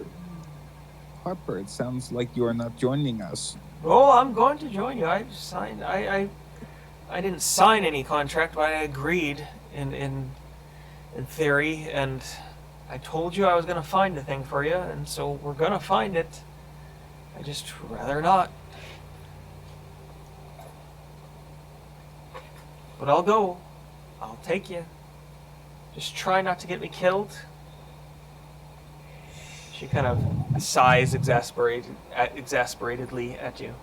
Harper, it sounds like you are not joining us. Oh, I'm going to join you. I signed. I didn't sign any contract, but I agreed in theory, and I told you I was going to find the thing for you, and so we're going to find it. I just rather not. But I'll go. I'll take you. Just try not to get me killed. She kind of sighs exasperatedly at you.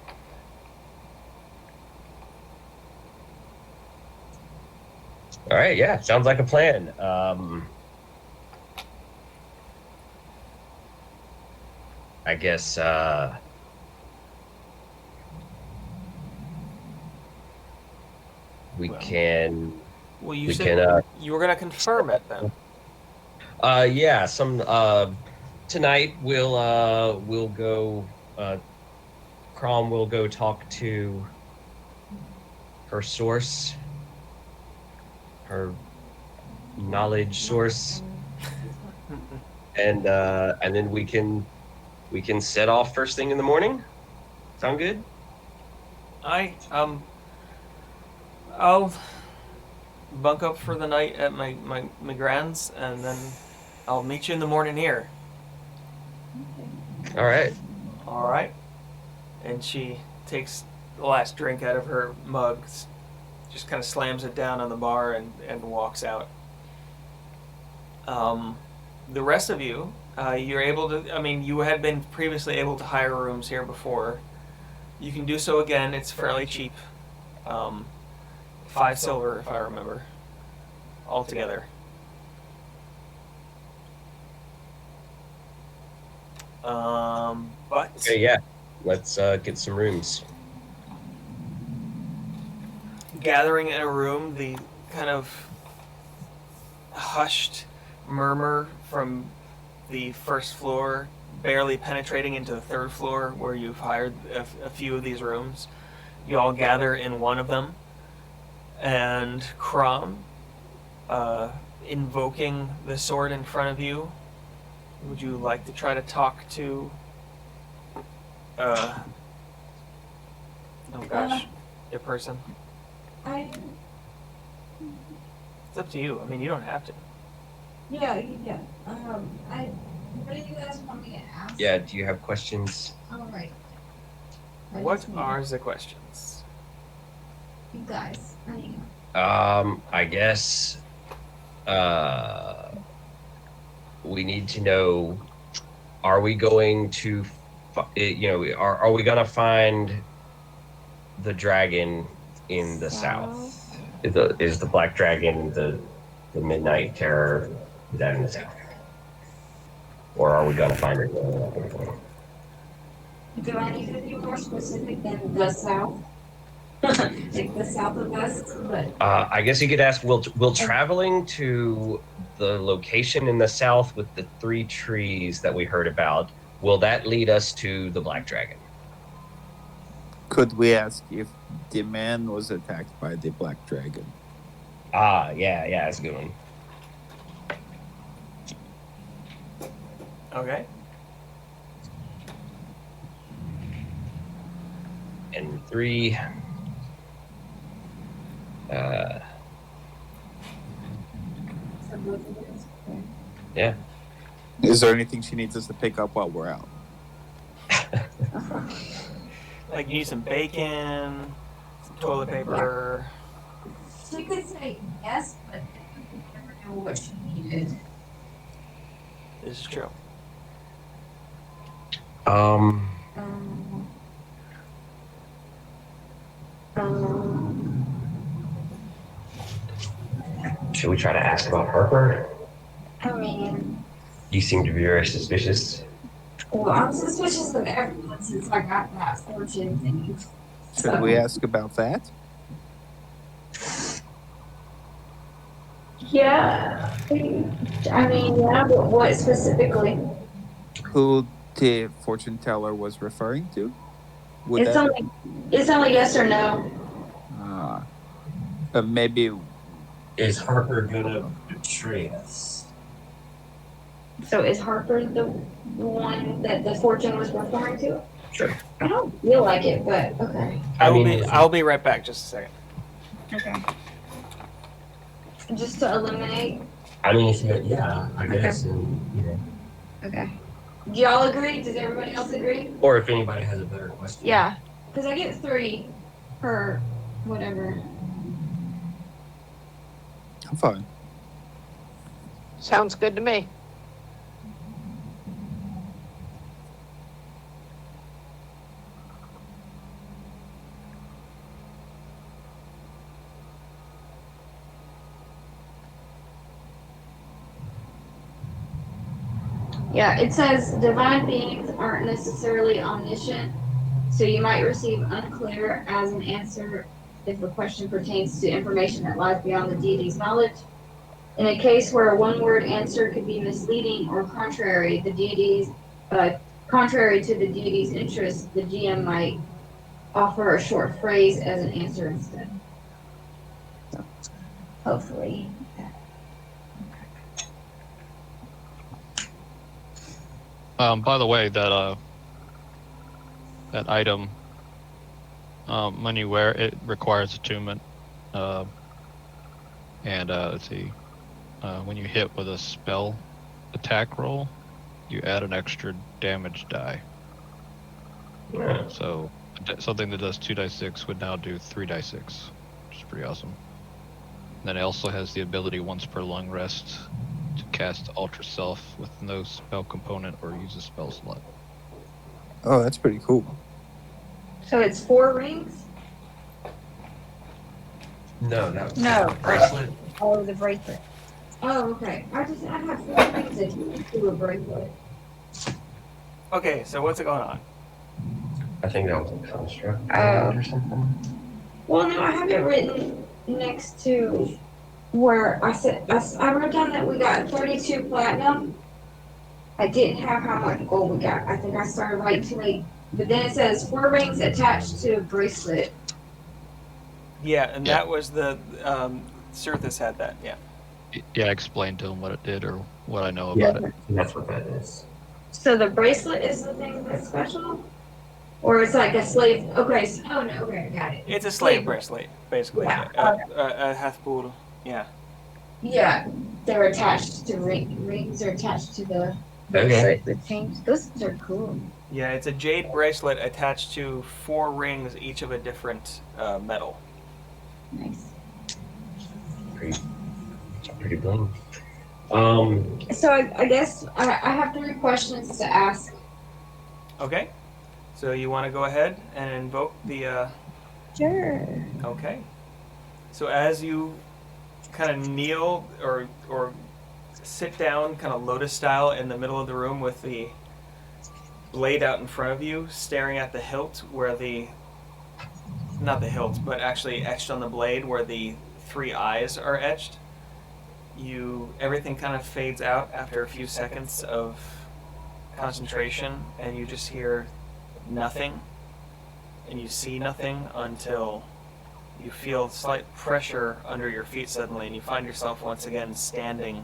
All right, yeah, sounds like a plan. I guess we Well, can. Well, you We said can, you were going to confirm it then. Yeah, tonight we'll go. Crom will go talk to her source, her knowledge source, and then we can set off first thing in the morning. Sound good? I'll bunk up for the night at my grand's, and then I'll meet you in the morning here. All right. All right. And she takes the last drink out of her mug, just kind of slams it down on the bar, and walks out. The rest of you, you're able to. I mean, you had been previously able to hire rooms here before. You can do so again. It's fairly cheap. 5 silver, if I remember, altogether. But Okay, yeah. Let's get some rooms. gathering in a room, the kind of hushed murmur from the first floor barely penetrating into the third floor where you've hired a few of these rooms. You all gather in one of them, and Crom, invoking the sword in front of you, would you like to try to talk to oh gosh, your person? I It's up to you. I mean, you don't have to. yeah. What do you guys want me to ask? Yeah, do you have questions? All right. I What just need- are the questions? you guys? I guess we need to know, are we going to are we gonna find the dragon in the south? Is the black dragon the midnight terror, is that in the south? Or are we gonna find it? Do I need to be more specific than the south? Like the south of us, but I guess you could ask, will traveling to the location in the south with the 3 trees that we heard about, will that lead us to the black dragon? Could we ask if the man was attacked by the black dragon? Yeah, that's a good one. Okay. And 3. Yeah. Is there anything she needs us to pick up while we're out? Like, you need some bacon, some toilet paper. she could say yes, but we never know what she needed. This is true. Um, Should we try to ask about Harper? I mean, You seem to be very suspicious. well, I'm suspicious of everyone since I got that fortune thing. Should we ask about that? Yeah. I mean, yeah, but what specifically? Who the fortune teller was referring to? Would It's only yes or no. maybe Is Harper gonna betray us? So is Harper the one that the fortune was referring to? Sure. I don't feel like it, but okay. I'll be right back. Just a second. Okay. Just to eliminate. I mean, yeah, I guess. And, Okay. Do y'all agree? Does everybody else agree? or if anybody has a better question. Yeah. Because I get 3 per whatever. I'm fine. Sounds good to me. Yeah, it says divine beings aren't necessarily omniscient, so you might receive unclear as an answer if the question pertains to information that lies beyond the deity's knowledge. In a case where a one-word answer could be misleading or contrary to the deity's interest, the GM might offer a short phrase as an answer instead. So, hopefully. By the way, that item, when you wear it, requires attunement, And let's see, when you hit with a spell attack roll, you add an extra damage die. Yeah. So something that does 2d6 would now do 3d6, which is pretty awesome. And then it also has the ability once per long rest to cast Ultra Self with no spell component or use a spell slot. Oh, that's pretty cool. So it's 4 rings? No, that was No. bracelet. Oh, the bracelet. Oh, okay. I have 4 rings attached to a bracelet. Okay, so what's going on? I think that was a construct Oh. or something. Well, no, I have it written next to where I wrote down that we got 32 platinum. I didn't have how much gold we got. I think I started right too late. But then it says 4 rings attached to a bracelet. Yeah, and Yeah. that was the Cirthus had that. Yeah. Yeah, explain to him what it did or what I know Yeah, about it. that's what that is. So the bracelet is the thing that's special? Or it's like a slave. Okay, so, oh no, okay, I got it. It's a slave bracelet, basically. Yeah, A Hathpul. Yeah. Yeah, they're attached to rings are attached to the Okay. bracelet with chains. Those are cool. Yeah, it's a jade bracelet attached to 4 rings, each of a different metal. Nice. Pretty bling. So I guess I have 3 questions to ask. Okay. So you want to go ahead and invoke the. Sure. Okay. So as you kind of kneel or sit down, kind of lotus style, in the middle of the room with the blade out in front of you, staring at the hilt where not the hilt, but actually etched on the blade where the 3 eyes are etched, everything kind of fades out after a few seconds of concentration, and you just hear nothing, and you see nothing until you feel slight pressure under your feet suddenly, and you find yourself once again standing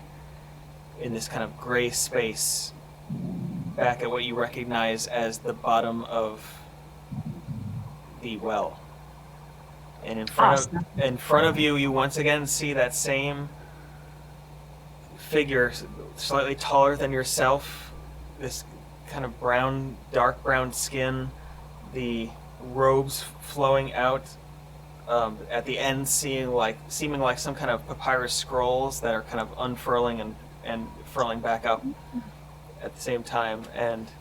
in this kind of gray space back at what you recognize as the bottom of the well. And in front of you, you once again see that same figure, slightly taller than yourself, this kind of dark brown skin, the robes flowing out, at the end seeming like some kind of papyrus scrolls that are kind of unfurling and furling back up at the same time, and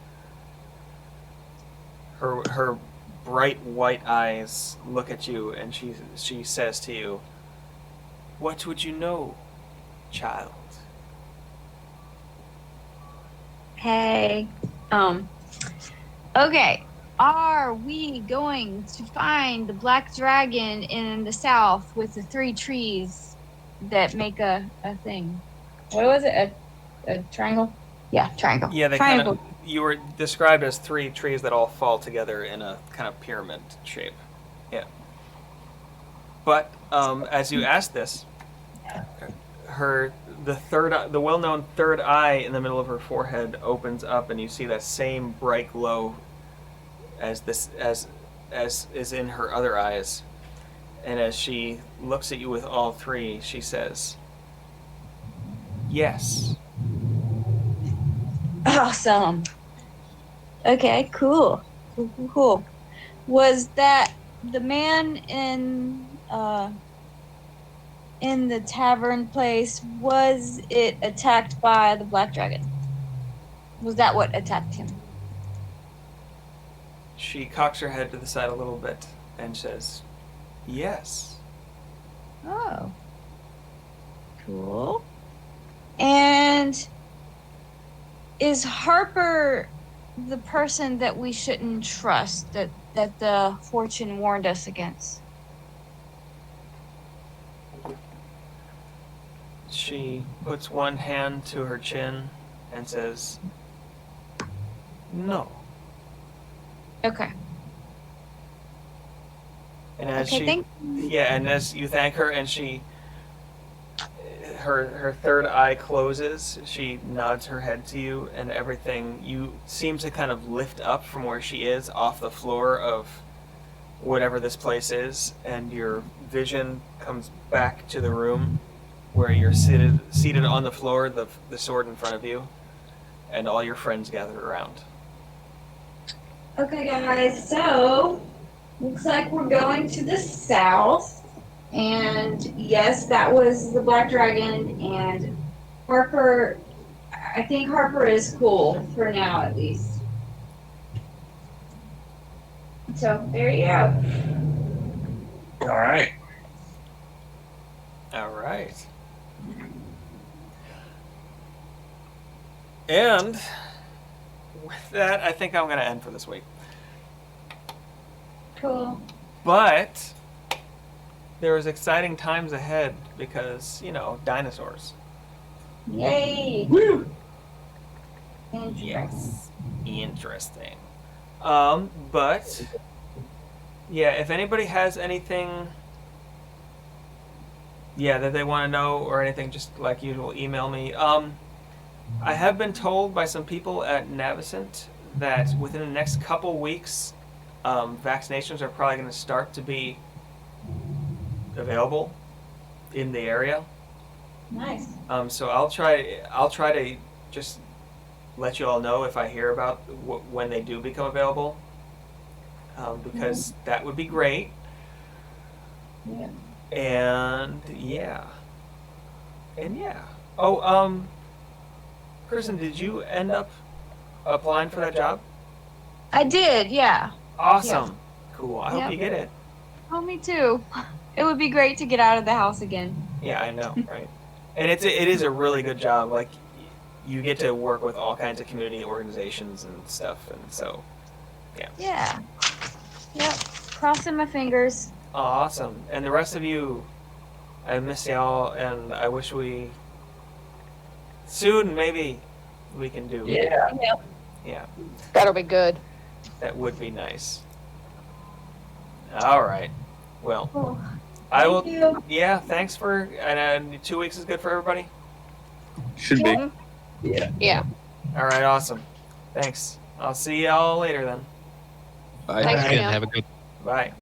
her bright white eyes look at you, and she says to you, "What would you know, child?" Hey. Okay. Are we going to find the black dragon in the south with the 3 trees that make a thing? What was it? A triangle? Yeah, triangle. Yeah, triangle. You were described as 3 trees that all fall together in a kind of pyramid shape. Yeah. But as you ask this, the well-known third eye in the middle of her forehead opens up, and you see that same bright glow as is in her other eyes. And as she looks at you with all 3, she says, "Yes." Awesome. Okay, cool. Cool. Was that the man in the tavern place, was it attacked by the black dragon? Was that what attacked him? She cocks her head to the side a little bit and says, "Yes." Oh. Cool. And is Harper the person that we shouldn't trust, that the fortune warned us against? She puts one hand to her chin and says, "No." Okay. And as Okay, and as you thank her, and her third eye closes, she nods her head to you, and everything, you seem to kind of lift up from where she is off the floor of whatever this place is, and your vision comes back to the room, where you're seated on the floor, the sword in front of you, and all your friends gathered around. Okay, guys, so looks like we're going to the south. And yes, that was the Black Dragon. And Harper, I think Harper is cool for now, at least. So there you go. All right. All right. And with that, I think I'm going to end for this week. Cool. But there is exciting times ahead because, you know, dinosaurs. Yay. Woo! Interesting. Yes. Interesting. But yeah, if anybody has anything that they want to know or anything, just like usual, email me. I have been told by some people at Navicent that within the next couple weeks, vaccinations are probably going to start to be available in the area. Nice. So I'll try to just let you all know if I hear about when they do become available, because that would be great. Yeah. And yeah. Oh, Kristen, did you end up applying for that job? I did, yeah. Awesome. Cool. I hope Yep. you get it. Oh, me too. It would be great to get out of the house again. Yeah, I know, right? And it is a really good job. Like, you get to work with all kinds of community organizations and stuff, and so, yeah. Yeah. Yep. Crossing my fingers. Awesome. And the rest of you, I miss y'all, and I wish we soon maybe we can do. Yeah. Yep. Yeah, That'll be good. that would be nice. All right. Well, Cool. I will. Thank you. Yeah, thanks for. And 2 weeks is good for everybody. Should be. Yeah. Yeah. All right, awesome. Thanks. I'll see y'all later then. Bye. Thanks, Again, Tim. have a good Bye.